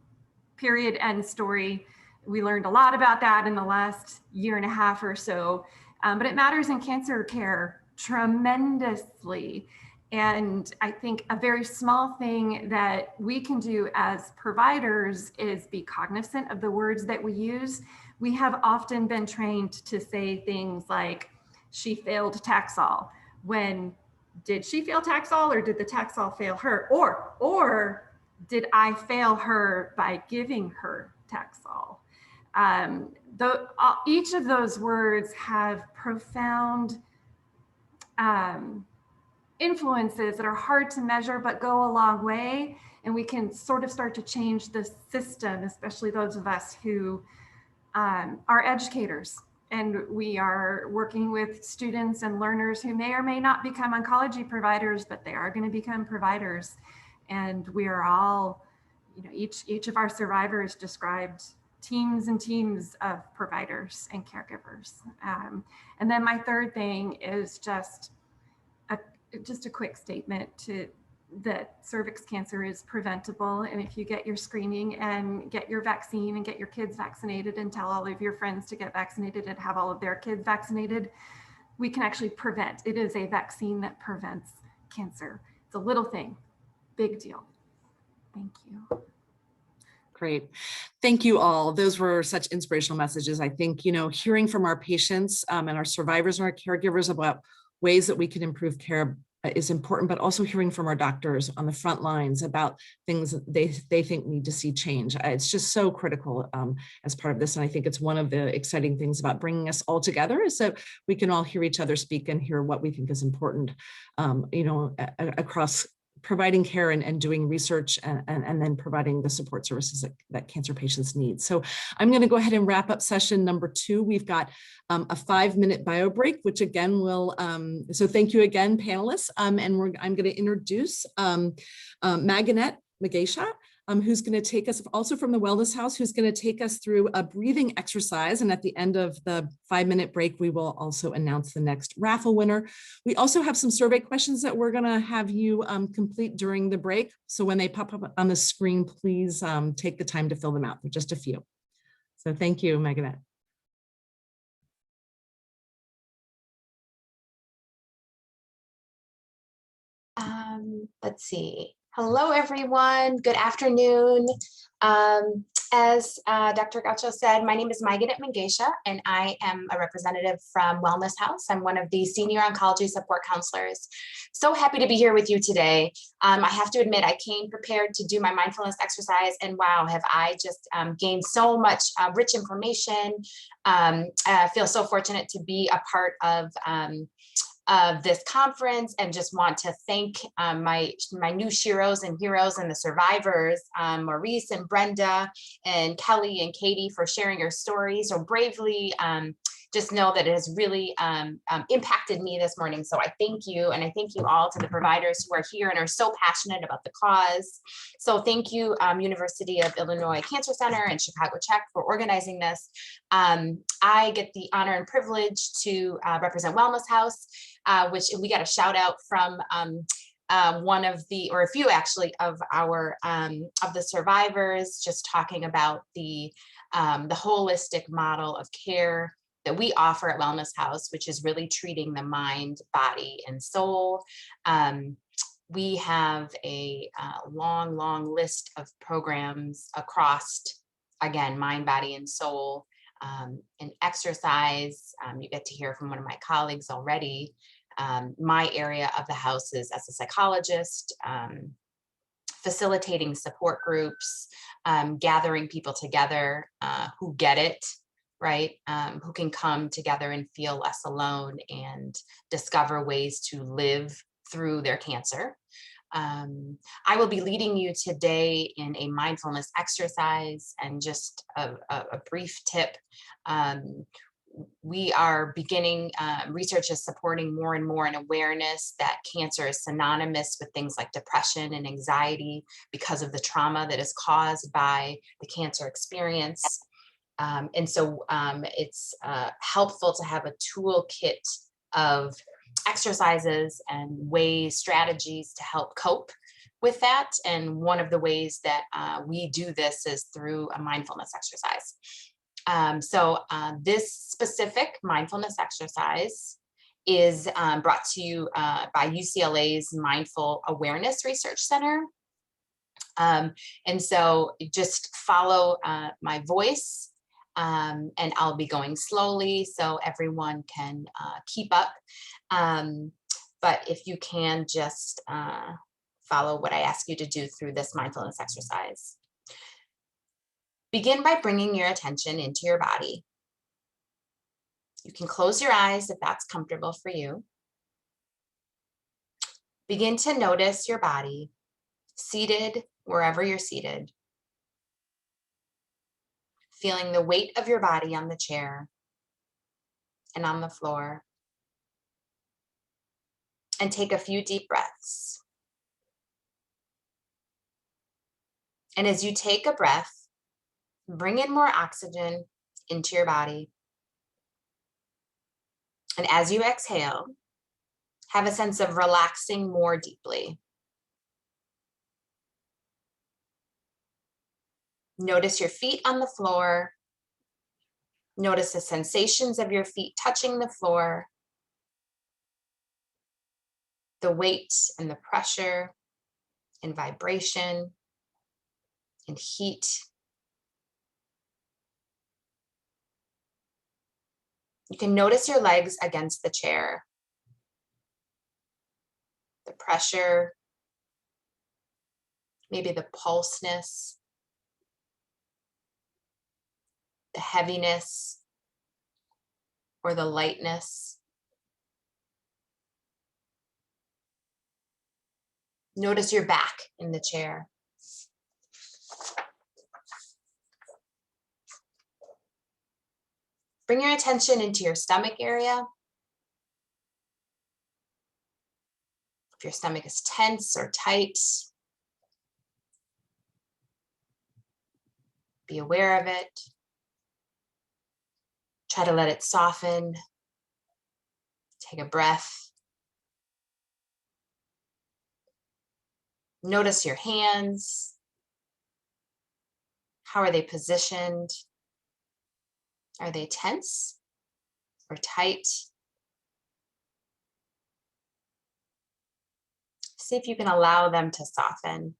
period, end story. We learned a lot about that in the last year and a half or so, but it matters in cancer care tremendously. And I think a very small thing that we can do as providers is be cognizant of the words that we use. We have often been trained to say things like, she failed Taxol, when did she fail Taxol or did the Taxol fail her? Or did I fail her by giving her Taxol? Each of those words have profound influences that are hard to measure but go a long way, and we can sort of start to change the system, especially those of us who are educators and we are working with students and learners who may or may not become oncology providers, but they are going to become providers. And we are all, each of our survivors described teams and teams of providers and caregivers. And then my third thing is just a quick statement that cervix cancer is preventable. And if you get your screening and get your vaccine and get your kids vaccinated and tell all of your friends to get vaccinated and have all of their kids vaccinated, we can actually prevent. It is a vaccine that prevents cancer. It's a little thing, big deal. Thank you. Great. Thank you all. Those were such inspirational messages. I think, hearing from our patients and our survivors and our caregivers about ways that we can improve care is important, but also hearing from our doctors on the front lines about things that they think need to see change. It's just so critical as part of this. And I think it's one of the exciting things about bringing us all together is that we can all hear each other speak and hear what we think is important, across providing care and doing research and then providing the support services that cancer patients need. So I'm going to go ahead and wrap up session number 2. We've got a 5-minute bio break, which again will, so thank you again, panelists. And I'm going to introduce Maganet Magesha, who's going to take us also from the Wellness House, who's going to take us through a breathing exercise. And at the end of the 5-minute break, we will also announce the next raffle winner. We also have some survey questions that we're going to have you complete during the break. So when they pop up on the screen, please take the time to fill them out. They're just a few. So thank you, Maganet. Let's see. Hello, everyone. Good afternoon. As Dr. Gaucho said, my name is Maganet Magesha, and I am a representative from Wellness House. I'm one of the senior oncology support counselors. So happy to be here with you today. I have to admit, I came prepared to do my mindfulness exercise, and wow, have I just gained so much rich information. I feel so fortunate to be a part of this conference, and just want to thank my new Shiros and heroes and the survivors, Maurice and Brenda and Kelly and Katie, for sharing your stories so bravely. Just know that it has really impacted me this morning. So I thank you, and I thank you all to the providers who are here and are so passionate about the cause. So thank you, University of Illinois Cancer Center and Chicago CHEC for organizing this. I get the honor and privilege to represent Wellness House, which we got a shout out from one of the, or a few actually, of our of the survivors, just talking about the holistic model of care that we offer at Wellness House, which is really treating the mind, body, and soul. We have a long list of programs across, again, mind, body, and soul, and exercise. You get to hear from one of my colleagues already. My area of the house is as a psychologist, facilitating support groups, gathering people together who get it, right? Who can come together and feel less alone and discover ways to live through their cancer. I will be leading you today in a mindfulness exercise, and just a brief tip. We are beginning, research is supporting more and more an awareness that cancer is synonymous with things like depression and anxiety because of the trauma that is caused by the cancer experience. And so it's helpful to have a toolkit of exercises and ways, strategies to help cope with that. And one of the ways that we do this is through a mindfulness exercise. This specific mindfulness exercise is brought to you by UCLA's Mindful Awareness Research Center. And so just follow my voice, and I'll be going slowly so everyone can keep up. But if you can just follow what I ask you to do through this mindfulness exercise. Begin by bringing your attention into your body. You can close your eyes if that's comfortable for you. Begin to notice your body, seated wherever you're seated. Feeling the weight of your body on the chair and on the floor. And take a few deep breaths. And as you take a breath, bring in more oxygen into your body. And as you exhale, have a sense of relaxing more deeply. Notice your feet on the floor. Notice the sensations of your feet touching the floor, the weight and the pressure and vibration and heat. You can notice your legs against the chair, the pressure, maybe the pulseness, the heaviness, or the lightness. Notice your back in the chair. Bring your attention into your stomach area. If your stomach is tense or tight, be aware of it. Try to let it soften. Take a breath. Notice your hands. How are they positioned? Are they tense or tight? See if you can allow them to soften.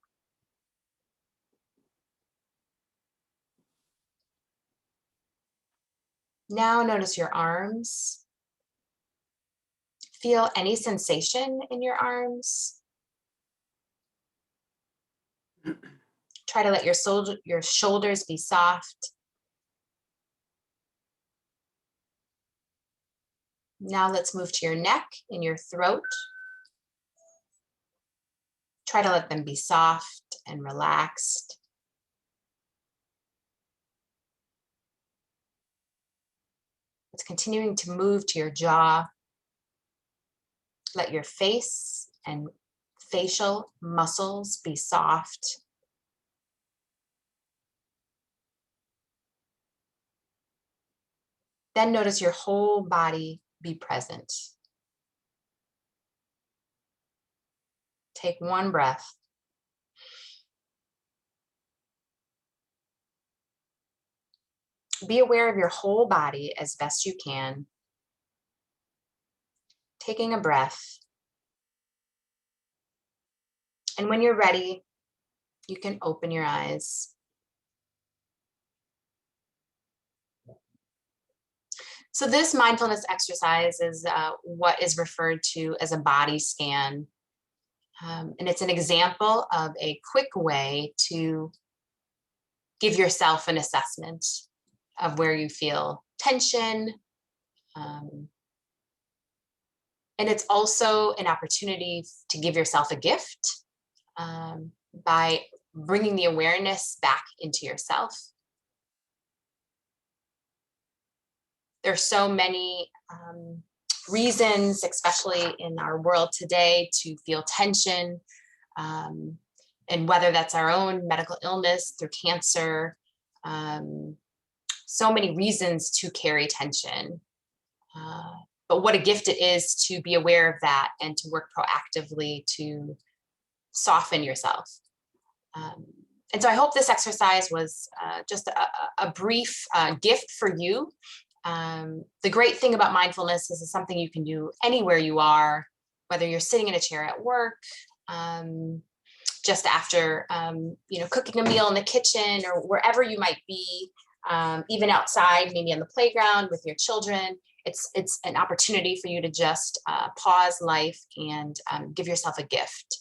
Now notice your arms. Feel any sensation in your arms. Try to let your shoulders be soft. Now let's move to your neck and your throat. Try to let them be soft and relaxed. It's continuing to move to your jaw. Let your face and facial muscles be soft. Then notice your whole body be present. Take one breath. Be aware of your whole body as best you can. Taking a breath. And when you're ready, you can open your eyes. So this mindfulness exercise is what is referred to as a body scan. And it's an example of a quick way to give yourself an assessment of where you feel tension. And it's also an opportunity to give yourself a gift by bringing the awareness back into yourself. There's so many reasons, especially in our world today, to feel tension. And whether that's our own medical illness through cancer, so many reasons to carry tension. But what a gift it is to be aware of that and to work proactively to soften yourself. And so I hope this exercise was just a brief gift for you. The great thing about mindfulness is it's something you can do anywhere you are, whether you're sitting in a chair at work, just after cooking a meal in the kitchen, or wherever you might be, even outside, maybe on the playground with your children. It's an opportunity for you to just pause life and give yourself a gift.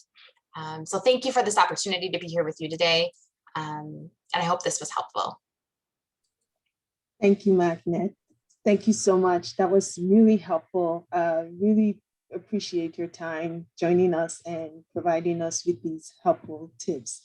So thank you for this opportunity to be here with you today. And I hope this was helpful. Thank you, Magnet. Thank you so much. That was really helpful. Really appreciate your time joining us and providing us with these helpful tips.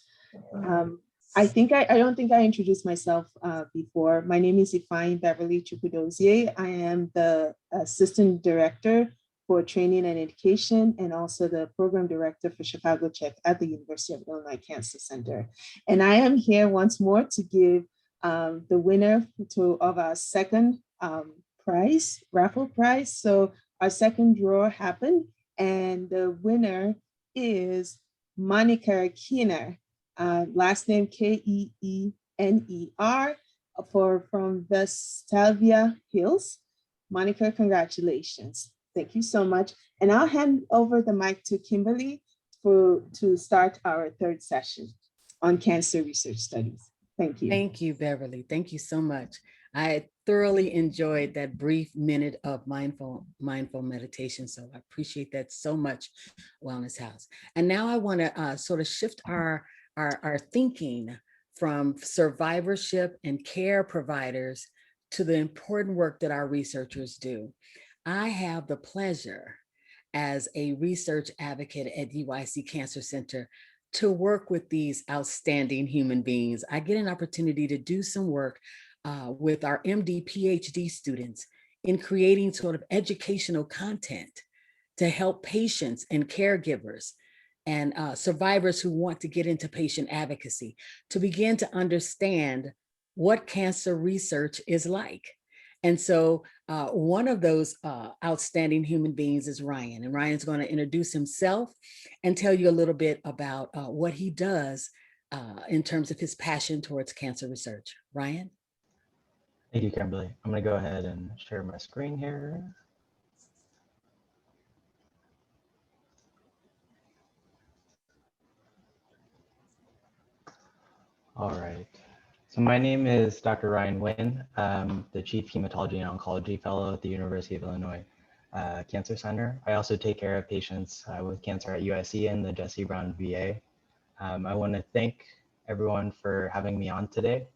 I don't think I introduced myself before. My name is Ifeanyi Beverly Chukwudozie. I am the Assistant Director for Training and Education and also the Program Director for Chicago Check at the University of Illinois Cancer Center. And I am here once more to give the winner of our second raffle prize. So our second draw happened and the winner is Monica Keener. Last name Keener, from Vestavia Hills. Monica, congratulations. Thank you so much. And I'll hand over the mic to Kimberly to start our third session on cancer research studies. Thank you. Thank you, Beverly. Thank you so much. I thoroughly enjoyed that brief minute of mindful meditation. So I appreciate that so much, Wellness House. And now I want to sort of shift our thinking from survivorship and care providers to the important work that our researchers do. I have the pleasure as a research advocate at UIC Cancer Center to work with these outstanding human beings. I get an opportunity to do some work with our MD, PhD students in creating sort of educational content to help patients and caregivers and survivors who want to get into patient advocacy to begin to understand what cancer research is like. And so one of those outstanding human beings is Ryan, and Ryan's going to introduce himself and tell you a little bit about what he does in terms of his passion towards cancer research. Ryan? Thank you, Kimberly. I'm going to go ahead and share my screen here. All right. So my name is Dr. Ryan Nguyen. I'm the Chief Hematology and Oncology Fellow at the University of Illinois Cancer Center. I also take care of patients with cancer at UIC and the Jesse Brown VA. I want to thank everyone for having me on today.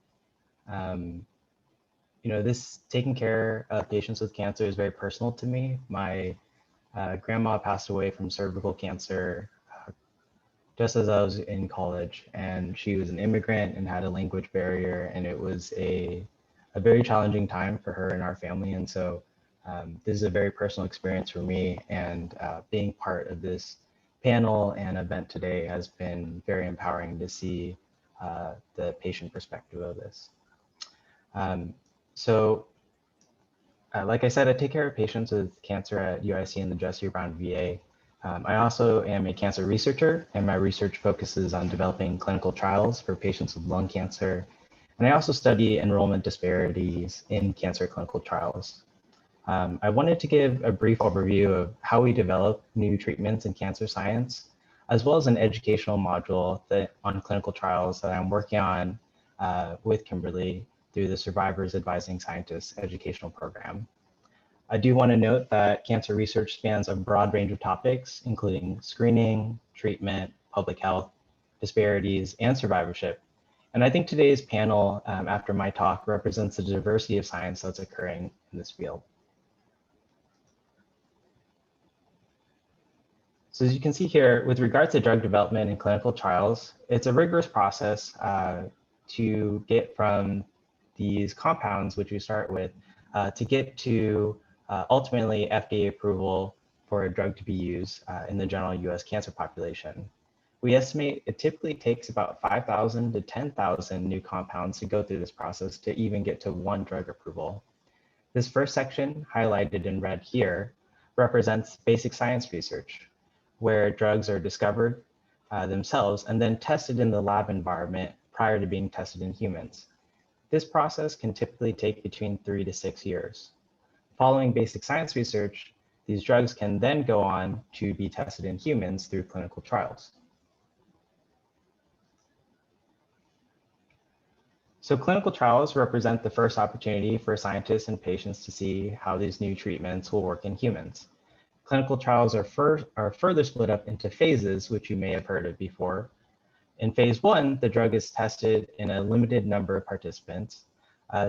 This taking care of patients with cancer is very personal to me. My grandma passed away from cervical cancer just as I was in college, and she was an immigrant and had a language barrier, and it was a very challenging time for her and our family. And so this is a very personal experience for me, and being part of this panel and event today has been very empowering to see the patient perspective of this. Like I said, I take care of patients with cancer at UIC and the Jesse Brown VA. I also am a cancer researcher, and my research focuses on developing clinical trials for patients with lung cancer. And I also study enrollment disparities in cancer clinical trials. I wanted to give a brief overview of how we develop new treatments in cancer science, as well as an educational module on clinical trials that I'm working on with Kimberly through the Survivors Advising Scientists educational program. I do want to note that cancer research spans a broad range of topics, including screening, treatment, public health, disparities, and survivorship. And I think today's panel, after my talk, represents the diversity of science that's occurring in this field. So as you can see here, with regards to drug development and clinical trials, it's a rigorous process to get from these compounds, which we start with, to get to ultimately FDA approval for a drug to be used in the general US cancer population. We estimate it typically takes about 5,000 to 10,000 new compounds to go through this process to even get to one drug approval. This first section, highlighted in red here, represents basic science research, where drugs are discovered themselves and then tested in the lab environment prior to being tested in humans. This process can typically take between 3 to 6 years. Following basic science research, these drugs can then go on to be tested in humans through clinical trials. So clinical trials represent the first opportunity for scientists and patients to see how these new treatments will work in humans. Clinical trials are further split up into phases, which you may have heard of before. In phase 1, the drug is tested in a limited number of participants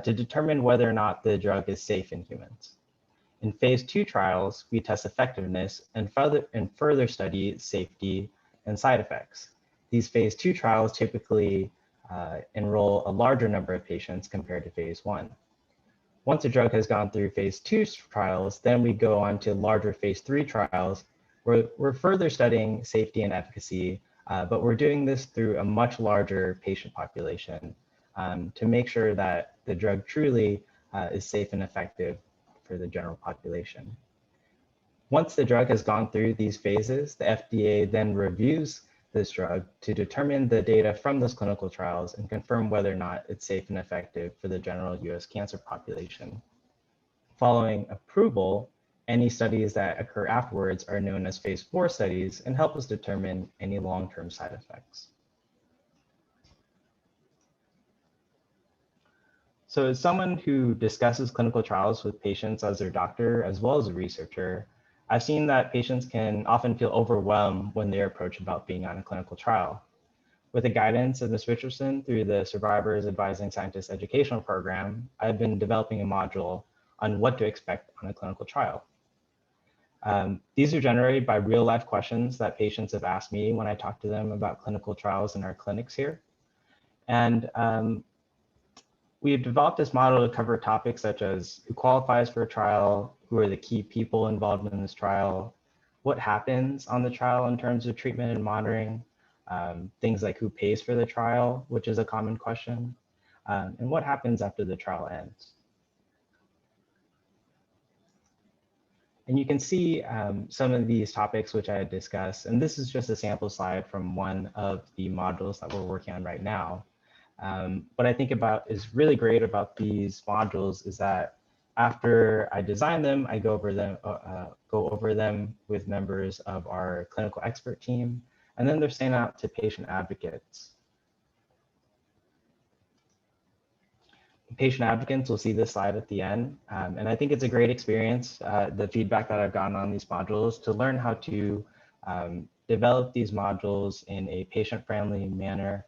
to determine whether or not the drug is safe in humans. In phase 2 trials, we test effectiveness and further study safety and side effects. These phase 2 trials typically enroll a larger number of patients compared to phase 1. Once a drug has gone through phase 2 trials, then we go on to larger phase 3 trials where we're further studying safety and efficacy, but we're doing this through a much larger patient population to make sure that the drug truly is safe and effective for the general population. Once the drug has gone through these phases, the FDA then reviews this drug to determine the data from those clinical trials and confirm whether or not it's safe and effective for the general US cancer population. Following approval, any studies that occur afterwards are known as phase 4 studies and help us determine any long-term side effects. So as someone who discusses clinical trials with patients as their doctor, as well as a researcher, I've seen that patients can often feel overwhelmed when they're approached about being on a clinical trial. With the guidance of Ms. Richardson through the Survivors Advising Scientists Educational Program, I've been developing a module on what to expect on a clinical trial. These are generated by real life questions that patients have asked me when I talk to them about clinical trials in our clinics here. And we've developed this model to cover topics such as who qualifies for a trial, who are the key people involved in this trial, what happens on the trial in terms of treatment and monitoring, things like who pays for the trial, which is a common question, and what happens after the trial ends. And you can see some of these topics which I had discussed, and this is just a sample slide from one of the modules that we're working on right now. What I think about is really great about these modules is that after I design them, I go over them with members of our clinical expert team, and then they're sent out to patient advocates. Patient advocates will see this slide at the end, and I think it's a great experience, the feedback that I've gotten on these modules, to learn how to develop these modules in a patient-friendly manner,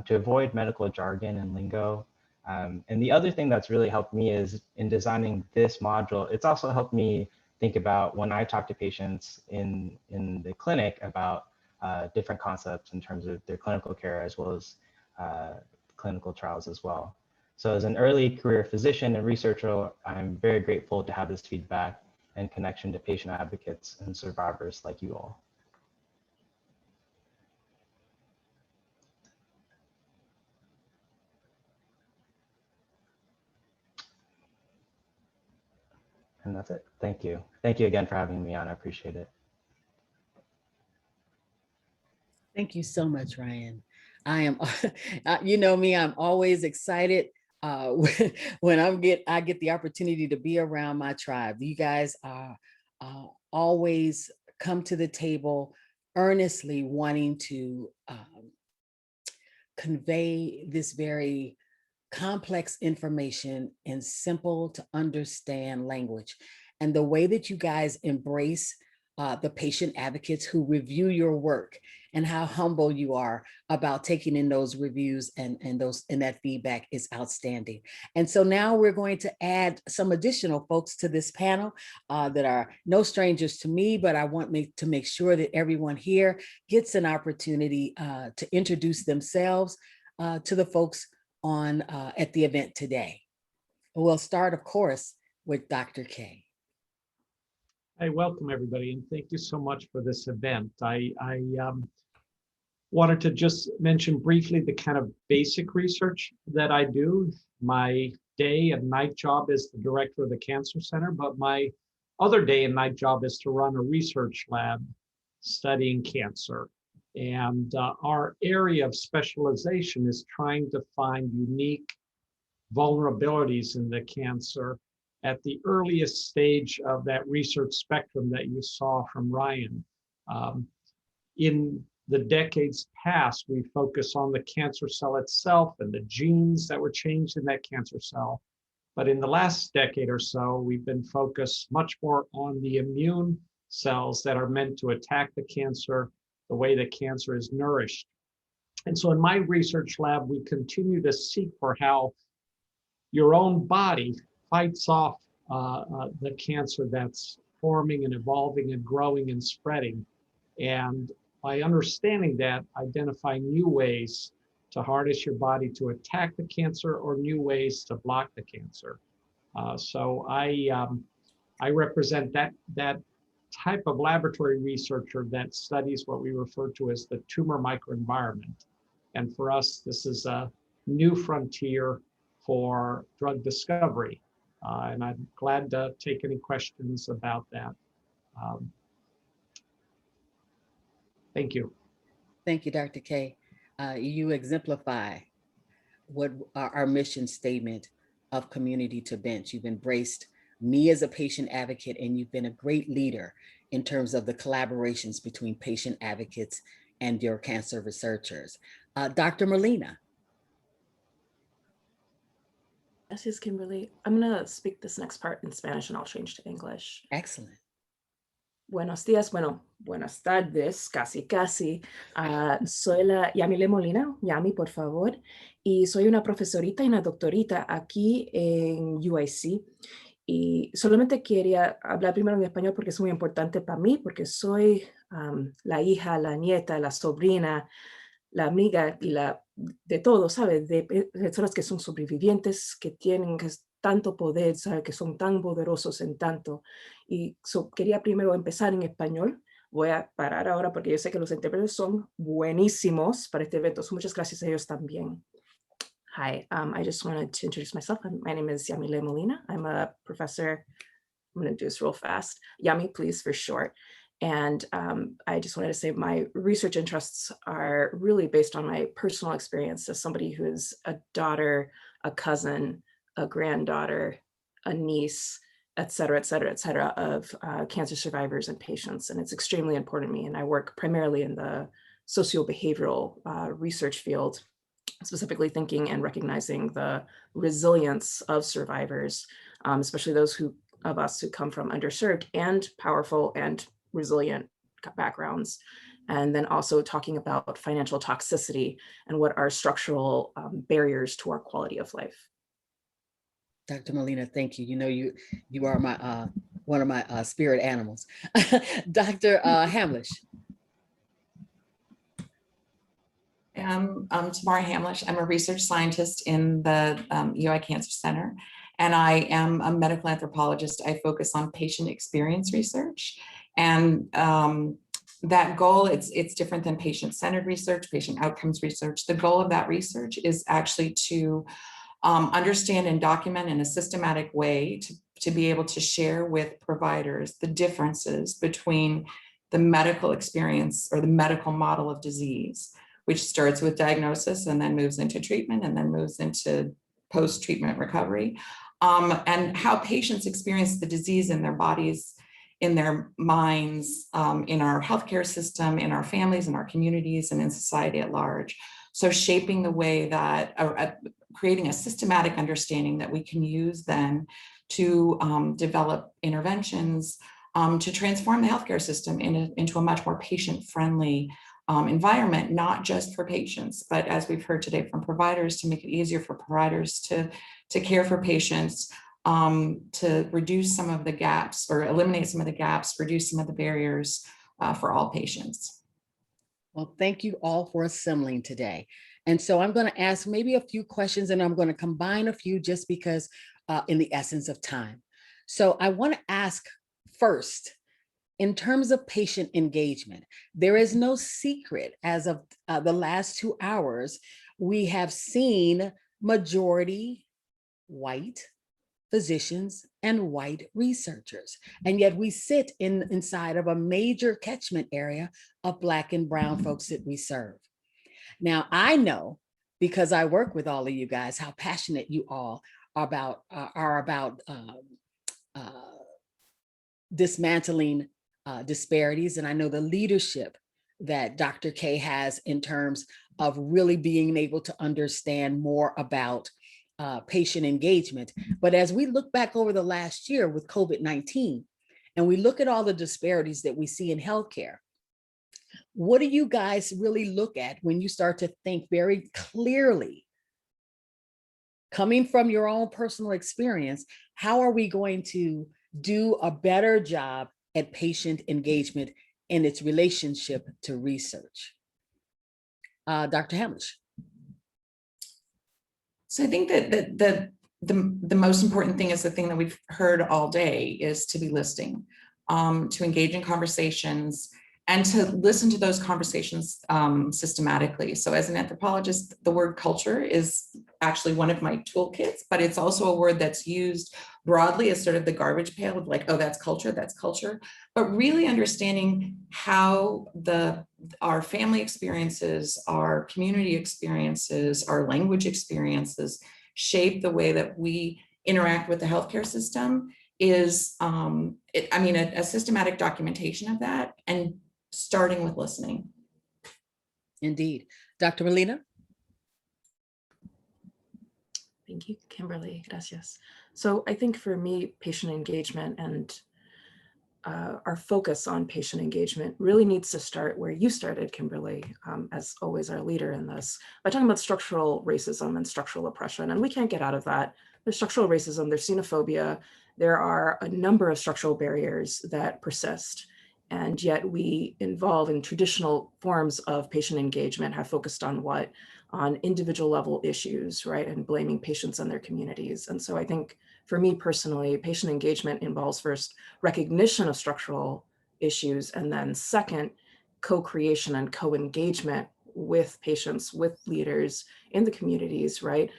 to avoid medical jargon and lingo. And the other thing that's really helped me is in designing this module, it's also helped me think about when I talk to patients in the clinic about different concepts in terms of their clinical care as well as clinical trials as well. So as an early career physician and researcher, I'm very grateful to have this feedback and connection to patient advocates and survivors like you all. And that's it. Thank you. Thank you again for having me on. I appreciate it. Thank you so much, Ryan. I am, you know me, I'm always excited when I get the opportunity to be around my tribe. You guys are always come to the table earnestly wanting to convey this very complex information in simple to understand language. And the way that you guys embrace the patient advocates who review your work and how humble you are about taking in those reviews and that feedback is outstanding. And so now we're going to add some additional folks to this panel that are no strangers to me, but I want to make sure that everyone here gets an opportunity to introduce themselves to the folks on at the event today. We'll start, of course, with Dr. K. Hi, welcome everybody, and thank you so much for this event. I wanted to just mention briefly the kind of basic research that I do. My day and night job is the director of the Cancer Center, but my other day and night job is to run a research lab studying cancer. And our area of specialization is trying to find unique vulnerabilities in the cancer at the earliest stage of that research spectrum that you saw from Ryan. In the decades past, we focus on the cancer cell itself and the genes that were changed in that cancer cell. But in the last decade or so, we've been focused much more on the immune cells that are meant to attack the cancer, the way the cancer is nourished. And so in my research lab, we continue to seek for how your own body fights off the cancer that's forming and evolving and growing and spreading. And by understanding that, identify new ways to harness your body to attack the cancer or new ways to block the cancer. So I represent that type of laboratory researcher that studies what we refer to as the tumor microenvironment. And for us, this is a new frontier for drug discovery. And I'm glad to take any questions about that. Thank you. Thank you, Dr. K. You exemplify what our mission statement of Community to Bench. You've embraced me as a patient advocate, and you've been a great leader in terms of the collaborations between patient advocates and your cancer researchers. Dr. Molina. Gracias, Kimberly. I'm going to speak this next part in Spanish and I'll change to English. Excellent. Buenos días, bueno, buenas tardes, casi. Soy la Yamile Molina, Yami, por favor, y soy una profesorita y una doctorita aquí en UIC. Y solamente quería hablar primero en español porque es muy importante para mí, porque soy la hija, la nieta, la sobrina, la amiga y de todo, ¿sabes? De personas que son sobrevivientes, que tienen tanto poder, ¿sabes? Que son tan poderosos en tanto. Y quería primero empezar en español. Voy a parar ahora porque yo sé que los intérpretes son buenísimos para este evento. So muchas gracias a ellos también. Hi, I just wanted to introduce myself. My name is Yamile Molina. I'm a professor. I'm going to do this real fast. Yami, please, for short. And I just wanted to say my research interests are really based on my personal experience as somebody who is a daughter, a cousin, a granddaughter, a niece, et cetera, of cancer survivors and patients. And it's extremely important to me. And I work primarily in the socio-behavioral research field, specifically thinking and recognizing the resilience of survivors, especially those of us who come from underserved and powerful and resilient backgrounds. And then also talking about financial toxicity and what are structural barriers to our quality of life. Dr. Molina, thank you. You know, you are my one of my spirit animals. Dr. Hamlish. I'm Tamara Hamlish. I'm a research scientist in the UI Cancer Center, and I am a medical anthropologist. I focus on patient experience research, and that goal, it's different than patient-centered research, patient outcomes research. The goal of that research is actually to understand and document in a systematic way to be able to share with providers the differences between the medical experience or the medical model of disease, which starts with diagnosis and then moves into treatment and then moves into post-treatment recovery, and how patients experience the disease in their bodies, in their minds, in our healthcare system, in our families, in our communities, and in society at large. So shaping the way that, creating a systematic understanding that we can use then to develop interventions, to transform the healthcare system into a much more patient-friendly environment, not just for patients, but as we've heard today from providers, to make it easier for providers to care for patients, to reduce some of the gaps or eliminate some of the gaps, reduce some of the barriers for all patients. Well, thank you all for assembling today. And so I'm going to ask maybe a few questions, and I'm going to combine a few just because in the essence of time. So I want to ask first, in terms of patient engagement, there is no secret as of the last 2 hours, we have seen majority white physicians and white researchers. And yet we sit inside of a major catchment area of Black and brown folks that we serve. Now, I know, because I work with all of you guys, how passionate you all are about dismantling disparities. And I know the leadership that Dr. K has in terms of really being able to understand more about patient engagement. But as we look back over the last year with COVID-19, and we look at all the disparities that we see in healthcare, what do you guys really look at when you start to think very clearly, coming from your own personal experience, how are we going to do a better job at patient engagement and its relationship to research? Dr. Hamish. So I think that the most important thing is the thing that we've heard all day is to be listening, to engage in conversations, and to listen to those conversations systematically. So as an anthropologist, the word culture is actually one of my toolkits, but it's also a word that's used broadly as sort of the garbage pail of like, oh, that's culture, but really understanding how our family experiences, our community experiences, our language experiences shape the way that we interact with the healthcare system is, a systematic documentation of that, and starting with listening. Indeed. Dr. Molina? Thank you, Kimberly. Gracias. So I think for me, patient engagement and our focus on patient engagement really needs to start where you started, Kimberly, as always our leader in this, by talking about structural racism and structural oppression. And we can't get out of that. There's structural racism, there's xenophobia, there are a number of structural barriers that persist. And yet we involve in traditional forms of patient engagement have focused on what? On individual level issues, right? And blaming patients and their communities. And so I think for me personally, patient engagement involves first recognition of structural issues, and then second, co-creation and co-engagement with patients, with leaders in the communities, right?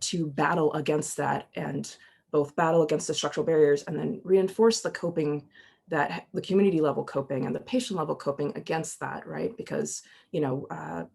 To battle against that, and both battle against the structural barriers and then reinforce the coping, that the community level coping and the patient level coping against that, right? Because,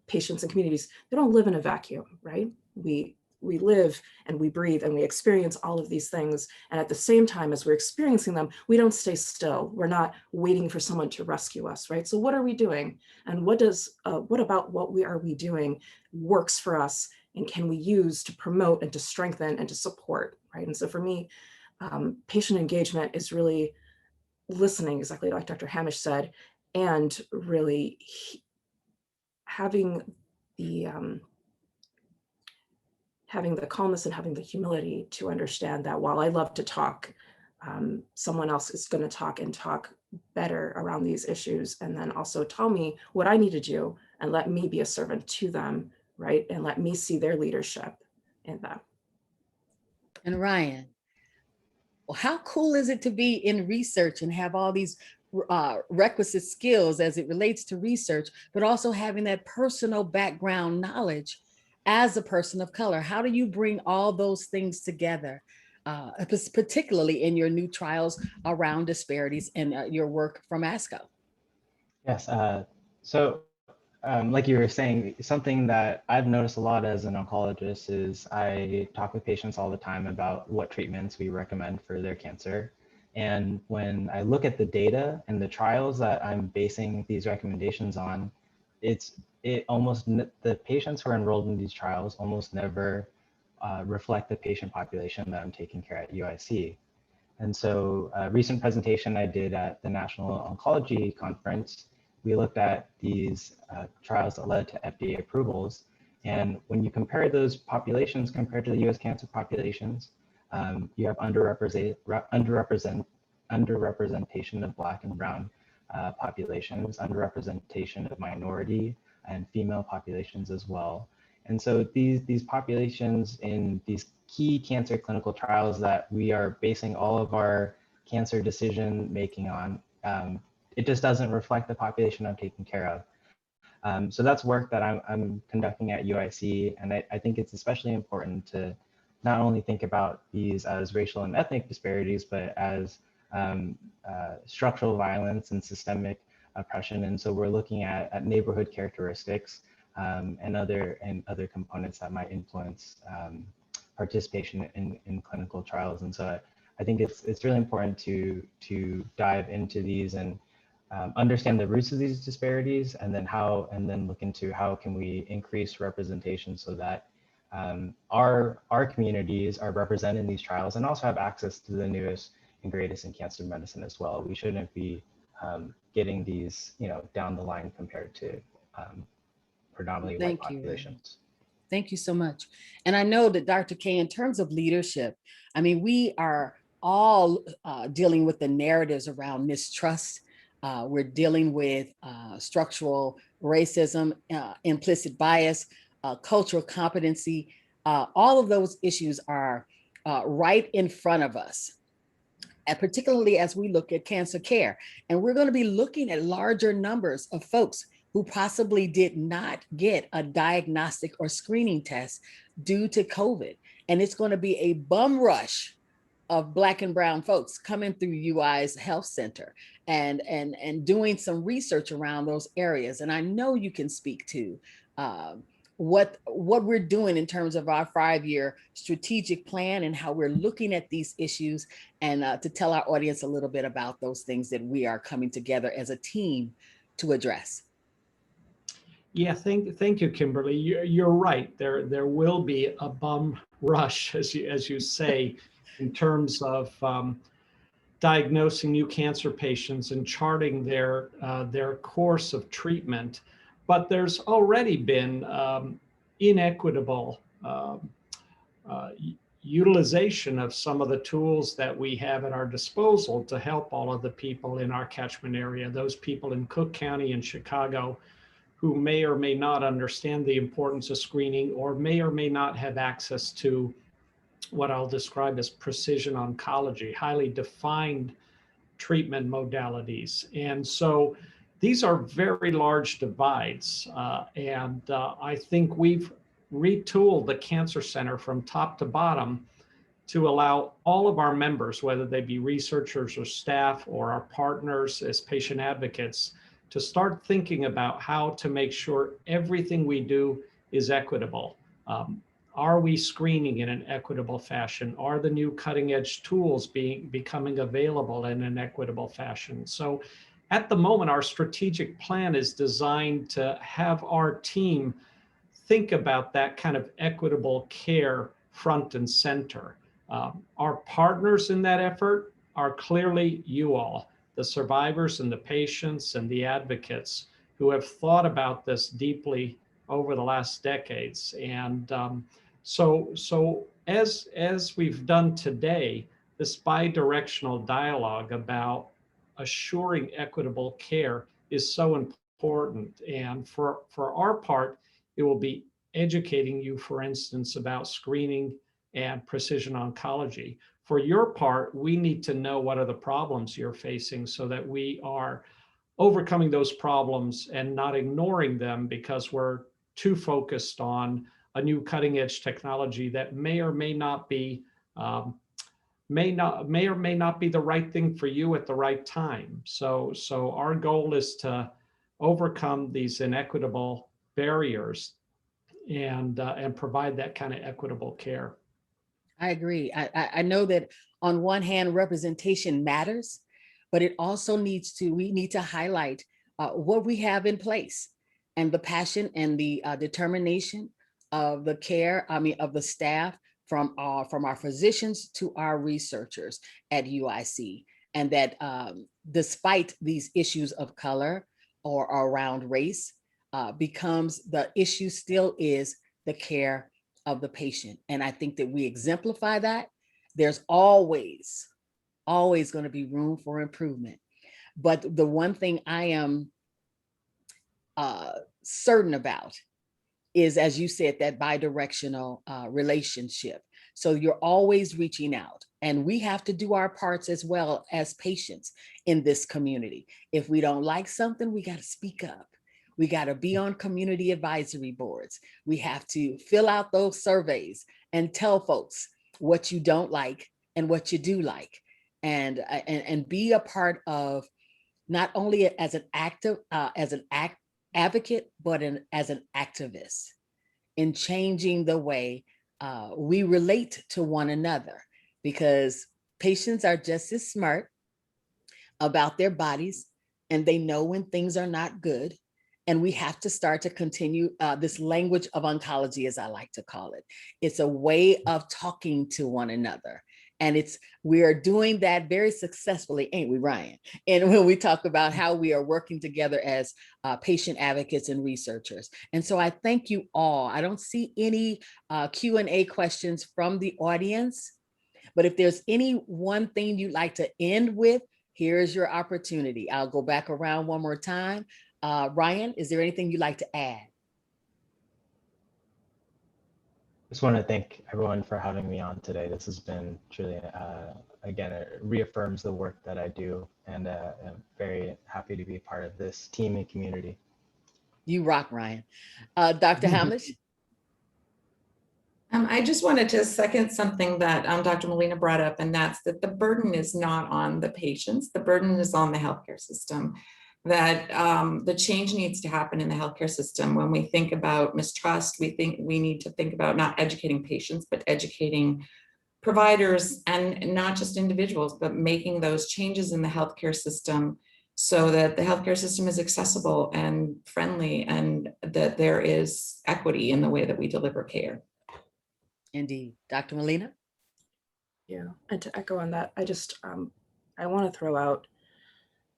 patients and communities, they don't live in a vacuum, right? We live and we breathe and we experience all of these things. And at the same time, as we're experiencing them, we don't stay still. We're not waiting for someone to rescue us, right? So what are we doing? And what about what are we doing works for us, and can we use to promote and to strengthen and to support, right? And so for me, patient engagement is really listening, exactly like Dr. Hamish said, and really having the calmness and having the humility to understand that while I love to talk, someone else is going to talk better around these issues, and then also tell me what I need to do and let me be a servant to them, right? And let me see their leadership in that. And Ryan, well, how cool is it to be in research and have all these requisite skills as it relates to research, but also having that personal background knowledge as a person of color? How do you bring all those things together, particularly in your new trials around disparities and your work from ASCO? Yes, like you were saying, something that I've noticed a lot as an oncologist is I talk with patients all the time about what treatments we recommend for their cancer. And when I look at the data and the trials that I'm basing these recommendations on, the patients who are enrolled in these trials almost never reflect the patient population that I'm taking care at UIC. And so a recent presentation I did at the National Oncology Conference, we looked at these trials that led to FDA approvals. And when you compare those populations compared to the US cancer populations, you have underrepresentation of Black and Brown populations, underrepresentation of minority and female populations as well. And so these populations in these key cancer clinical trials that we are basing all of our cancer decision making on, it just doesn't reflect the population I'm taking care of. So that's work that I'm conducting at UIC, and I think it's especially important to not only think about these as racial and ethnic disparities, but as structural violence and systemic oppression. And so we're looking at neighborhood characteristics and other components that might influence participation in clinical trials. And so I think it's really important to dive into these and understand the roots of these disparities, and then look into how can we increase representation so that our communities are represented in these trials and also have access to the newest and greatest in cancer medicine as well. We shouldn't be getting these, down the line compared to predominantly white populations. Thank you so much. And I know that Dr. K, in terms of leadership, I mean, we are all dealing with the narratives around mistrust. We're dealing with structural racism, implicit bias, cultural competency. All of those issues are right in front of us, and particularly as we look at cancer care. And we're going to be looking at larger numbers of folks who possibly did not get a diagnostic or screening test due to COVID. And it's going to be a bum rush of Black and Brown folks coming through UI's health center and doing some research around those areas. And I know you can speak to what we're doing in terms of our 5-year strategic plan and how we're looking at these issues, and to tell our audience a little bit about those things that we are coming together as a team to address. Yeah, thank you, Kimberly. You're right. There will be a bum rush, as you say, in terms of diagnosing new cancer patients and charting their course of treatment. But there's already been inequitable utilization of some of the tools that we have at our disposal to help all of the people in our catchment area, those people in Cook County and Chicago who may or may not understand the importance of screening, or may not have access to what I'll describe as precision oncology, highly defined treatment modalities. And so these are very large divides. I think we've retooled the Cancer Center from top to bottom to allow all of our members, whether they be researchers or staff or our partners as patient advocates, to start thinking about how to make sure everything we do is equitable. Are we screening in an equitable fashion? Are the new cutting edge tools becoming available in an equitable fashion? So at the moment, our strategic plan is designed to have our team think about that kind of equitable care front and center. Our partners in that effort are clearly you all, the survivors and the patients and the advocates who have thought about this deeply over the last decades. And so as we've done today, this bi-directional dialogue about assuring equitable care is so important. And for our part, it will be educating you, for instance, about screening and precision oncology. For your part, we need to know what are the problems you're facing so that we are overcoming those problems and not ignoring them because we're too focused on a new cutting edge technology that may or may not be the right thing for you at the right time. So our goal is to overcome these inequitable barriers and provide that kind of equitable care. I agree. I know that on one hand, representation matters, but it also we need to highlight what we have in place and the passion and the determination of the of the staff from our physicians to our researchers at UIC, and that despite these issues of color or around race, becomes the issue still is the care of the patient. And I think that we exemplify that. There's always going to be room for improvement. But the one thing I am certain about is, as you said, that bidirectional relationship. So you're always reaching out, and we have to do our parts as well as patients in this community. If we don't like something, we got to speak up. We got to be on community advisory boards. We have to fill out those surveys and tell folks what you don't like and what you do like, and be a part of, not only as an advocate, but as an activist in changing the way we relate to one another, because patients are just as smart about their bodies, and they know when things are not good. And we have to start to continue this language of oncology, as I like to call it. It's a way of talking to one another. And we are doing that very successfully, ain't we, Ryan? And when we talk about how we are working together as patient advocates and researchers. And so I thank you all. I don't see any Q&A questions from the audience, but if there's any one thing you'd like to end with, here's your opportunity. I'll go back around one more time. Ryan, is there anything you'd like to add? Just want to thank everyone for having me on today. This has been truly, again, it reaffirms the work that I do, and I'm very happy to be part of this team and community. You rock, Ryan. Dr. Hamlish? I just wanted to second something that Dr. Molina brought up, and that's that the burden is not on the patients. The burden is on the healthcare system. That the change needs to happen in the healthcare system. When we think about mistrust, we need to think about not educating patients, but educating providers, and not just individuals, but making those changes in the healthcare system so that the healthcare system is accessible and friendly, and that there is equity in the way that we deliver care. Indeed. Dr. Molina? Yeah, and to echo on that, I want to throw out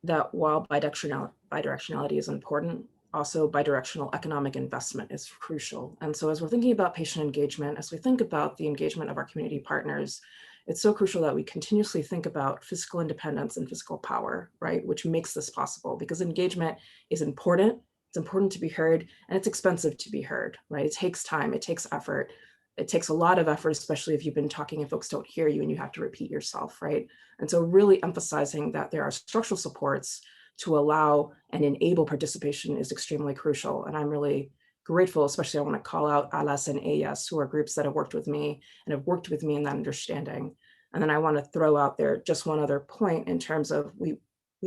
that while bidirectionality is important, also bidirectional economic investment is crucial. And so as we're thinking about patient engagement, as we think about the engagement of our community partners, it's so crucial that we continuously think about physical independence and physical power, right? Which makes this possible, because engagement is important. It's important to be heard, and it's expensive to be heard, right? It takes time, it takes effort. It takes a lot of effort, especially if you've been talking and folks don't hear you and you have to repeat yourself, right? And so really emphasizing that there are structural supports to allow and enable participation is extremely crucial. And I'm really grateful, especially I want to call out ALAS and AYAS, who are groups that have worked with me in that understanding. And then I want to throw out there just one other point in terms of we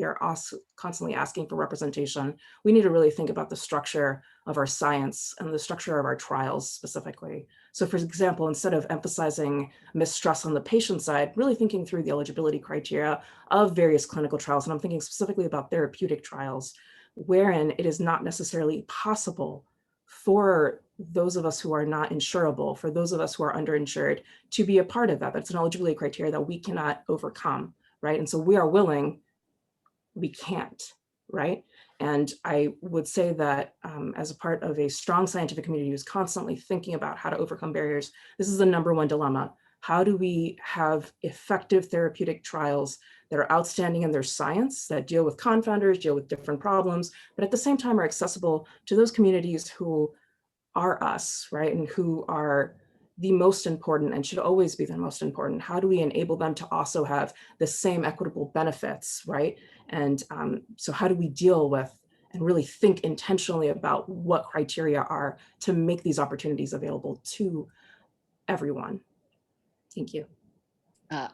are also constantly asking for representation. We need to really think about the structure of our science and the structure of our trials specifically. So for example, instead of emphasizing mistrust on the patient side, really thinking through the eligibility criteria of various clinical trials, and I'm thinking specifically about therapeutic trials, wherein it is not necessarily possible for those of us who are not insurable, for those of us who are underinsured, to be a part of that. That's an eligibility criteria that we cannot overcome, right? And so we are willing, we can't, right? And I would say that as a part of a strong scientific community who's constantly thinking about how to overcome barriers, this is the #1 dilemma. How do we have effective therapeutic trials that are outstanding in their science, that deal with confounders, deal with different problems, but at the same time are accessible to those communities who are us, right? And who are the most important and should always be the most important. How do we enable them to also have the same equitable benefits, right? And so how do we deal with and really think intentionally about what criteria are to make these opportunities available to everyone? Thank you.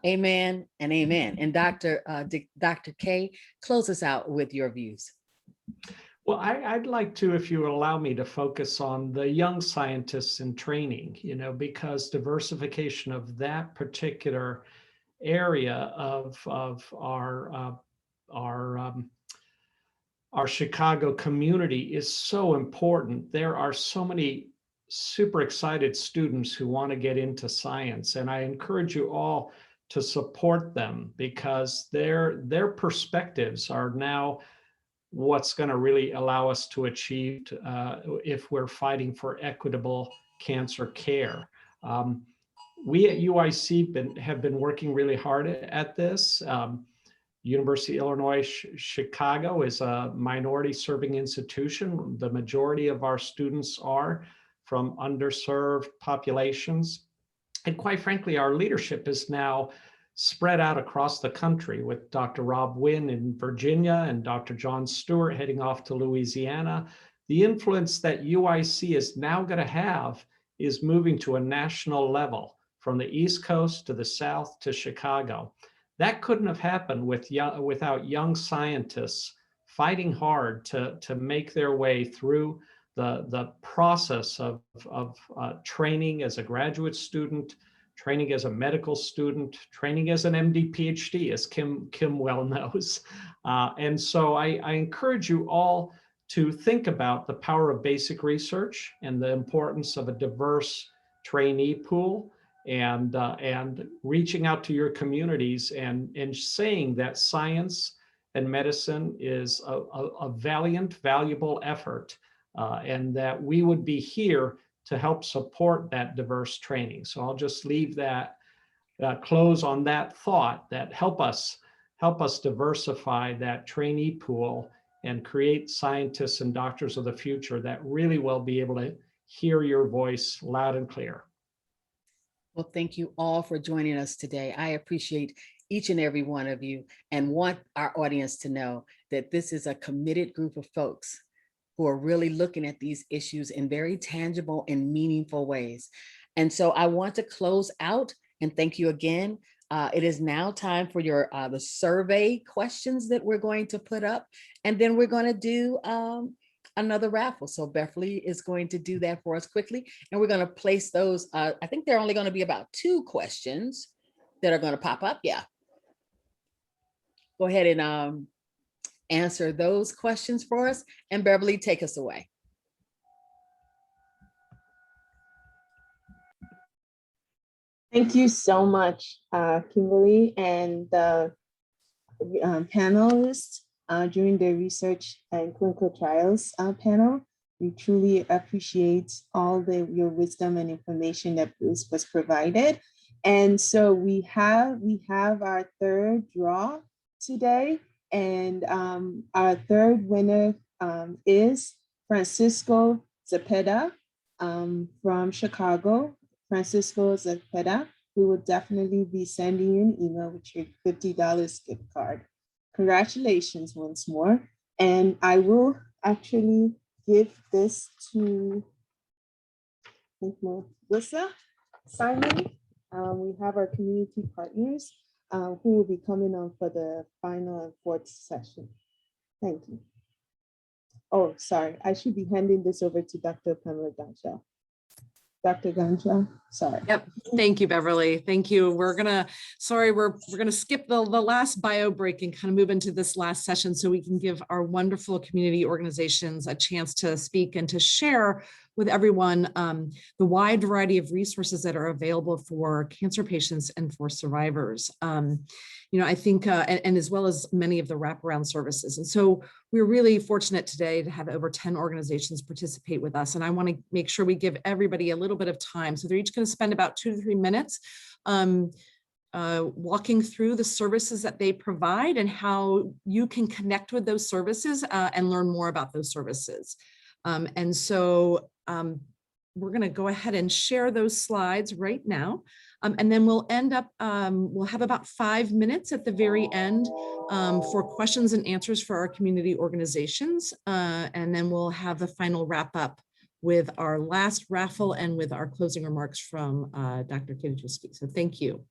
Amen and amen. And Dr. K, close us out with your views. Well, I'd like to, if you would allow me, to focus on the young scientists in training, because diversification of that particular area of our Chicago community is so important. There are so many super excited students who want to get into science, and I encourage you all to support them because their perspectives are now what's going to really allow us to achieve if we're fighting for equitable cancer care. We at UIC have been working really hard at this. University of Illinois Chicago is a minority serving institution. The majority of our students are from underserved populations. And quite frankly, our leadership is now spread out across the country with Dr. Rob Wynn in Virginia and Dr. John Stewart heading off to Louisiana. The influence that UIC is now going to have is moving to a national level from the East Coast to the South to Chicago. That couldn't have happened without young scientists fighting hard to make their way through the process of training as a graduate student, training as a medical student, training as an MD PhD, as Kim well knows. And so I encourage you all to think about the power of basic research and the importance of a diverse trainee pool, and reaching out to your communities and saying that science and medicine is a valiant, valuable effort, and that we would be here to help support that diverse training. So I'll just leave that, close on that thought, that help us diversify that trainee pool and create scientists and doctors of the future that really will be able to hear your voice loud and clear. Well, thank you all for joining us today. I appreciate each and every one of you and want our audience to know that this is a committed group of folks who are really looking at these issues in very tangible and meaningful ways. And so I want to close out and thank you again. It is now time for the survey questions that we're going to put up, and then we're going to do another raffle. So Beverly is going to do that for us quickly, and we're going to place those. I think there are only going to be about 2 questions that are going to pop up. Yeah. Go ahead and answer those questions for us, and Beverly, take us away. Thank you so much, Kimberly, and the panelists during the research and clinical trials panel. We truly appreciate all your wisdom and information that was provided. And so we have our third draw today, and our third winner is Francisco Zepeda from Chicago. Francisco Zepeda, we will definitely be sending you an email with your $50 gift card. Congratulations once more. And I will actually give this to Melissa Simon. We have our community partners who will be coming on for the final and 4th session. Thank you. Oh, sorry, I should be handing this over to Dr. Pamela Gansha. Dr. Gansha, sorry. Yep. Thank you, Beverly. Thank you. We're gonna skip the last bio break and kind of move into this last session so we can give our wonderful community organizations a chance to speak and to share with everyone the wide variety of resources that are available for cancer patients and for survivors. I think, and as well as many of the wraparound services. And so we're really fortunate today to have over 10 organizations participate with us. And I want to make sure we give everybody a little bit of time. So they're each going to spend about 2 to 3 minutes walking through the services that they provide and how you can connect with those services and learn more about those services. And so we're going to go ahead and share those slides right now. And then we'll end up, we'll have about 5 minutes at the very end for questions and answers for our community organizations. And then we'll have the final wrap up with our last raffle and with our closing remarks from Dr. Kidachowski. So thank you.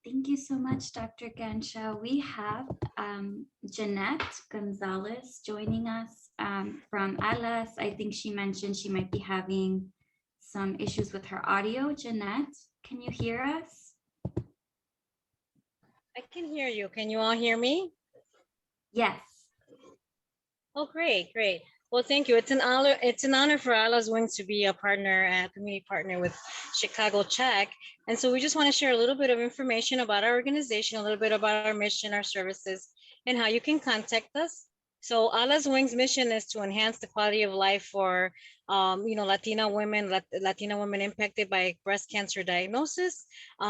Thank you so much, Dr. Gansha. We have Jeanette Gonzalez joining us from Alas. I think she mentioned she might be having some issues with her audio. Jeanette, can you hear us? I can hear you. Can you all hear me? Yes. Oh, great, great. Well, thank you. It's an honor. It's an honor for Allah's Wings to be a partner, a community partner with Chicago Czech. And so we just want to share a little bit of information about our organization, a little bit about our mission, our services, and how you can contact us. So Allah's Wings mission is to enhance the quality of life for Latina women impacted by breast cancer diagnosis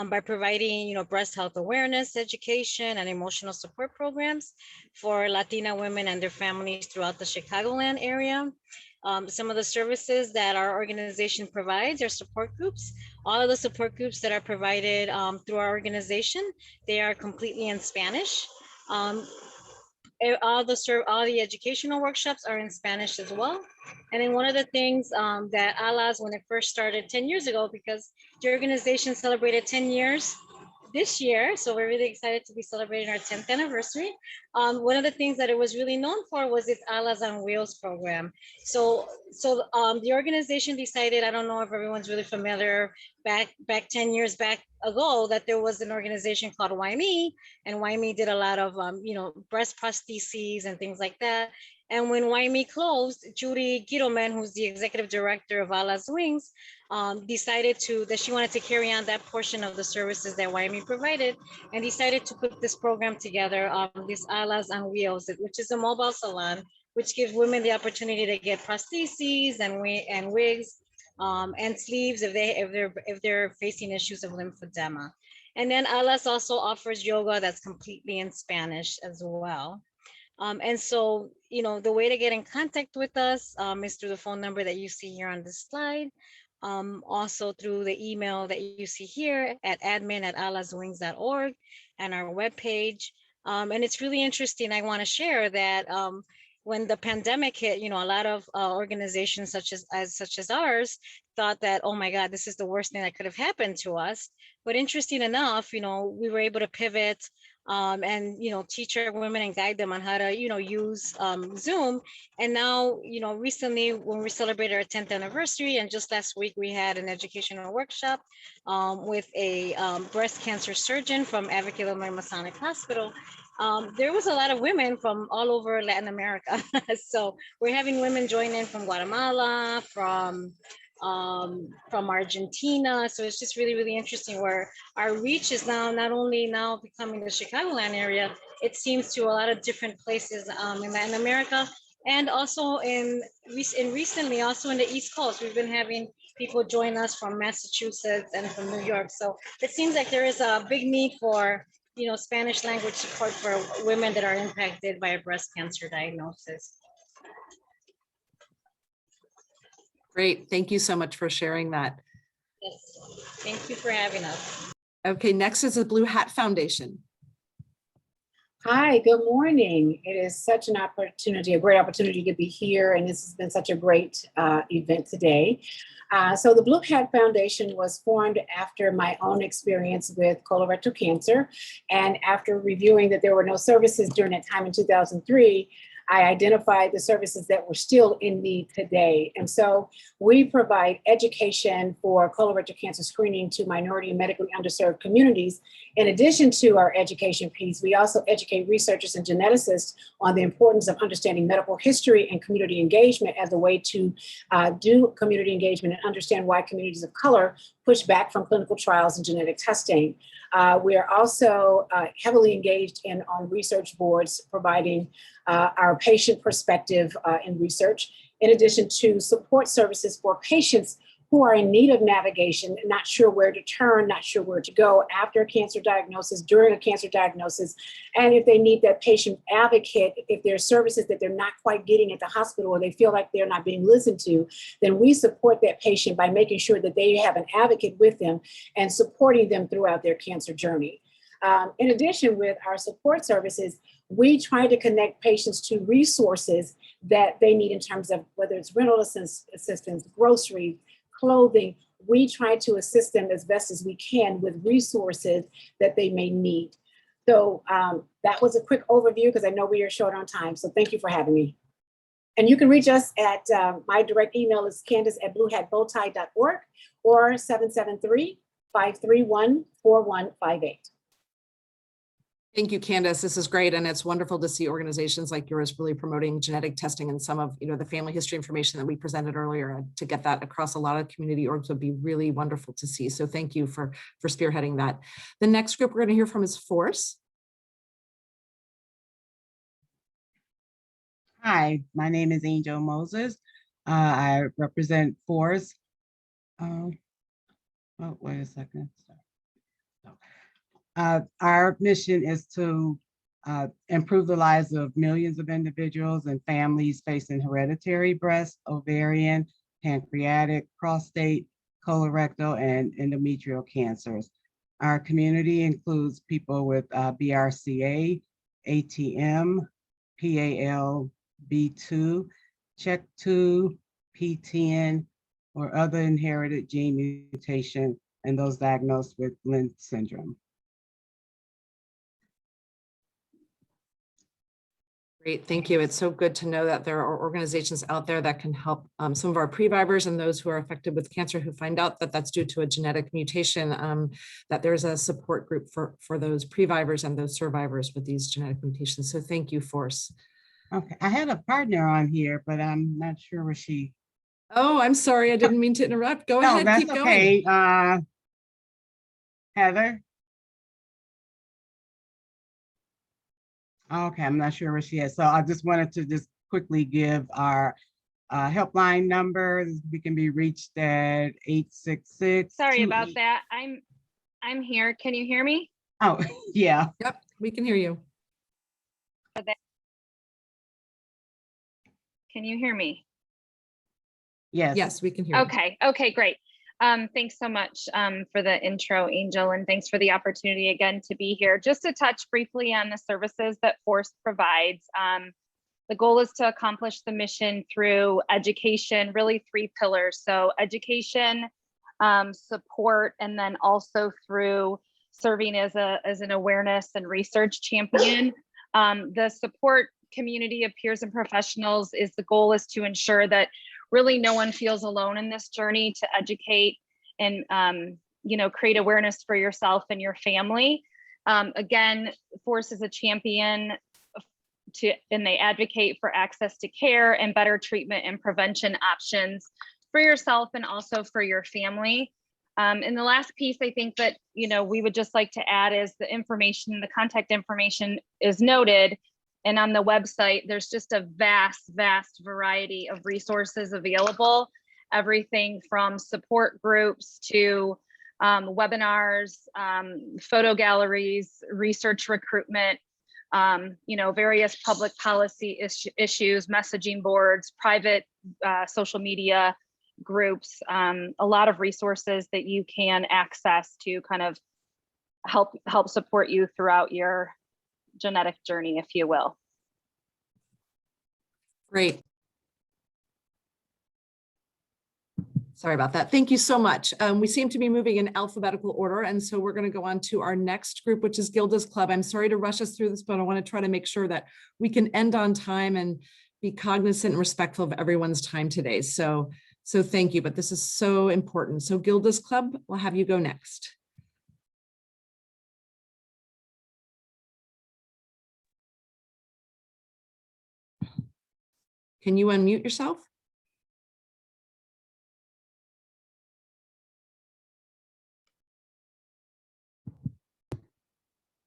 by providing breast health awareness, education, and emotional support programs for Latina women and their families throughout the Chicagoland area. Some of the services that our organization provides are support groups. All of the support groups that are provided through our organization, they are completely in Spanish. All the educational workshops are in Spanish as well. And then one of the things that Alas, when it first started 10 years ago, because the organization celebrated 10 years this year, so we're really excited to be celebrating our 10th anniversary. One of the things that it was really known for was this Alas on Wheels program. So the organization decided, I don't know if everyone's really familiar, back 10 years back ago, that there was an organization called YME, and YME did a lot of breast prostheses and things like that. And when YME closed, Judy Gittleman, who's the executive director of Allah's Wings, decided that she wanted to carry on that portion of the services that YME provided, and decided to put this program together, this Allah's on Wheels, which is a mobile salon, which gives women the opportunity to get prostheses and wigs and sleeves if they're facing issues of lymphedema. And then Allah's also offers yoga that's completely in Spanish as well. And so, the way to get in contact with us is through the phone number that you see here on this slide. Also through the email that you see here at admin@allahswings.org and our webpage. And it's really interesting. I want to share that when the pandemic hit, a lot of organizations such as ours thought that, oh my God, this is the worst thing that could have happened to us. But interesting enough, we were able to pivot and teach our women and guide them on how to use Zoom. And now recently, when we celebrated our 10th anniversary, and just last week we had an educational workshop with a breast cancer surgeon from Advocate Illinois Masonic Hospital. There was a lot of women from all over Latin America. So we're having women join in from Guatemala, from Argentina. So it's just really, really interesting where our reach is now not only now becoming the Chicagoland area, it seems to a lot of different places in Latin America, and also recently also in the East Coast. We've been having people join us from Massachusetts and from New York. So it seems like there is a big need for Spanish language support for women that are impacted by a breast cancer diagnosis. Great. Thank you so much for sharing that. Yes. Thank you for having us. Okay, next is the Blue Hat Foundation. Hi, good morning. It is such an opportunity, a great opportunity to be here, and this has been such a great event today. So the Blue Hat Foundation was formed after my own experience with colorectal cancer, and after reviewing that there were no services during that time in 2003, I identified the services that were still in need today. And so we provide education for colorectal cancer screening to minority and medically underserved communities. In addition to our education piece, we also educate researchers and geneticists on the importance of understanding medical history and community engagement as a way to do community engagement and understand why communities of color push back from clinical trials and genetic testing. We are also heavily engaged on research boards, providing our patient perspective in research, in addition to support services for patients who are in need of navigation, not sure where to turn, not sure where to go after a cancer diagnosis, during a cancer diagnosis, and if they need that patient advocate, if there are services that they're not quite getting at the hospital or they feel like they're not being listened to, then we support that patient by making sure that they have an advocate with them and supporting them throughout their cancer journey. In addition, with our support services, we try to connect patients to resources that they need in terms of whether it's rental assistance, groceries, clothing. We try to assist them as best as we can with resources that they may need. So that was a quick overview because I know we are short on time. So thank you for having me. And you can reach us at, my direct email is candace@bluehatbowtie.org or 773-531-4158. Thank you, Candace. This is great. And it's wonderful to see organizations like yours really promoting genetic testing and some of the family history information that we presented earlier. To get that across a lot of community orgs would be really wonderful to see. So thank you for spearheading that. The next group we're going to hear from is Force. Hi, my name is Angel Moses. I represent Force. Oh, wait a second. Our mission is to improve the lives of millions of individuals and families facing hereditary breast, ovarian, pancreatic, prostate, colorectal, and endometrial cancers. Our community includes people with BRCA, ATM, PALB2, CHEK2, PTEN, or other inherited gene mutation, and those diagnosed with Lynch syndrome. Great, thank you. It's so good to know that there are organizations out there that can help some of our previvors and those who are affected with cancer who find out that that's due to a genetic mutation, that there's a support group for those previvors and those survivors with these genetic mutations. So thank you, Force. Okay, I had a partner on here, but I'm not sure where she. Oh, I'm sorry. I didn't mean to interrupt. Go ahead, that's keep okay. going. Heather. Okay, I'm not sure where she is. So I just wanted to just quickly give our helpline number. We can be reached at 866. Sorry about that. I'm here. Can you hear me? Oh, yeah. Yep, we can hear you. Can you hear me? Yes. Yes, we can hear you. Okay, great. Thanks so much for the intro, Angel, and thanks for the opportunity again to be here. Just to touch briefly on the services that Force provides. The goal is to accomplish the mission through education, really 3 pillars. So education, support, and then also through serving as an awareness and research champion. The support community of peers and professionals the goal is to ensure that really no one feels alone in this journey, to educate and create awareness for yourself and your family. Again, Force is a champion and they advocate for access to care and better treatment and prevention options for yourself and also for your family. And the last piece I think that we would just like to add is the contact information is noted. And on the website, there's just a vast variety of resources available, everything from support groups to webinars, photo galleries, research recruitment, various public policy issues, messaging boards, private social media groups, a lot of resources that you can access to kind of help support you throughout your genetic journey, if you will. Great. Sorry about that. Thank you so much. We seem to be moving in alphabetical order, and so we're going to go on to our next group, which is Gilda's Club. I'm sorry to rush us through this, but I want to try to make sure that we can end on time and be cognizant and respectful of everyone's time today. So thank you, but this is so important. So Gilda's Club, we'll have you go next. Can you unmute yourself?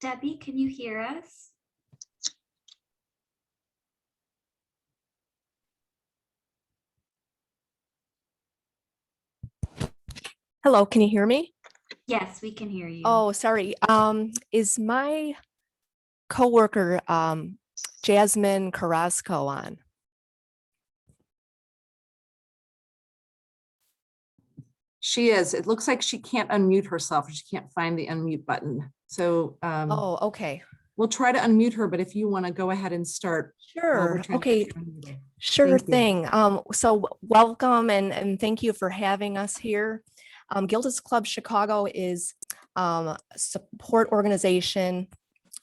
Debbie, can you hear us? Hello, can you hear me? Yes, we can hear you. Oh, sorry. Is my coworker Jasmine Carrasco on? She is. It looks like she can't unmute herself. She can't find the unmute button. So oh, okay. We'll try to unmute her, but if you want to go ahead and start. Sure. Okay. Sure thing. So welcome and thank you for having us here. Gilda's Club Chicago is a support organization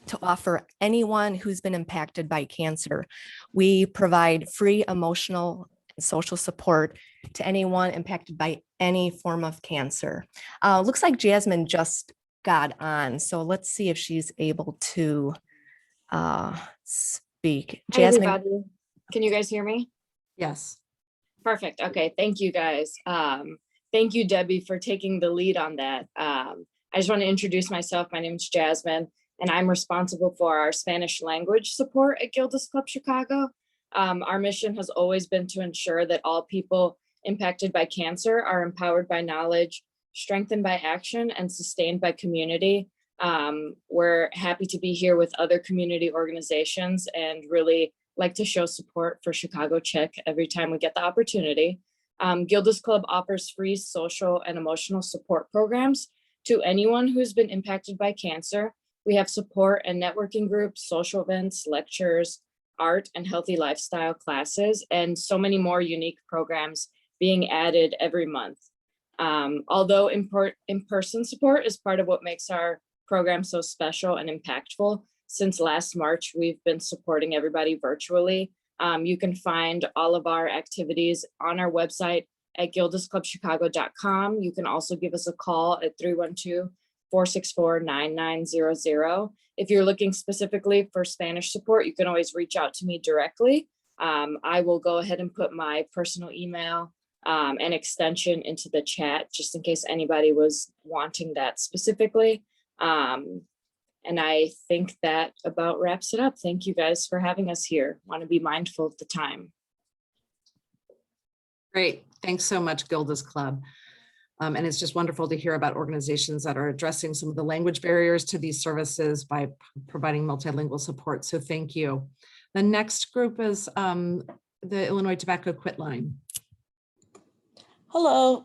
to offer anyone who's been impacted by cancer. We provide free emotional and social support to anyone impacted by any form of cancer. Looks like Jasmine just got on, so let's see if she's able to speak. Hi, Jasmine. everybody. Can you guys hear me? Yes. Perfect. Okay. Thank you, guys. Thank you, Debbie, for taking the lead on that. I just want to introduce myself. My name is Jasmine, and I'm responsible for our Spanish language support at Gilda's Club Chicago. Our mission has always been to ensure that all people impacted by cancer are empowered by knowledge, strengthened by action, and sustained by community. We're happy to be here with other community organizations and really like to show support for Chicago CHIC every time we get the opportunity. Gilda's Club offers free social and emotional support programs to anyone who's been impacted by cancer. We have support and networking groups, social events, lectures, art and healthy lifestyle classes, and so many more unique programs being added every month. Although in-person support is part of what makes our program so special and impactful, since last March, we've been supporting everybody virtually. You can find all of our activities on our website at gildasclubchicago.com. You can also give us a call at 312-464-9900. If you're looking specifically for Spanish support, you can always reach out to me directly. I will go ahead and put my personal email and extension into the chat, just in case anybody was wanting that specifically. And I think that about wraps it up. Thank you guys for having us here. Want to be mindful of the time. Great. Thanks so much, Gilda's Club. And it's just wonderful to hear about organizations that are addressing some of the language barriers to these services by providing multilingual support. So thank you. The next group is the Illinois Tobacco Quit Line. Hello,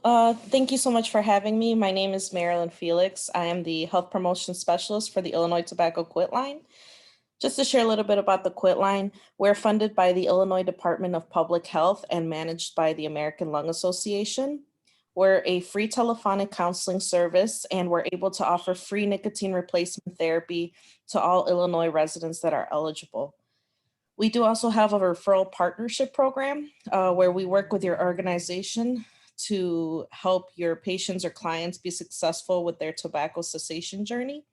thank you so much for having me. My name is Marilyn Felix. I am the Health Promotion Specialist for the Illinois Tobacco Quit Line. Just to share a little bit about the Quit Line, we're funded by the Illinois Department of Public Health and managed by the American Lung Association. We're a free telephonic counseling service, and we're able to offer free nicotine replacement therapy to all Illinois residents that are eligible. We do also have a referral partnership program where we work with your organization to help your patients or clients be successful with their tobacco cessation journey.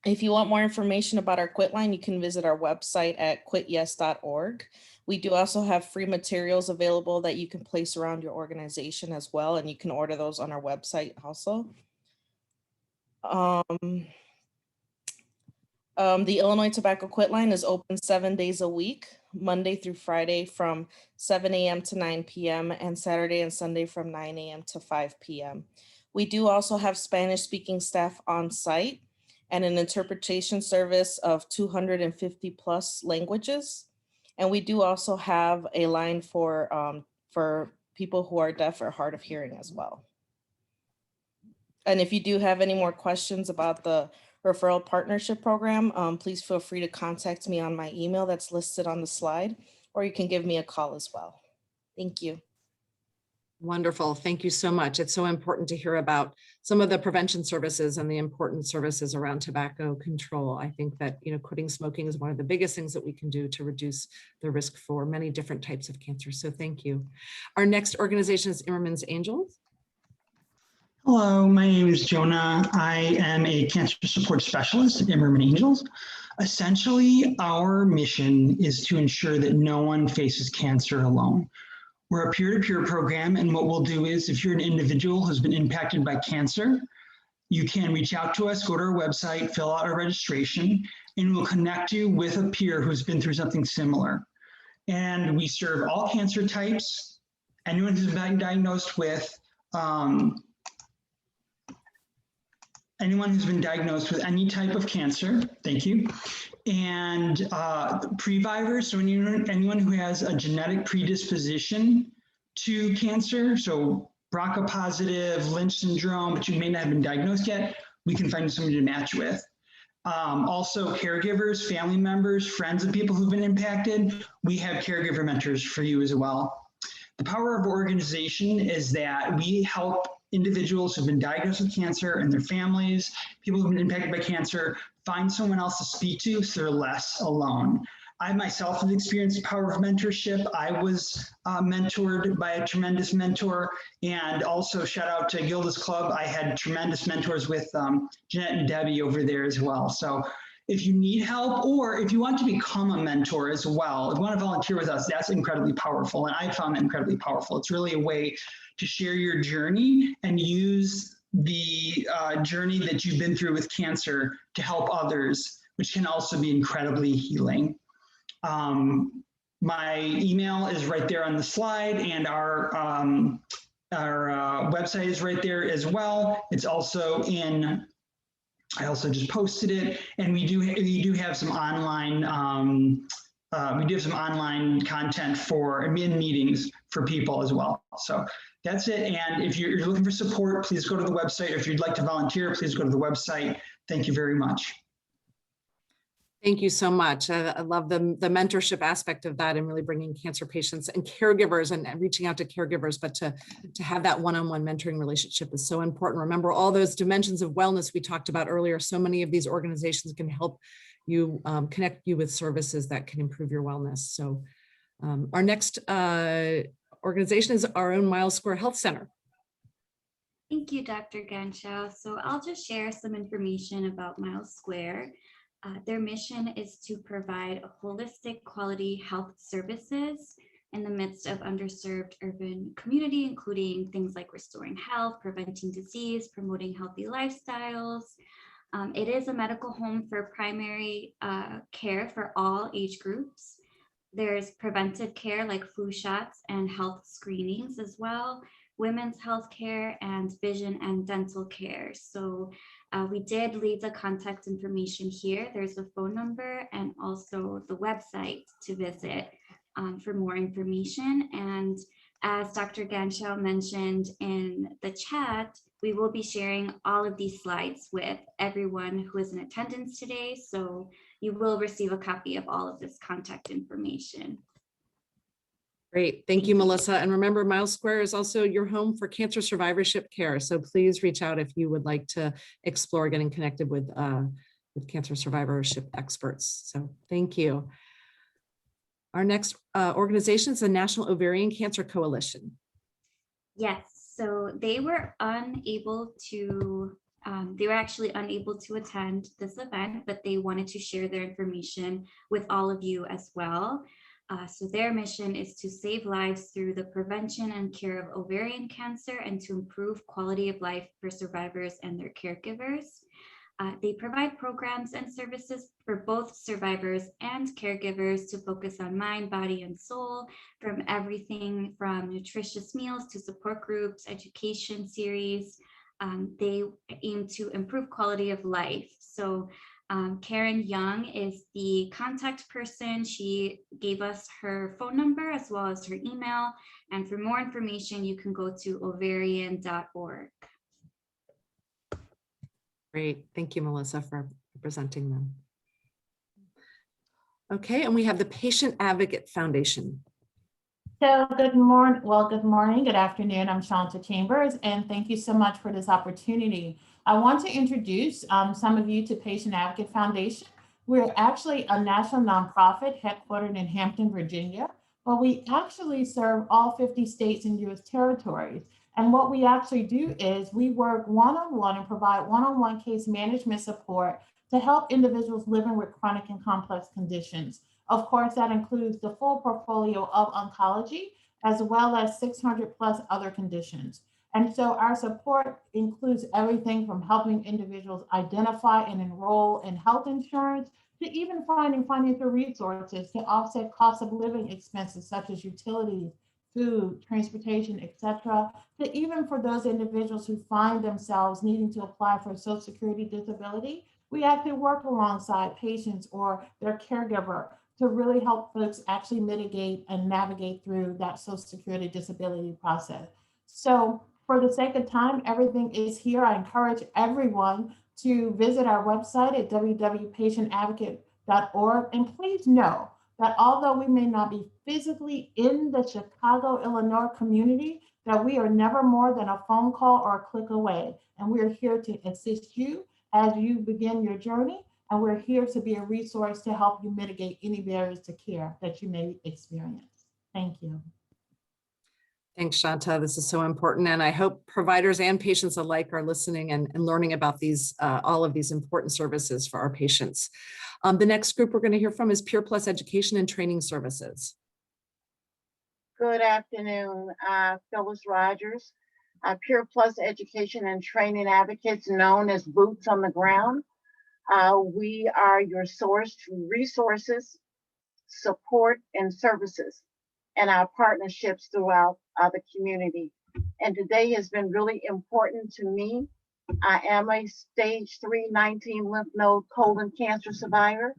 If you want more information about our Quit Line, you can visit our website at quityes.org. We do also have free materials available that you can place around your organization as well, and you can order those on our website also. The Illinois Tobacco Quit Line is open 7 days a week, Monday through Friday from 7 a.m. to 9 p.m. and Saturday and Sunday from 9 a.m. to 5 p.m. We do also have Spanish speaking staff on site and an interpretation service of 250 plus languages. And we do also have a line for people who are deaf or hard of hearing as well. And if you do have any more questions about the referral partnership program, please feel free to contact me on my email that's listed on the slide, or you can give me a call as well. Thank you. Wonderful. Thank you so much. It's so important to hear about some of the prevention services and the important services around tobacco control. I think that, quitting smoking is one of the biggest things that we can do to reduce the risk for many different types of cancer. So thank you. Our next organization is Immerman's Angels. Hello, my name is Jonah. I am a cancer support specialist at Immerman Angels. Essentially, our mission is to ensure that no one faces cancer alone. We're a peer-to-peer program, and what we'll do is if you're an individual who's been impacted by cancer, you can reach out to us, go to our website, fill out a registration, and we'll connect you with a peer who's been through something similar. And we serve all cancer types, anyone who's been diagnosed with any type of cancer, thank you, and previvors, so anyone who has a genetic predisposition to cancer, so BRCA positive, Lynch syndrome, but you may not have been diagnosed yet, we can find somebody to match with. Also caregivers, family members, friends of people who've been impacted, we have caregiver mentors for you as well. The power of our organization is that we help individuals who've been diagnosed with cancer and their families, people who've been impacted by cancer, find someone else to speak to so they're less alone. I myself have experienced the power of mentorship. I was mentored by a tremendous mentor, and also shout out to Gilda's Club. I had tremendous mentors with Jeanette and Debbie over there as well. So if you need help, or if you want to become a mentor as well, if you want to volunteer with us, that's incredibly powerful. And I found it incredibly powerful. It's really a way to share your journey and use the journey that you've been through with cancer to help others, which can also be incredibly healing. My email is right there on the slide, and our website is right there as well. It's also in, I also just posted it, and we do have some online content for in meetings for people as well. So that's it. And if you're looking for support, please go to the website. If you'd like to volunteer, please go to the website. Thank you very much. Thank you so much. I love the mentorship aspect of that and really bringing cancer patients and caregivers and reaching out to caregivers, but to have that one-on-one mentoring relationship is so important. Remember all those dimensions of wellness we talked about earlier. So many of these organizations can help you connect you with services that can improve your wellness. So our next organization is our own Miles Square Health Center. Thank you, Dr. Ganschow. So I'll just share some information about Miles Square. Their mission is to provide holistic quality health services in the midst of underserved urban community, including things like restoring health, preventing disease, promoting healthy lifestyles. It is a medical home for primary care for all age groups. There's preventive care like flu shots and health screenings as well, women's health care, and vision and dental care. So we did leave the contact information here. There's a phone number and also the website to visit for more information. And as Dr. Ganschow mentioned in the chat, we will be sharing all of these slides with everyone who is in attendance today. So you will receive a copy of all of this contact information. Great. Thank you, Melissa. And remember, Miles Square is also your home for cancer survivorship care. So please reach out if you would like to explore getting connected with cancer survivorship experts. So thank you. Our next organization is the National Ovarian Cancer Coalition. Yes, so they were unable to, they were actually unable to attend this event, but they wanted to share their information with all of you as well. So their mission is to save lives through the prevention and cure of ovarian cancer and to improve quality of life for survivors and their caregivers. They provide programs and services for both survivors and caregivers to focus on mind, body, and soul, from everything from nutritious meals to support groups, education series. They aim to improve quality of life. So Karen Young is the contact person. She gave us her phone number as well as her email. And for more information, you can go to ovarian.org. Great. Thank you, Melissa, for presenting them. Okay, and we have the Patient Advocate Foundation. So good morning, good afternoon. I'm Shanta Chambers, and thank you so much for this opportunity. I want to introduce some of you to Patient Advocate Foundation. We're actually a national nonprofit headquartered in Hampton, Virginia, but we actually serve all 50 states and US territories. And what we actually do is we work one-on-one and provide one-on-one case management support to help individuals living with chronic and complex conditions. Of course, that includes the full portfolio of oncology, as well as 600 plus other conditions. And so our support includes everything from helping individuals identify and enroll in health insurance to even finding financial resources to offset cost of living expenses such as utilities, food, transportation, etc., to even for those individuals who find themselves needing to apply for Social Security disability, we actually work alongside patients or their caregiver to really help folks actually mitigate and navigate through that Social Security disability process. So for the sake of time, everything is here. I encourage everyone to visit our website at www.patientadvocate.org. And please know that although we may not be physically in the Chicago, Illinois community, that we are never more than a phone call or a click away. And we are here to assist you as you begin your journey and we're here to be a resource to help you mitigate any barriers to care that you may experience. Thank you. Thanks, Shanta. This is so important. And I hope providers and patients alike are listening and learning about these, all of these important services for our patients. The next group we're going to hear from is Peer Plus Education and Training Services. Good afternoon, Phyllis Rogers, Peer Plus Education and Training Advocates, known as Boots on the Ground. We are your source to resources, support, and services, and our partnerships throughout the community. And today has been really important to me. I am a stage 3 19 lymph node colon cancer survivor,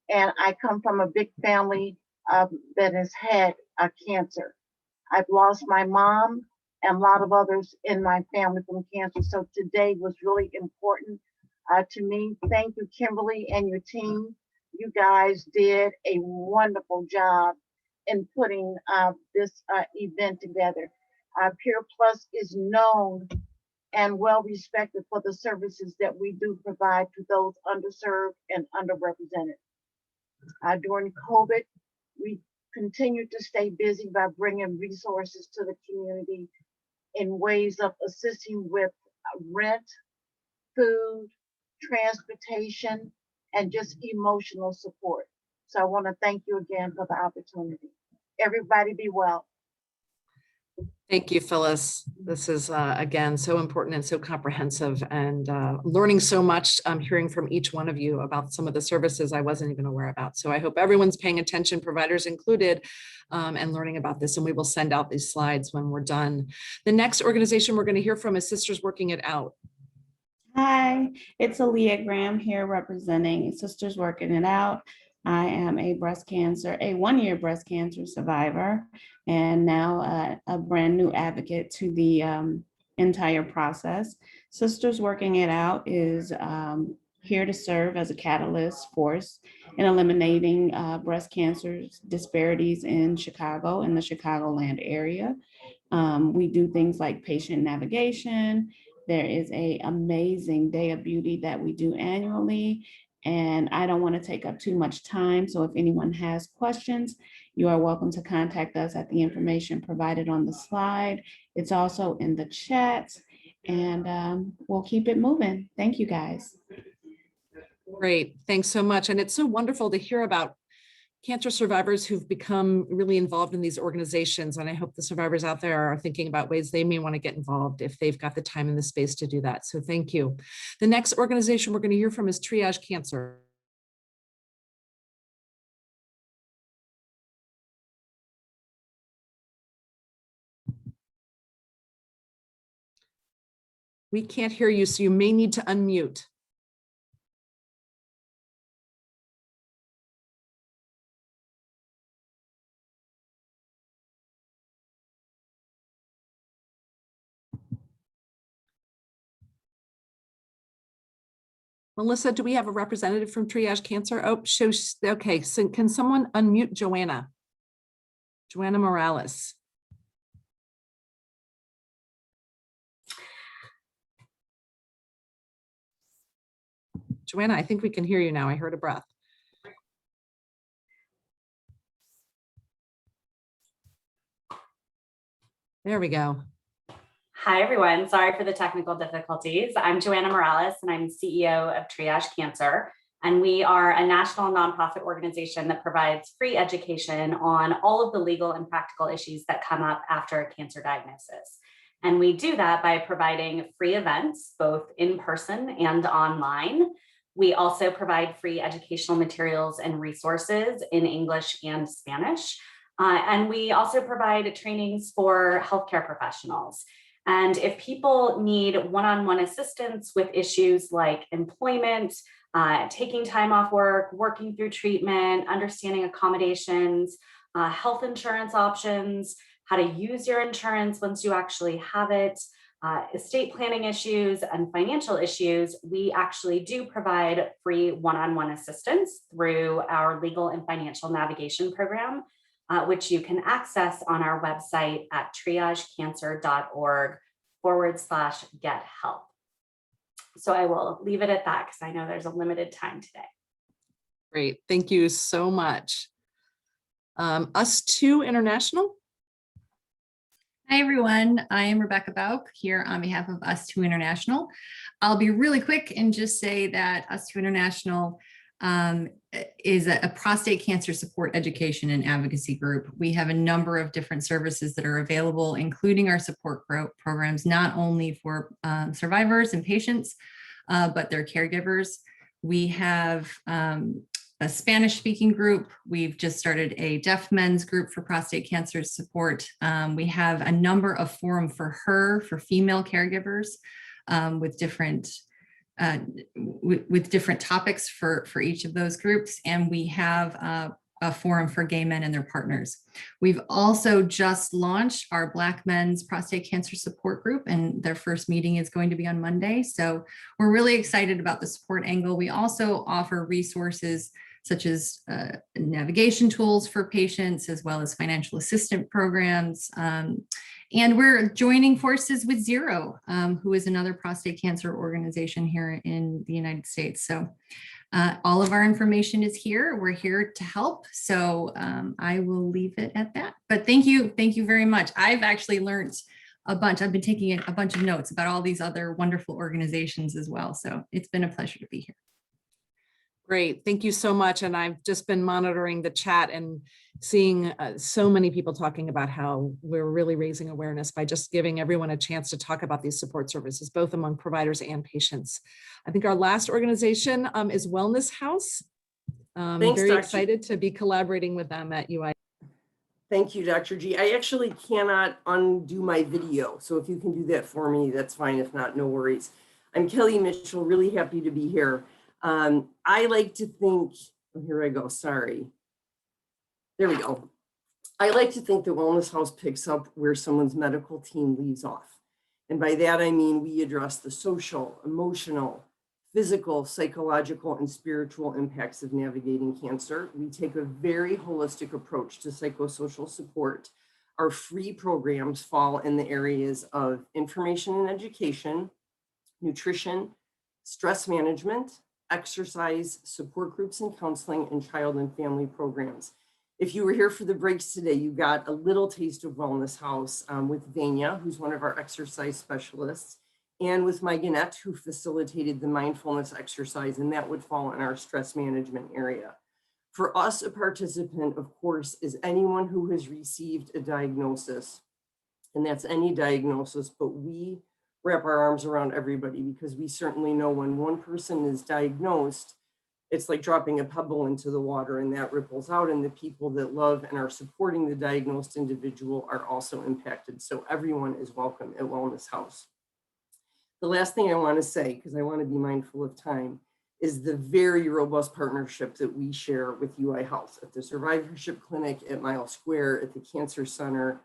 and I come from a big family that has had cancer. I've lost my mom and a lot of others in my family from cancer. So today was really important to me. Thank you, Kimberly and your team. You guys did a wonderful job in putting this event together. Peer Plus is known and well respected for the services that we do provide to those underserved and underrepresented. During COVID, we continued to stay busy by bringing resources to the community in ways of assisting with rent, food, transportation, and just emotional support. So I want to thank you again for the opportunity. Everybody be well. Thank you, Phyllis. This is, again, so important and so comprehensive, and learning so much, hearing from each one of you about some of the services I wasn't even aware about. So I hope everyone's paying attention, providers included, and learning about this, and we will send out these slides when we're done. The next organization we're going to hear from is Sisters Working It Out. Hi, it's Aaliyah Graham here representing Sisters Working It Out. I am a one-year breast cancer survivor, and now a brand new advocate to the entire process. Sisters Working It Out is here to serve as a catalyst force in eliminating breast cancer disparities in Chicago and the Chicagoland area. We do things like patient navigation. There is an amazing Day of Beauty that we do annually, and I don't want to take up too much time. So if anyone has questions, you are welcome to contact us at the information provided on the slide. It's also in the chat, and we'll keep it moving. Thank you, guys. Great, thanks so much. And it's so wonderful to hear about cancer survivors who've become really involved in these organizations. And I hope the survivors out there are thinking about ways they may want to get involved if they've got the time and the space to do that. So thank you. The next organization we're going to hear from is Triage Cancer. We can't hear you, so you may need to unmute. Melissa, do we have a representative from Triage Cancer? Oh, okay, so can someone unmute Joanna? Joanna Morales. Joanna, I think we can hear you now. I heard a breath. There we go. Hi, everyone. Sorry for the technical difficulties. I'm Joanna Morales, and I'm CEO of Triage Cancer. And we are a national nonprofit organization that provides free education on all of the legal and practical issues that come up after a cancer diagnosis. And we do that by providing free events, both in person and online. We also provide free educational materials and resources in English and Spanish. And we also provide trainings for healthcare professionals. And if people need one-on-one assistance with issues like employment, taking time off work, working through treatment, understanding accommodations, health insurance options, how to use your insurance once you actually have it, estate planning issues and financial issues, we actually do provide free one-on-one assistance through our legal and financial navigation program, which you can access on our website at triagecancer.org/get help. So I will leave it at that because I know there's a limited time today. Great, thank you so much. Us Two International. Hi, everyone. I am Rebecca Bauk here on behalf of Us Two International. I'll be really quick and just say that Us Two International is a prostate cancer support education and advocacy group. We have a number of different services that are available, including our support programs, not only for survivors and patients, but their caregivers. We have a Spanish speaking group. We've just started a deaf men's group for prostate cancer support. We have a number of forum for female caregivers with different topics for each of those groups. And we have a forum for gay men and their partners. We've also just launched our Black men's prostate cancer support group, and their first meeting is going to be on Monday. So we're really excited about the support angle. We also offer resources such as navigation tools for patients, as well as financial assistance programs. And we're joining forces with Zero, who is another prostate cancer organization here in the United States. So all of our information is here. We're here to help. So I will leave it at that. But thank you very much. I've actually learned a bunch. I've been taking a bunch of notes about all these other wonderful organizations as well. So it's been a pleasure to be here. Great, thank you so much. And I've just been monitoring the chat and seeing so many people talking about how we're really raising awareness by just giving everyone a chance to talk about these support services, both among providers and patients. I think our last organization is Wellness House. Thanks, very Dr. excited to be collaborating with them at UI. Thank you, Dr. G. I actually cannot undo my video. So if you can do that for me, that's fine. If not, no worries. I'm Kelly Mitchell, really happy to be here. I like to think, oh, here I go, sorry. There we go. I like to think the Wellness House picks up where someone's medical team leaves off. And by that, I mean, we address the social, emotional, physical, psychological, and spiritual impacts of navigating cancer. We take a very holistic approach to psychosocial support. Our free programs fall in the areas of information and education, nutrition, stress management, exercise, support groups and counseling, and child and family programs. If you were here for the breaks today, you got a little taste of Wellness House with Vanya, who's one of our exercise specialists, and with Meganette, who facilitated the mindfulness exercise, and that would fall in our stress management area. For us, a participant, of course, is anyone who has received a diagnosis, and that's any diagnosis, but we wrap our arms around everybody because we certainly know when one person is diagnosed, it's like dropping a pebble into the water and that ripples out, and the people that love and are supporting the diagnosed individual are also impacted. So everyone is welcome at Wellness House. The last thing I want to say, because I want to be mindful of time, is the very robust partnership that we share with UI Health at the Survivorship Clinic, at Mile Square, at the Cancer Center.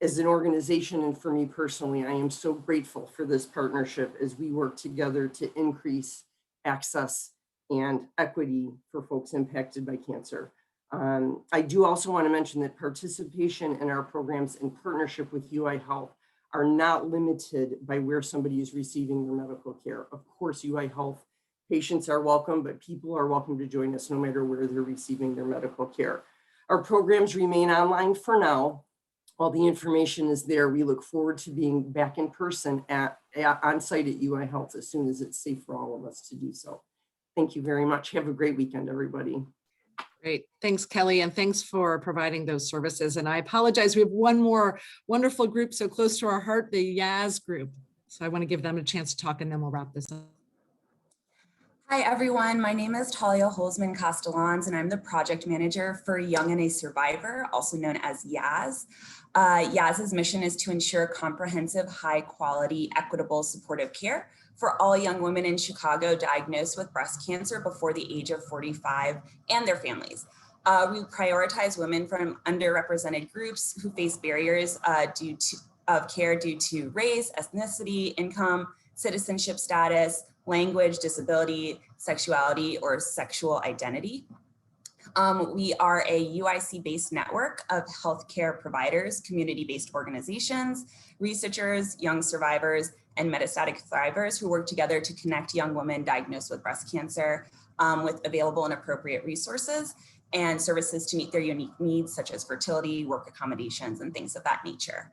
As an organization and for me personally, I am so grateful for this partnership as we work together to increase access and equity for folks impacted by cancer. I do also want to mention that participation in our programs in partnership with UI Health are not limited by where somebody is receiving their medical care. Of course, UI Health patients are welcome, but people are welcome to join us no matter where they're receiving their medical care. Our programs remain online for now. All the information is there. We look forward to being back in person on site at UI Health as soon as it's safe for all of us to do so. Thank you very much. Have a great weekend, everybody. Great. Thanks, Kelly. And thanks for providing those services. And I apologize. We have one more wonderful group so close to our heart, the Yaz group. So I want to give them a chance to talk and then we'll wrap this up. Hi, everyone. My name is Talia Holzman Castellans, and I'm the project manager for Young and a Survivor, also known as Yaz. Yaz's mission is to ensure comprehensive, high quality, equitable, supportive care for all young women in Chicago diagnosed with breast cancer before the age of 45 and their families. We prioritize women from underrepresented groups who face barriers of care due to race, ethnicity, income, citizenship status, language, disability, sexuality, or sexual identity. We are a UIC-based network of healthcare providers, community-based organizations, researchers, young survivors, and metastatic thrivers who work together to connect young women diagnosed with breast cancer with available and appropriate resources and services to meet their unique needs, such as fertility, work accommodations, and things of that nature.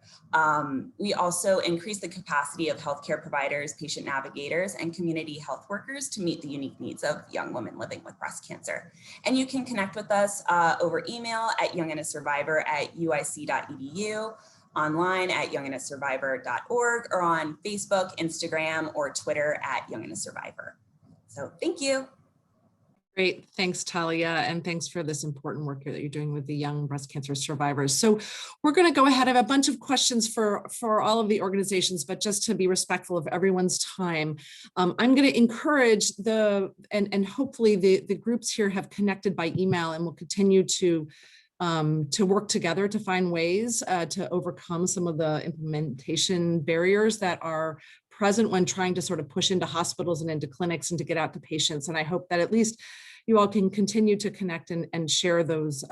We also increase the capacity of healthcare providers, patient navigators, and community health workers to meet the unique needs of young women living with breast cancer. And you can connect with us over email at youngandasurvivor@uic.edu, online at youngandasurvivor.org, or on Facebook, Instagram, or Twitter at youngandasurvivor. So thank you. Great. Thanks, Talia. And thanks for this important work here that you're doing with the young breast cancer survivors. So we're going to go ahead. I have a bunch of questions for all of the organizations, but just to be respectful of everyone's time, I'm going to encourage and hopefully the groups here have connected by email and will continue to work together to find ways to overcome some of the implementation barriers that are present when trying to sort of push into hospitals and into clinics and to get out to patients. And I hope that at least you all can continue to connect and share those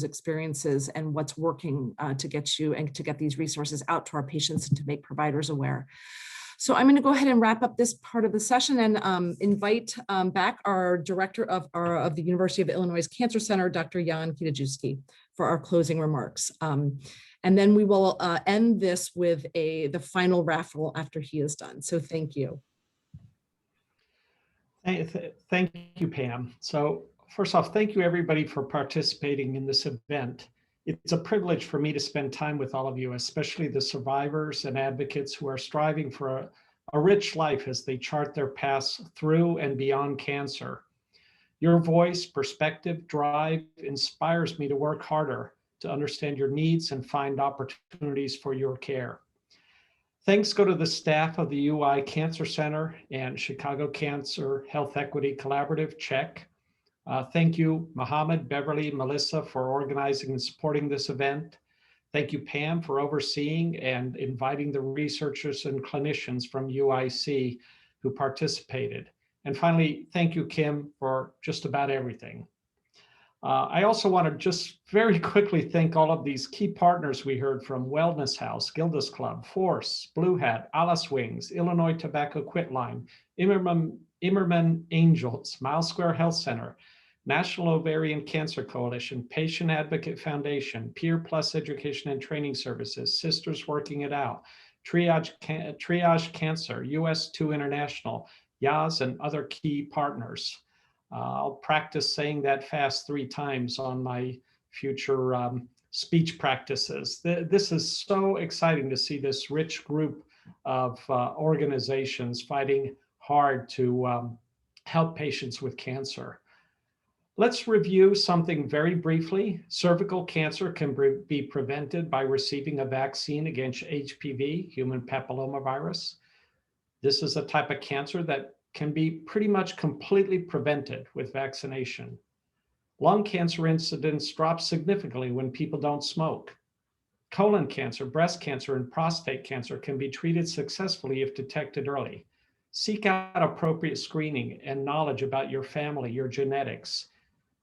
experiences and what's working to get you and to get these resources out to our patients and to make providers aware. So I'm going to go ahead and wrap up this part of the session and invite back our director of the University of Illinois Cancer Center, Dr. Jan Kitajewski, for our closing remarks. And then we will end this with the final raffle after he is done. So thank you. Thank you, Pam. So first off, thank you everybody for participating in this event. It's a privilege for me to spend time with all of you, especially the survivors and advocates who are striving for a rich life as they chart their paths through and beyond cancer. Your voice, perspective, drive inspires me to work harder to understand your needs and find opportunities for your care. Thanks go to the staff of the UI Cancer Center and Chicago Cancer Health Equity Collaborative, check. Thank you, Mohammed, Beverly, Melissa, for organizing and supporting this event. Thank you, Pam, for overseeing and inviting the researchers and clinicians from UIC who participated. And finally, thank you, Kim, for just about everything. I also want to just very quickly thank all of these key partners we heard from Wellness House, Gilda's Club, Force, Blue Hat, Alice Wings, Illinois Tobacco Quit Line, Immerman Angels, Miles Square Health Center, National Ovarian Cancer Coalition, Patient Advocate Foundation, Peer Plus Education and Training Services, Sisters Working It Out, Triage Cancer, US2 International, Yaz, and other key partners. I'll practice saying that fast 3 times on my future speech practices. This is so exciting to see this rich group of organizations fighting hard to help patients with cancer. Let's review something very briefly. Cervical cancer can be prevented by receiving a vaccine against HPV, human papillomavirus. This is a type of cancer that can be pretty much completely prevented with vaccination. Lung cancer incidence drops significantly when people don't smoke. Colon cancer, breast cancer, and prostate cancer can be treated successfully if detected early. Seek out appropriate screening and knowledge about your family, your genetics.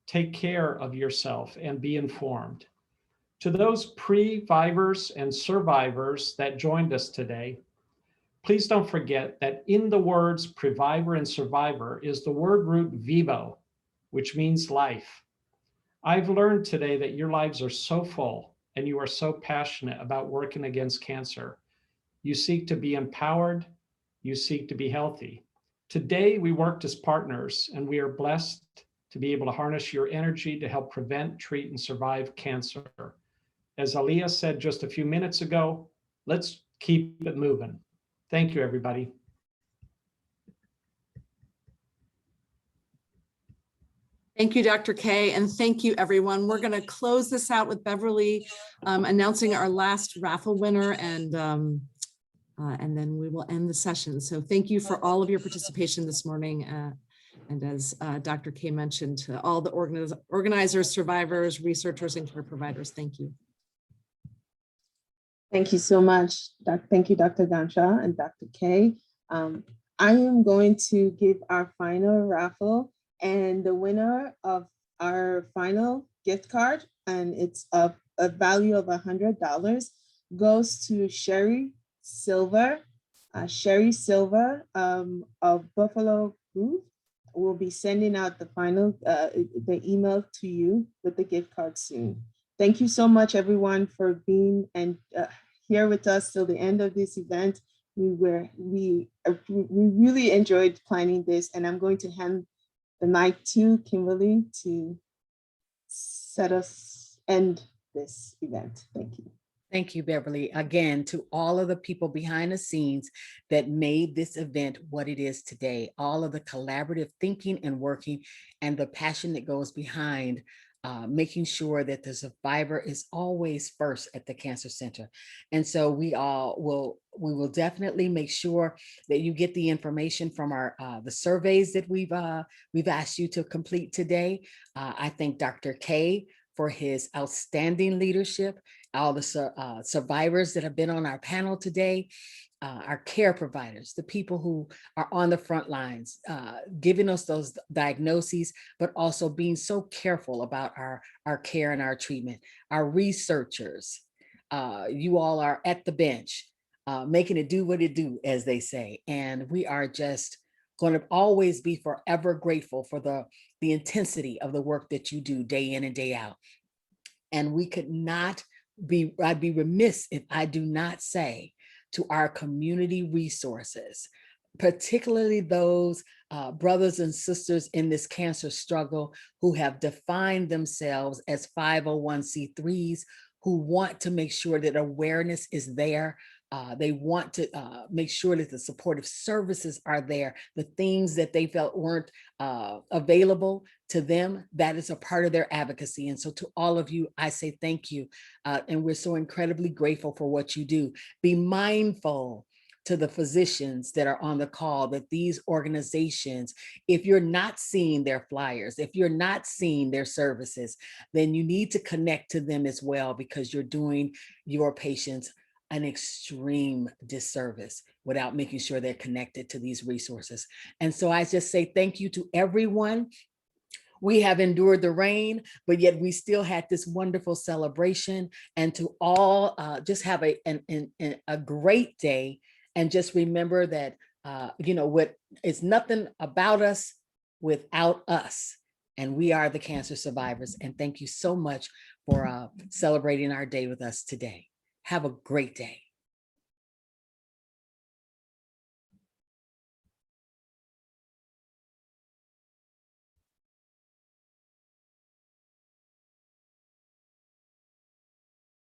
Take care of yourself and be informed. To those pre-vivors and survivors that joined us today, please don't forget that in the words previvor and survivor is the word root vivo, which means life. I've learned today that your lives are so full and you are so passionate about working against cancer. You seek to be empowered, you seek to be healthy. Today we worked as partners and we are blessed to be able to harness your energy to help prevent, treat, and survive cancer. As Aliyah said just a few minutes ago, let's keep it moving. Thank you, everybody. Thank you, Dr. K, and thank you, everyone. We're going to close this out with Beverly announcing our last raffle winner, and then we will end the session. So thank you for all of your participation this morning. And as Dr. K mentioned, to all the organizers, survivors, researchers, and care providers, thank you. Thank you so much. Thank you, Dr. Gansha and Dr. K. I am going to give our final raffle, and the winner of our final gift card, and it's of a value of $100, goes to Sherry Silver Sherry Silva of Buffalo Group will be sending out the final the email to you with the gift card soon. Thank you so much, everyone, for being here with us till the end of this event. We really enjoyed planning this, and I'm going to hand the mic to Kimberly to end this event. Thank you. Thank you, Beverly. Again, to all of the people behind the scenes that made this event what it is today, all of the collaborative thinking and working and the passion that goes behind making sure that the survivor is always first at the Cancer Center. And so we will definitely make sure that you get the information from the surveys that we've asked you to complete today. I thank Dr. K for his outstanding leadership, all the survivors that have been on our panel today, our care providers, the people who are on the front lines, giving us those diagnoses, but also being so careful about our care and our treatment, our researchers, you all are at the bench, making it do what it do, as they say. And we are just going to always be forever grateful for the intensity of the work that you do day in and day out. And we could not I'd be remiss if I do not say to our community resources, particularly those brothers and sisters in this cancer struggle who have defined themselves as 501c3s, who want to make sure that awareness is there. They want to make sure that the supportive services are there, the things that they felt weren't available to them, that is a part of their advocacy. And so to all of you, I say thank you. And we're so incredibly grateful for what you do. Be mindful to the physicians that are on the call, that these organizations, if you're not seeing their flyers, if you're not seeing their services, then you need to connect to them as well, because you're doing your patients an extreme disservice without making sure they're connected to these resources. And so I just say thank you to everyone. We have endured the rain, but yet we still had this wonderful celebration. And to all, just have a great day. And just remember that, it's nothing about us without us. And we are the cancer survivors. And thank you so much for celebrating our day with us today. Have a great day.